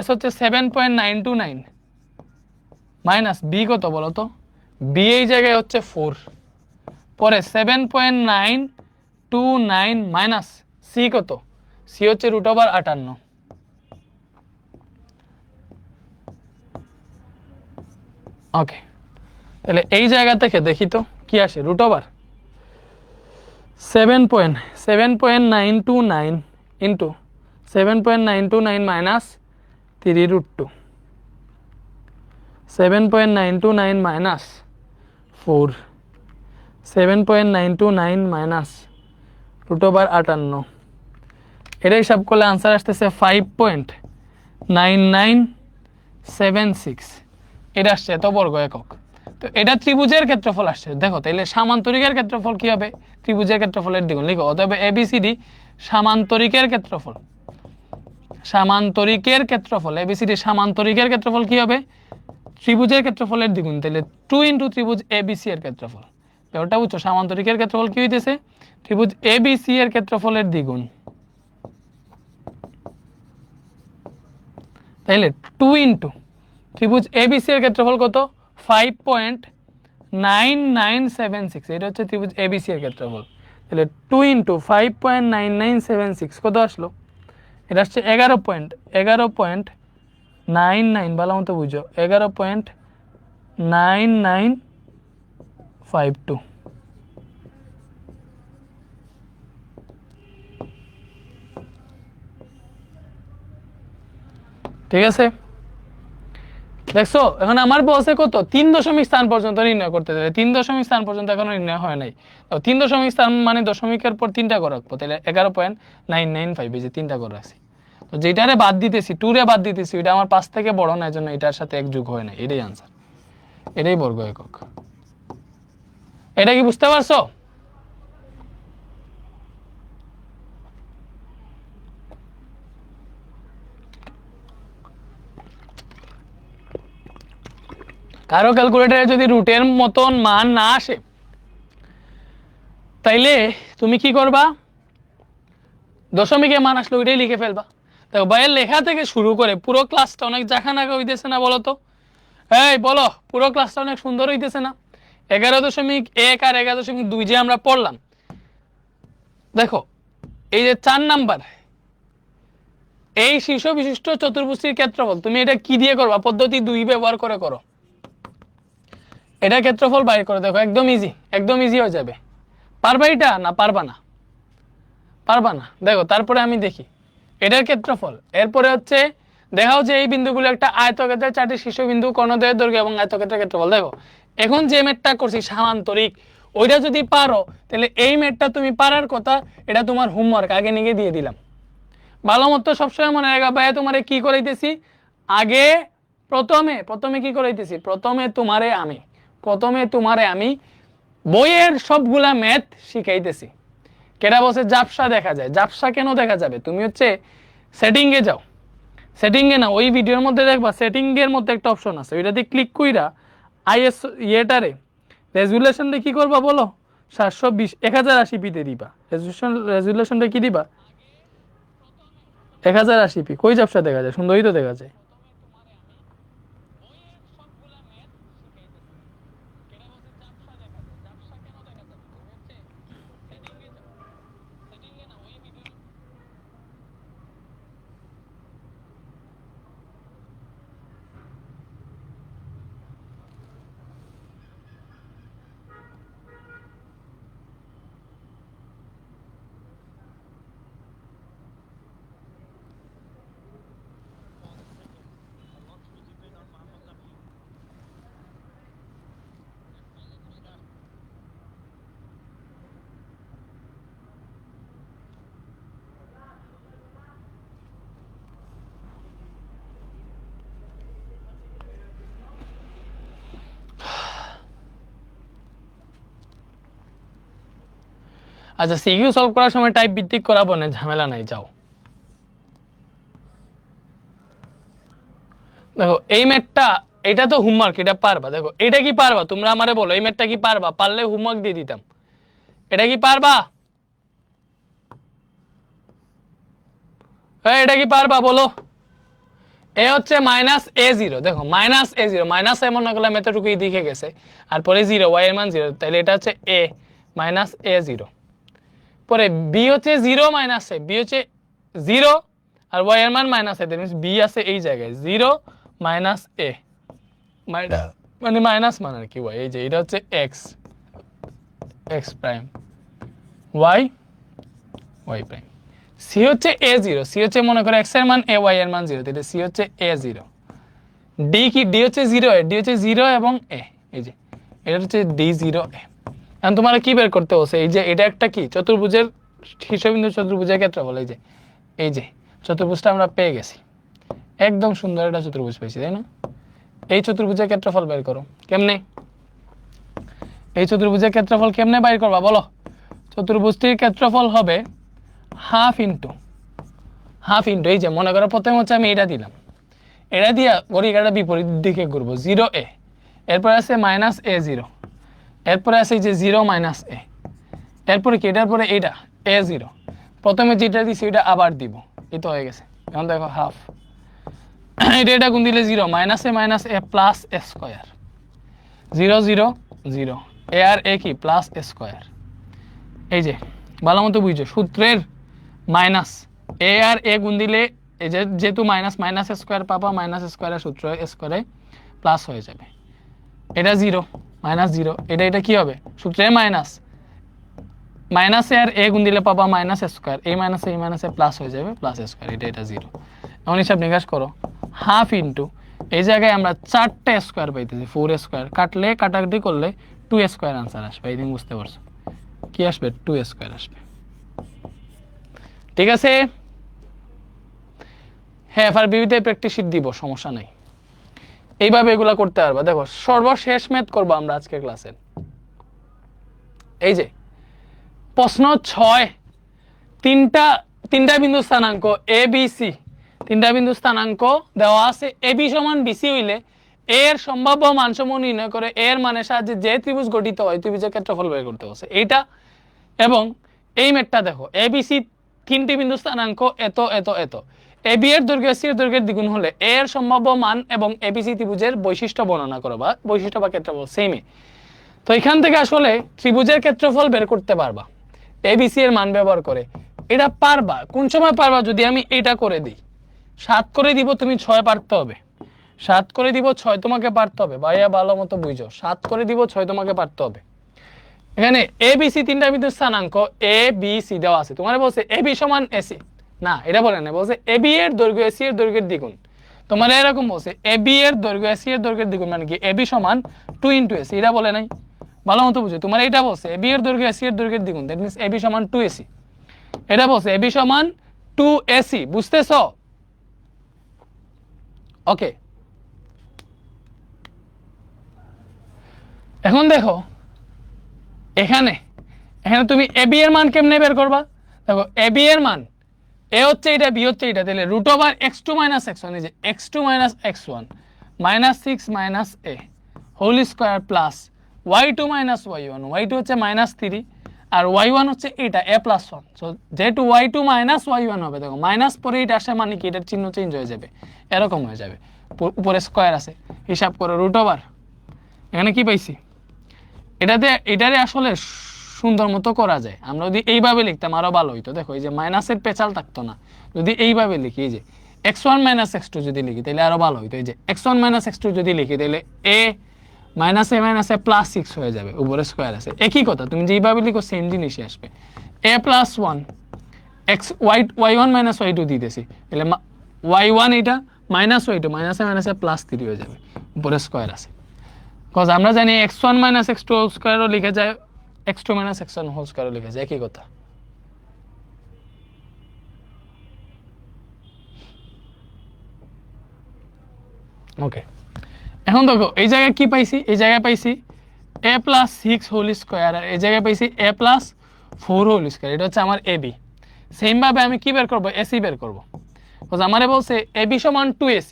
s হচ্ছে 7.929 মাইনাস বি কত বলো তো, বি এই জায়গায় হচ্ছে 4। পরে 7.929 মাইনাস সি কত, সি হচ্ছে √58। ওকে, তাহলে এই জায়গা থেকে দেখি তো কি আসে, √7.929 ইন্টু 7.929 মাইনাস 3√2, 7.929 মাইনাস 4, 7.929 মাইনাস √58, এটা হিসাব করলে আনসার আসতেছে 5.9976। এটা আসছে এত বর্গ একক। তো এটা ত্রিভুজের ক্ষেত্রফল আসছে। দেখো তাইলে সামান্তরিকের ক্ষেত্রফল কি হবে? ত্রিভুজের ক্ষেত্রফলের দ্বিগুণ লিখো। অতএব এবিসিডি সামান্তরিকের ক্ষেত্রফল, সামান্তরিকের ক্ষেত্রফল, এবিসিডি সামান্তরিকের ক্ষেত্রফল কি হবে? ত্রিভুজের ক্ষেত্রফলের দ্বিগুণ। তাহলে 2 ইন্টু ত্রিভুজ এবিসি এর ক্ষেত্রফল। ব্যাপারটা বুঝছো, সামান্তরিকের ক্ষেত্রফল কি হইতেছে? ত্রিভুজ এবিসি এর ক্ষেত্রফলের দ্বিগুণ। তাইলে 2 ইন্টু ত্রিভুজ এবিসি এর ক্ষেত্রফল কত? 5.9976। এটা হচ্ছে ত্রিভুজ এবিসি এর ক্ষেত্রফল। তাহলে 2 ইন্টু 5.9976 কত আসলো? এটা আসছে 11.99, ভালো মতো বুঝো, 11.9952। ঠিক আছে, দেখছো? এখন আমার বসে কত, 3 দশমিক স্থান পর্যন্ত নির্ণয় করতে দেবে। 3 দশমিক স্থান পর্যন্ত এখনো নির্ণয় হয় নাই। তো 3 দশমিক স্থান মানে দশমিকের পর 3টা করে রাখবো, তাহলে 11.995, এই যে 3টা করে রাখছি। তো যেটারে বাদ দিতেছি, 2 রে বাদ দিতেছি, এটা আমার 5 থেকে বড় না, এজন্য এটার সাথে এক যোগ হয় না। এটাই আনসার, এটাই বর্গ একক। এটা কি বুঝতে পারছো? কারো ক্যালকুলেটরে যদি রুটের মতন মান না আসে, তাইলে তুমি কি করবা? দশমিকে মান আসলে ওইটাই লিখে ফেলবা। দেখো ভাইয়ের লেখা থেকে শুরু করে পুরো ক্লাসটা অনেক জাখানাকা হইতেছে না বলো তো? এই বলো, পুরো ক্লাসটা অনেক সুন্দর হইতেছে না? 11.1 আর 11.2 যে আমরা পড়লাম, দেখো এই যে 4 নাম্বার, এই শীর্ষ বিশিষ্ট চতুর্ভুজটির ক্ষেত্রফল, তুমি এটা কি দিয়ে করবা? পদ্ধতি 2 ব্যবহার করে করো। এটা ক্ষেত্রফল বাইর করে দেখো, একদম ইজি, একদম ইজি হয়ে যাবে। পারবা এটা? না পারবা না, পারবা না। দেখো তারপরে আমি দেখি এটার ক্ষেত্রফল। এরপরে হচ্ছে দেখাও যে এই বিন্দুগুলো একটা আয়তক্ষেত্রের 4টি শীর্ষবিন্দু, কর্ণদ্বয়ের দৈর্ঘ্য এবং আয়তক্ষেত্রের ক্ষেত্রফল। দেখো এখন যে ম্যাথটা করছি সামান্তরিক, ওইটা যদি পারো তাহলে এই ম্যাথটা তুমি পারার কথা, এটা তোমার হোমওয়ার্ক আগে নিয়ে দিয়ে দিলাম। ভালো মতো সবসময় মনে রাখবা, ভাই তোমারে কি করাইতেছি আগে, প্রথমে কি করাইতেছি? প্রথমে তোমারে আমি বইয়ের সবগুলা ম্যাথ শিখাইতেছি। কেটা বসে জাপসা দেখা যায়, জাপসা কেন দেখা যাবে? তুমি হচ্ছে সেটিংয়ে যাও, সেটিংয়ে না, ওই ভিডিওর মধ্যে দেখবা সেটিংয়ের মধ্যে একটা অপশন আছে, ওইটাতে ক্লিক কইরা আইএস ইয়েটারে রেজুলেশনটা কি করবা বলো? 720 1080p দিবা। রেজুলেশনটা কি দিবা? 1080p। কই জাপসা দেখা যায়? সুন্দরই তো দেখা যায়। আচ্ছা সিকিউ সলভ করার সময় টাইপ ভিত্তিক করাবো না, ঝামেলা নাই, যাও। দেখো এই ম্যাথটা, এটা তো হোমওয়ার্ক, এটা পারবা। দেখো এটা কি পারবা তোমরা আমারে বলো, এই ম্যাথটা কি পারবা? পারলে হোমওয়ার্ক দিয়ে দিতাম। এটা কি পারবা? এটা কি পারবা বলো? এ হচ্ছে -a0, দেখো -a0, মাইনাস এমন না করলে এতটুকুই দিকে গেছে, আর পরে 0, y এর মান 0, তাহলে এটা হচ্ছে a -a0। পরে b হচ্ছে 0 - a, b হচ্ছে 0 আর y এর মান -a, দ্যাট মিন্স b আছে এই জায়গায় 0 - a, মানে মাইনাস মান আর কি y, এই যে এটা হচ্ছে x prime, y prime. c হচ্ছে a0, c হচ্ছে মনে করো x এর মান a, y এর মান 0, তাহলে c হচ্ছে a0। d কি? d হচ্ছে 0 a, d হচ্ছে 0 এবং a, এই যে এটা হচ্ছে d0 a। এখন তোমার কি বের করতে হচ্ছে? এই যে এটা একটা কি চতুর্ভুজের শীর্ষবিন্দু চতুর্ভুজের ক্ষেত্রফল, এই যে চতুর্ভুজটা আমরা পেয়ে গেছি, একদম সুন্দর একটা চতুর্ভুজ পেয়েছি, তাই না? এই চতুর্ভুজের ক্ষেত্রফল বের করো। কেমনে? এই চতুর্ভুজের ক্ষেত্রফল কেমনে বের করবা বলো? চতুর্ভুজটির ক্ষেত্রফল হবে হাফ ইন্টু, এই যে মনে করো প্রথমে হচ্ছে আমি এটা দিলাম, এটা দিয়া ঘড়িকাটা বিপরীত দিকে ঘুরবো, 0a, এরপরে আছে -a0, এরপরে আছে যে 0 - a, এরপরে কি? এটার পরে এটা a0, প্রথমে যেটা দিছি ওইটা আবার দিব, এই তো হয়ে গেছে। এখন দেখো হাফ, এটা গুণ দিলে 0 - a plus a square, 0 0 0, a আর a কি প্লাস a স্কয়ার। এই যে ভালো মতো বুঝছো, সূত্রের মাইনাস a আর a গুণ দিলে এই যে যেহেতু মাইনাস a স্কয়ার পাবা, মাইনাস স্কয়ারের সূত্র a স্কয়ারে প্লাস হয়ে যাবে, এটা 0 -0, এটা কি হবে? সূত্রে মাইনাস a আর a গুণ দিলে পাবা -a স্কয়ার, এই মাইনাসে প্লাস হয়ে যাবে, প্লাস a স্কয়ার, এটা 0। এখন হিসাব নিকাশ করো, হাফ ইন্টু এই জায়গায় আমরা 4টা স্কয়ার পাইতেছি, 4 স্কয়ার, কাটলে কাটাকাটি করলে 2 স্কয়ার আনসার আসবে। এই দিন বুঝতে পারছো কি আসবে? 2 স্কয়ার আসবে। ঠিক আছে? হ্যাঁ, FRBতে প্র্যাকটিস শীট দিব, সমস্যা নাই, এইভাবে এগুলা করতে পারবা। দেখো সর্বশেষ ম্যাথ করবো আমরা আজকের ক্লাসে। এই যে প্রশ্ন 6, তিনটা বিন্দু স্থানাঙ্ক a b c, তিনটা বিন্দু স্থানাঙ্ক দেওয়া আছে, ab সমান bc হইলে a এর সম্ভাব্য মানসমূহ নির্ণয় করে a এর মানের সাহায্যে যে ত্রিভুজ গঠিত হয় ত্রিভুজের ক্ষেত্রফল বের করতে হচ্ছে এইটা। এবং এই ম্যাথটা দেখো, a b c তিনটি বিন্দু স্থানাঙ্ক এত এত এত, ab এর দৈর্ঘ্য c এর দৈর্ঘ্যের দ্বিগুণ হলে a এর সম্ভাব্য মান এবং abc ত্রিভুজের বৈশিষ্ট্য বর্ণনা করো, বা বৈশিষ্ট্য বা ক্ষেত্রফল সেমই। তো এখান থেকে আসলে ত্রিভুজের ক্ষেত্রফল বের করতে পারবা abc এর মান ব্যবহার করে। এটা পারবা কোন সময় পারবা? যদি আমি এটা করে দিই, 7 করে দিব, তুমি 6 পারতে হবে, 7 করে দিব 6 তোমাকে পারতে হবে, ভাইয়া ভালো মতো বুঝো, 7 করে দিব 6 তোমাকে পারতে হবে। এখানে abc তিনটা বিন্দু স্থানাঙ্ক a b c দেওয়া আছে, তোমার বলছে ab সমান ac, না এটা বলে না, বলছে ab এর দৈর্ঘ্য ac এর দৈর্ঘ্যের দ্বিগুণ। তোমার এরকম বলছে ab এর দৈর্ঘ্য ac এর দৈর্ঘ্যের দ্বিগুণ, মানে কি ab সমান 2 * ac, এটা বলে নাই, ভালো মতো বুঝো। তোমার এটা বলছে ab এর দৈর্ঘ্য ac এর দৈর্ঘ্যের দ্বিগুণ, দ্যাট মিন্স ab সমান 2ac, এটা বলছে ab সমান 2ac, বুঝতেছো? ওকে, এখন দেখো এখানে তুমি ab এর মান কেমনে বের করবা? দেখো ab এর মান a হচ্ছে এটা, b হচ্ছে এটা, তাহলে √x2 - x1, এই যে x2 - x1 -6 - a whole square plus y2 - y1, y2 হচ্ছে -3 আর y1 হচ্ছে এটা a + 1, সো যেহেতু y2 - y1 হবে, দেখো মাইনাস পরে এটা আসে মানে কি এটার চিহ্ন চেঞ্জ হয়ে যাবে, এরকম হয়ে যাবে, উপরে স্কয়ার আছে, হিসাব করো √, এখানে কি পাইছি? এটারে আসলে সুন্দর মতো করা যায়, আমরা যদি এইভাবে লিখতাম আরো ভালো হইতো। দেখো এই যে মাইনাসের পেছাল থাকতো না, যদি এইভাবে লিখি, এই যে x1 - x2 যদি লিখি তাহলে আরো ভালো হইতো। এই যে x1 - x2 যদি লিখি তাহলে a - a প্লাস 6 হয়ে যাবে, উপরে স্কয়ার আছে, একই কথা, তুমি যেইভাবে লিখো সেম জিনিসই আসবে। a + 1 y1 - y2 দিতেছি, তাহলে y1 এটা -y2 - a প্লাস 3 হয়ে যাবে, উপরে স্কয়ার আছে। কজ আমরা জানি x1 - x2 হোল স্কয়ারও লিখে যায়, x2 - x1 হোল স্কয়ারও লিখে যায়, একই কথা। ওকে, এখন দেখো এই জায়গায় কি পাইছি? এই জায়গায় পাইছি a + 6 হোল স্কয়ার, আর এই জায়গায় পাইছি a + 4 হোল স্কয়ার, এটা হচ্ছে আমার এবি। সেম ভাবে আমি কি বের করব, এসি বের করব। বিকজ আমারে বলছে এবি সমান 2ac,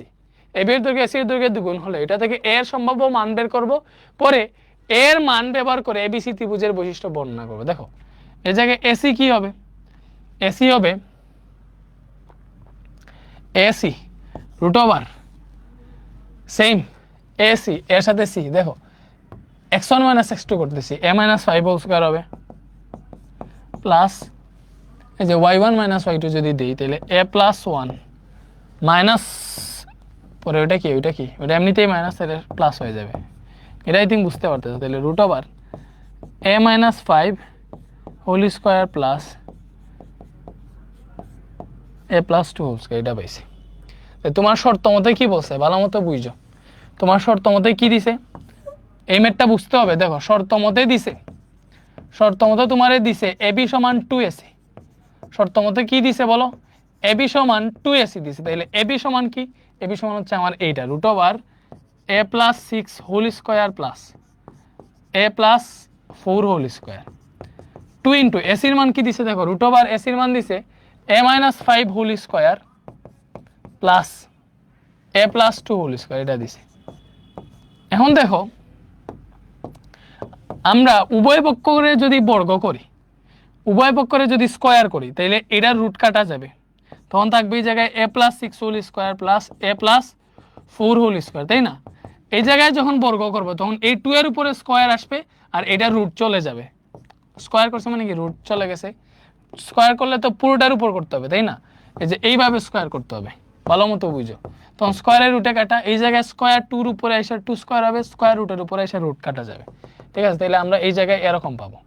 এবি এর দৈর্ঘ্য এসি এর দৈর্ঘ্যের দ্বিগুণ হলে এটা থেকে এ এর সম্ভাব্য মান বের করব, পরে এর মান ব্যবহার করে এবিসি ত্রিভুজের বৈশিষ্ট্য বর্ণনা করব। দেখো এই জায়গায় এসি কি হবে, এসি হবে AC root over same AC এর সাথে সি, দেখো x1 মাইনাস x2 করতেছি, a মাইনাস 5 হোল স্কয়ার হবে প্লাস এই যে y1 মাইনাস y2 যদি দেই তাহলে a প্লাস 1 মাইনাস পরে ওটা কি ওটা এমনিতেই মাইনাস, এর প্লাস হয়ে যাবে, এটা আই থিঙ্ক বুঝতে পারতেছো। তাহলে root over a minus 5 whole square plus a plus 2 whole square, এটা পাইছি। তোমার শর্ত মতে কি বলছে ভালো মতো বুঝছো, তোমার শর্ত মতে কি দিছে এই ম্যাথটা বুঝতে হবে। দেখো শর্ত মতে দিছে, শর্ত মতে তোমারে দিছে এবি সমান 2ac, শর্ত মতে কি দিছে বলো, এবি সমান 2ac দিছে। তাহলে এবি সমান কি, এবি সমান হচ্ছে আমার এইটা root over a plus 6 whole square plus a plus 4 whole square 2 into এসির মান কি দিছে, দেখো রুট ওভার এসির মান দিছে a minus 5 whole square plus a plus 2 whole square, এটা দিছে। এখন দেখো আমরা উভয় পক্ষরে যদি বর্গ করি, উভয় পক্ষরে যদি স্কয়ার করি তাহলে এটার রুট কাটা যাবে, তখন থাকবে এই জায়গায় a plus 6 whole square plus a plus 4 whole square, তাই না? এই জায়গায় যখন বর্গ করব তখন এই 2 এর উপরে স্কয়ার আসবে আর এটা রুট চলে যাবে। স্কয়ার করছে মানে কি রুট চলে গেছে, স্কয়ার করলে তো পুরোটার উপর করতে হবে, তাই না? এই যে এইভাবে স্কয়ার করতে হবে, ভালো মতো বুঝো। তখন স্কয়ারের রুটে কাটা, এই জায়গায় স্কয়ার 2 এর উপরে এসে 2 স্কয়ার হবে, স্কয়ার রুটের উপরে এসে রুট কাটা যাবে, ঠিক আছে? তাহলে আমরা এই জায়গায় এরকম পাবো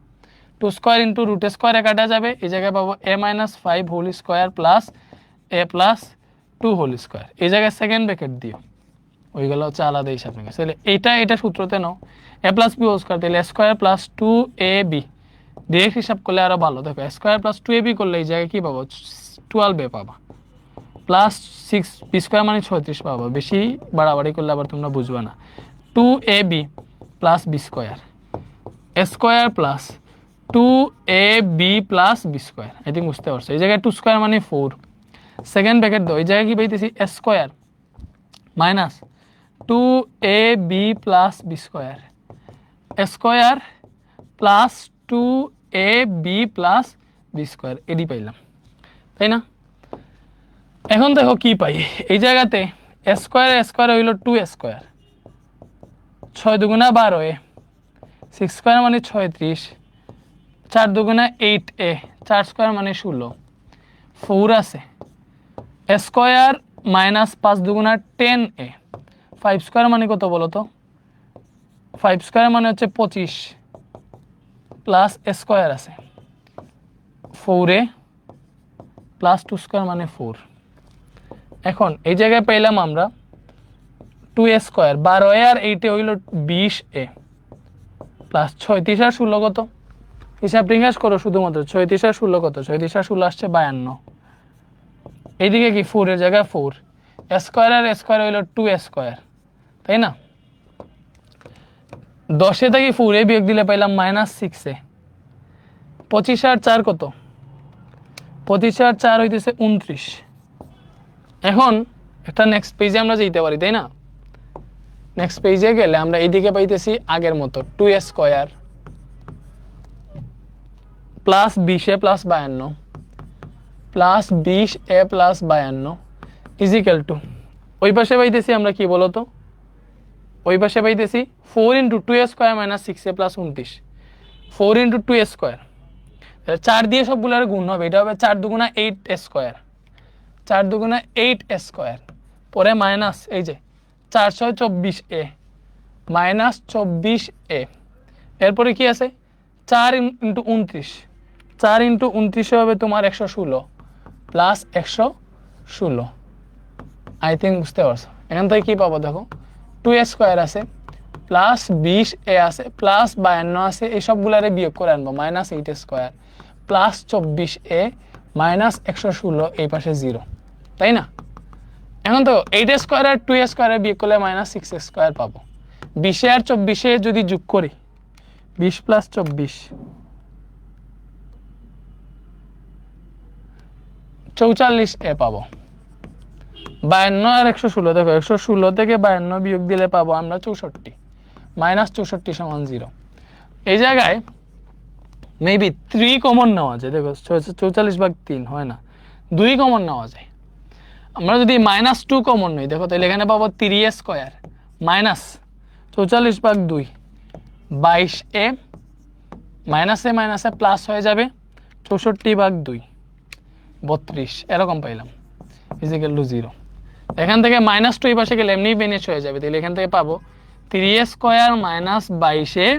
2 স্কয়ার ইন্টু রুট স্কয়ারে কাটা যাবে, এই জায়গায় পাবো a minus 5 whole square plus a plus 2 whole square, এই জায়গায় সেকেন্ড ব্র্যাকেট দিও, ওইগুলো হচ্ছে আলাদা হিসাব নিকাশ। তাহলে এটা সূত্রতে নাও a plus b whole square, তাহলে স্কয়ার প্লাস 2ab, ডিরেক্ট হিসাব করলে আরো ভালো। দেখো স্কয়ার প্লাস 2ab করলে এই জায়গায় কি পাবো 12a পাবা প্লাস 6 বি স্কয়ার মানে 36 পাবো, বেশি বাড়াবাড়ি করলে আবার তোমরা বুঝবে না। 2ab plus b square square plus 2ab plus b square, I think বুঝতে পারছো। এই জায়গায় 2 স্কয়ার মানে 4, সেকেন্ড ব্র্যাকেট দাও, এই জায়গায় কি পাইতেছি square minus 2ab plus b square square plus 2ab plus b square, AD পাইলাম, তাই না? এখন দেখো কি পাই, এই জায়গাতে স্কয়ার স্কয়ার হইল 2 স্কয়ার, 6 দুগুণা 12a, 6 স্কয়ার মানে 36, 4 দুগুণা 8a, 4 স্কয়ার মানে 16, 4 আছে স্কয়ার মাইনাস 5 দুগুণা 10a, 5 স্কয়ার মানে কত বলো তো, 5 স্কয়ার মানে হচ্ছে 25 প্লাস স্কয়ার আছে 4a প্লাস 2 স্কয়ার মানে 4। এখন এই জায়গায় পাইলাম আমরা 2a স্কয়ার, 12a আর 8a হইল 20a প্লাস 36 আর 16 কত, হিসাব নিকাশ করো শুধুমাত্র, 36 আর 16 কত, 36 আর 16 আসছে 52, এইদিকে কি 4 এর জায়গায় 4, স্কয়ার আর স্কয়ার হইল 2a স্কয়ার, তাই না? 10 থেকে 4a বিয়োগ দিলে পাইলাম মাইনাস 6a, 25 আর 4 কত, 25 আর 4 হইতেছে 29। এখন একটা নেক্সট পেজে আমরা যেতে পারি, তাই না? নেক্সট পেজে গেলে আমরা এইদিকে পাইতেছি আগের মতো 2a square plus 20a plus 52 plus 20a plus 52 is equal to, ওই পাশে পাইতেছি আমরা কি বলতো, ওই পাশে পাইতেছি 4 into 2a square minus 6a plus 29, 4 into 2a square, 4 দিয়ে সবগুলোর গুণ হবে, এটা হবে 4 দুগুণা 8a স্কয়ার, 4 দুগুণা 8a স্কয়ার, পরে মাইনাস এই যে 4 6 24a মাইনাস 24a, এরপরে কি আছে 4 ইন্টু 29, 4 ইন্টু 29 হবে তোমার 116 প্লাস 116, আই থিঙ্ক বুঝতে পারছো। এখান থেকে কি পাবো দেখো 2a স্কয়ার আছে প্লাস 20a আছে প্লাস 52 আছে, এই সবগুলারে বিয়োগ করে আনবো minus 8a square plus 24a minus 116, এই পাশে 0, তাই না? এখন তো 8a স্কয়ার আর 2a স্কয়ারে বিয়োগ করলে মাইনাস 6a স্কয়ার পাবো, 20 আর 24 যদি যোগ করি 20 প্লাস 24 44A পাবো। 52 আর 116, দেখো 116 থেকে 52 বিয়োগ দিলে পাবো আমরা 64, মাইনাস 64 সমান 0। এই জায়গায় মেবি 3 কমন নেওয়া যায়। দেখো 44/3 হয় না, 2 কমন নেওয়া যায়। আমরা যদি -2 কমন নিই, দেখো তাহলে এখানে পাবো 3A² মাইনাস 44/2 22A, মাইনাসে মাইনাসে প্লাস হয়ে যাবে 64/2 32, এরকম পাইলাম ইজিক্যাল টু 0। এখান থেকে -2 এই পাশে গেলে এমনি বেনিশ হয়ে যাবে, তাহলে এখান থেকে পাবো 3A² minus 22A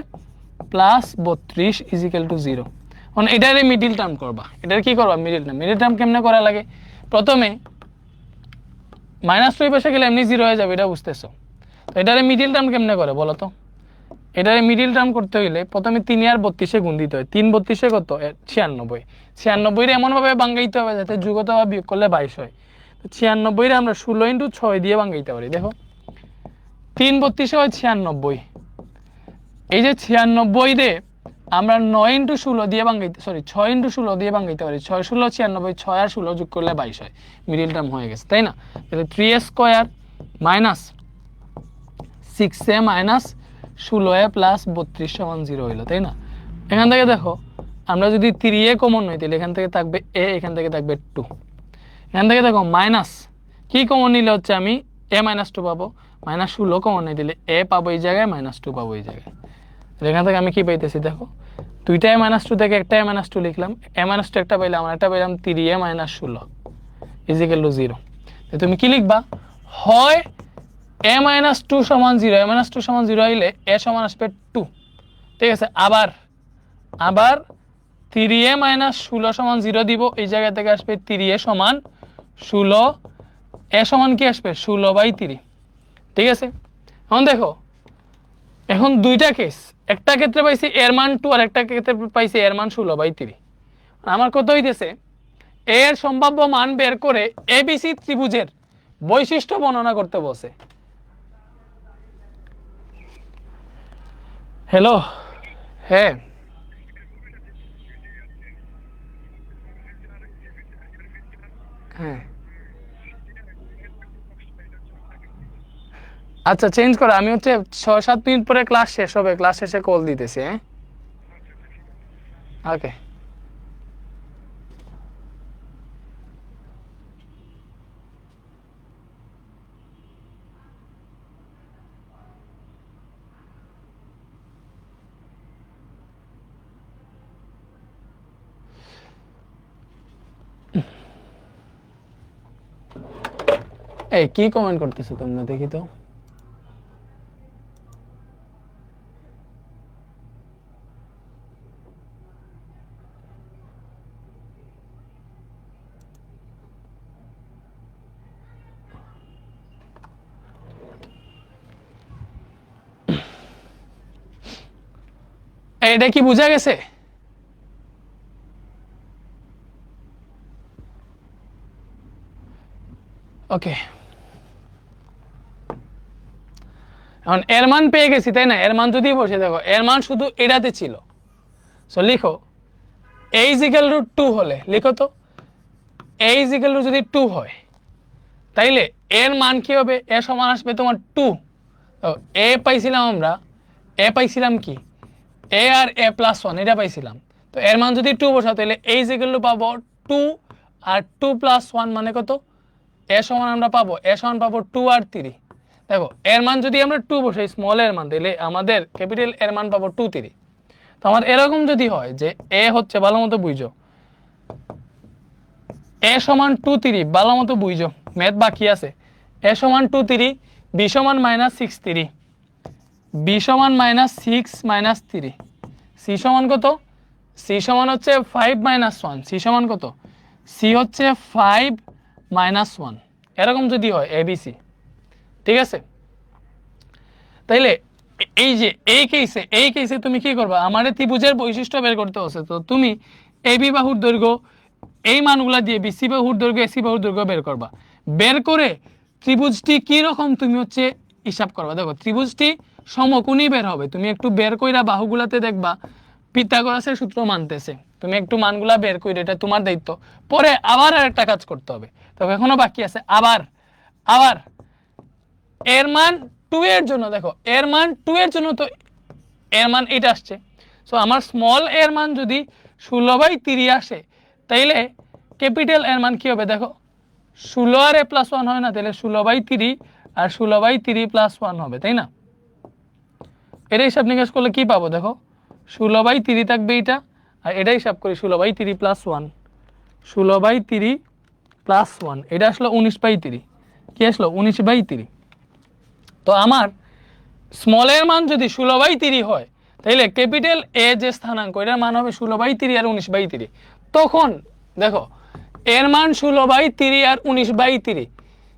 plus 32 is equal two 0। এখন এটারে মিডিল টার্ম করবা। এটার কি করবা? মিডিল টার্ম কেমনে করা লাগে? প্রথমে -2 এই পাশে গেলে এমনি 0 হয়ে যাবে, এটা বুঝতেছো। তো এটারে মিডিল টার্ম কেমনে করে বলো তো? এটারে মিডিল টার্ম করতে হইলে প্রথমে 3 আর 32 গুণ দিতে হয়। 3 32 কত? 96। 96 এমনভাবে ভাঙাইতে হবে যাতে যুগত বা বিয়োগ করলে 22 হয়। তো 96 আমরা 16 × 6 দিয়ে ভাঙাইতে পারি। দেখো 3 32 হয় 96। এই যে 96 রে আমরা 9 × 16 দিয়ে ভাঙাইতে, 6 × 16 দিয়ে ভাঙাইতে পারি। 6 16 96, 6 আর 16 যোগ করলে 22 হয়। মিডিল টার্ম হয়ে গেছে, তাই না? তাহলে 3A² minus 6A minus 16A plus 32 সমান 0 হইলো, তাই না? এখান থেকে দেখো আমরা যদি 3A কমন নিই তাহলে এখান থেকে থাকবে A, এখান থেকে থাকবে 2। এখান থেকে দেখো মাইনাস কি কমন নিলে হচ্ছে আমি A -2 পাবো, -16 কমন নিয়ে দিলে A পাবো এই জায়গায়, -2 পাবো এই জায়গায়। এখান থেকে আমি কি পাইতেছি দেখো, 2টা -2 থেকে একটা -2 লিখলাম। -2 একটা পাইলাম, আমরা একটা পাইলাম 3A -16 ইজিক্যাল টু 0। তুমি কি লিখবা? হয় A -2 সমান 0, A -2 সমান 0 হইলে A সমান আসবে 2, ঠিক আছে? আবার 3A -16 সমান 0 দিব, এই জায়গা থেকে আসবে 3A সমান 16, A সমান কি আসবে? 16/3, ঠিক আছে? এখন দেখো, এখন দুইটা কেস, একটা ক্ষেত্রে পাইছি এর মান 2 আর একটা ক্ষেত্রে পাইছি এর মান 16/3। আমার কত হইতেছে? A এর সম্ভাব্য মান বের করে ABC ত্রিভুজের বৈশিষ্ট্য বর্ণনা করতে বসে। হ্যালো, হ্যাঁ হ্যাঁ, আচ্ছা চেঞ্জ করো। আমি হচ্ছে 6-7 মিনিট পরে ক্লাস শেষ হবে, ক্লাস শেষে কল দিতেছি। হ্যাঁ, ওকে। এই কি কমেন্ট করতেছো তোমরা দেখি তো? এটা কি বোঝা গেছে? ওকে, এখন এর মান পেয়ে গেছি, তাই না? এর মান যদি বসে দেখো, এর মান শুধু এটাতে ছিল। সো লিখো A = 2 হলে, লিখো তো A = যদি 2 হয় তাইলে এর মান কি হবে? A সমান আসবে তোমার 2। A পাইছিলাম আমরা, A পাইছিলাম কি? A আর A+1 এটা পাইছিলাম। তো এর মান যদি 2 বসাও তাহলে A = পাবো 2 আর 2 + 1 মানে কত? A সমান আমরা পাবো, A সমান পাবো 2 আর 3। দেখো এর মান যদি আমরা 2 বসাই, স্মল এর মান, তাহলে আমাদের ক্যাপিটাল এর মান পাবো 2 3। তো আমার এরকম যদি হয় যে A হচ্ছে, ভালো মতো বুঝো, A সমান 2 3, ভালো মতো বুঝো, ম্যাথ বাকি আছে। A সমান 2 3, B সমান -6 3, B সমান -6 -3, C সমান কত? C সমান হচ্ছে 5 - 1, C সমান কত? C হচ্ছে 5 - 1। এরকম যদি হয় ABC, ঠিক আছে? তাইলে এই যে এই কেসে তুমি কি করবা? আমাদের ত্রিভুজের বৈশিষ্ট্য বের করতে হচ্ছে। তো তুমি AB বাহুর দৈর্ঘ্য এই মানগুলা দিয়ে BC বাহুর দৈর্ঘ্য AC বাহুর দৈর্ঘ্য বের করবা। বের করে ত্রিভুজটি কি রকম তুমি হচ্ছে হিসাব করবা। দেখো ত্রিভুজটি সমকোণী বের হবে। তুমি একটু বের কইরা বাহুগুলাতে দেখবা পিথাগোরাসের সূত্র মানতেছে, তুমি একটু মানগুলা বের করে, এটা তোমার দায়িত্ব। পরে আবার আরেকটা কাজ করতে হবে, তবে এখনো বাকি আছে। আবার আবার এর মান 2 এর জন্য, দেখো এর মান 2 এর জন্য, তো এর মান এটা আসছে। সো আমার স্মল এর মান যদি 16/3 আসে, তাইলে ক্যাপিটাল এর মান কি হবে? দেখো 16 আর a+1 হয় না, তাহলে 16/3 আর 16/3 + 1 হবে, তাই না? এটা হিসাব নিকাশ করলে কি পাবো? দেখো 16/3 থাকবে এটা, আর এটা হিসাব করি 16/3 + 1, 16/3 + 1, এটা আসলো 19/3। কি আসলো? 19/3। তো আমার স্মল এর মান যদি 16/3 হয়, তাহলে ক্যাপিটাল এ যে স্থানাঙ্ক, এটার মান হবে 16/3 আর 19/3। তখন দেখো এর মান 16/3 আর 19/3,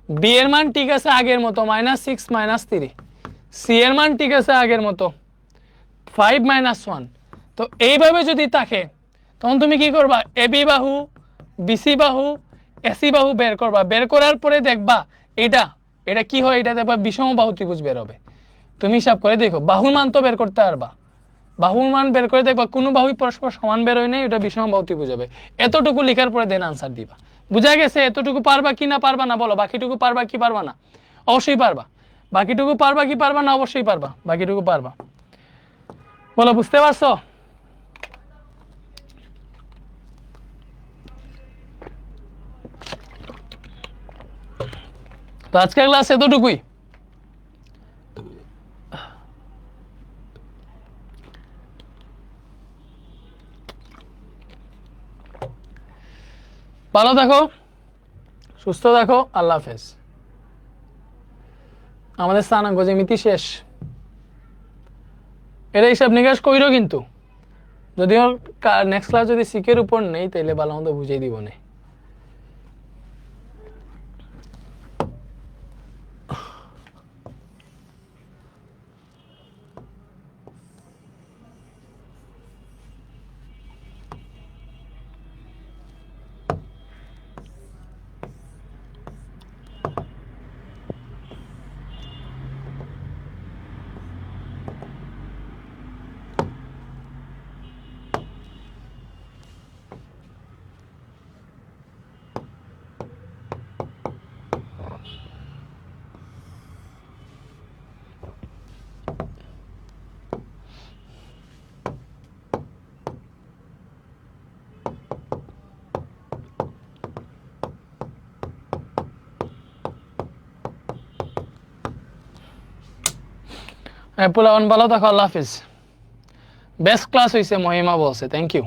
বি এর মান ঠিক আছে আগের মতো -6 -3, সি এর মান ঠিক আছে আগের মতো 5 - 1। তো এইভাবে যদি থাকে, তখন তুমি কি করবা? এবি বাহু, বিসি বাহু, এসি বাহু বের করবা। বের করার পরে দেখবা এটা এটা কি হয়, এটা দেখবা বিষম বাহু ত্রিভুজ বের হবে। তুমি হিসাব করে দেখো, বাহুর মান তো বের করতে পারবা, বাহুর মান বের করে দেখবা কোনো বাহুই পরস্পর সমান বের হয় নাই, এটা বিষম বাহু ত্রিভুজ হবে। এতটুকু লেখার পরে দেন আনসার দিবা। বুঝা গেছে? এতটুকু পারবা কি না পারবা না বলো? বাকিটুকু পারবা কি পারবা না? অবশ্যই পারবা। বাকিটুকু পারবা কি পারবা না? অবশ্যই পারবা। বাকিটুকু পারবা, বলো বুঝতে পারছো? তো আজকের ক্লাস এতটুকুই। ভালো থাকো, সুস্থ থাকো, আল্লাহ হাফেজ। আমাদের স্থানাঙ্ক জ্যামিতি শেষ। এটা হিসাব নিকাশ কইরো, কিন্তু যদিও নেক্সট ক্লাস যদি সিকের উপর নেই, তাইলে ভালো মতো বুঝিয়ে দিব না। পোলাওয়ান ভালো থাকো, আল্লাহ হাফিজ। বেস্ট ক্লাস হয়েছে, মহিমা বলছে। Thank you.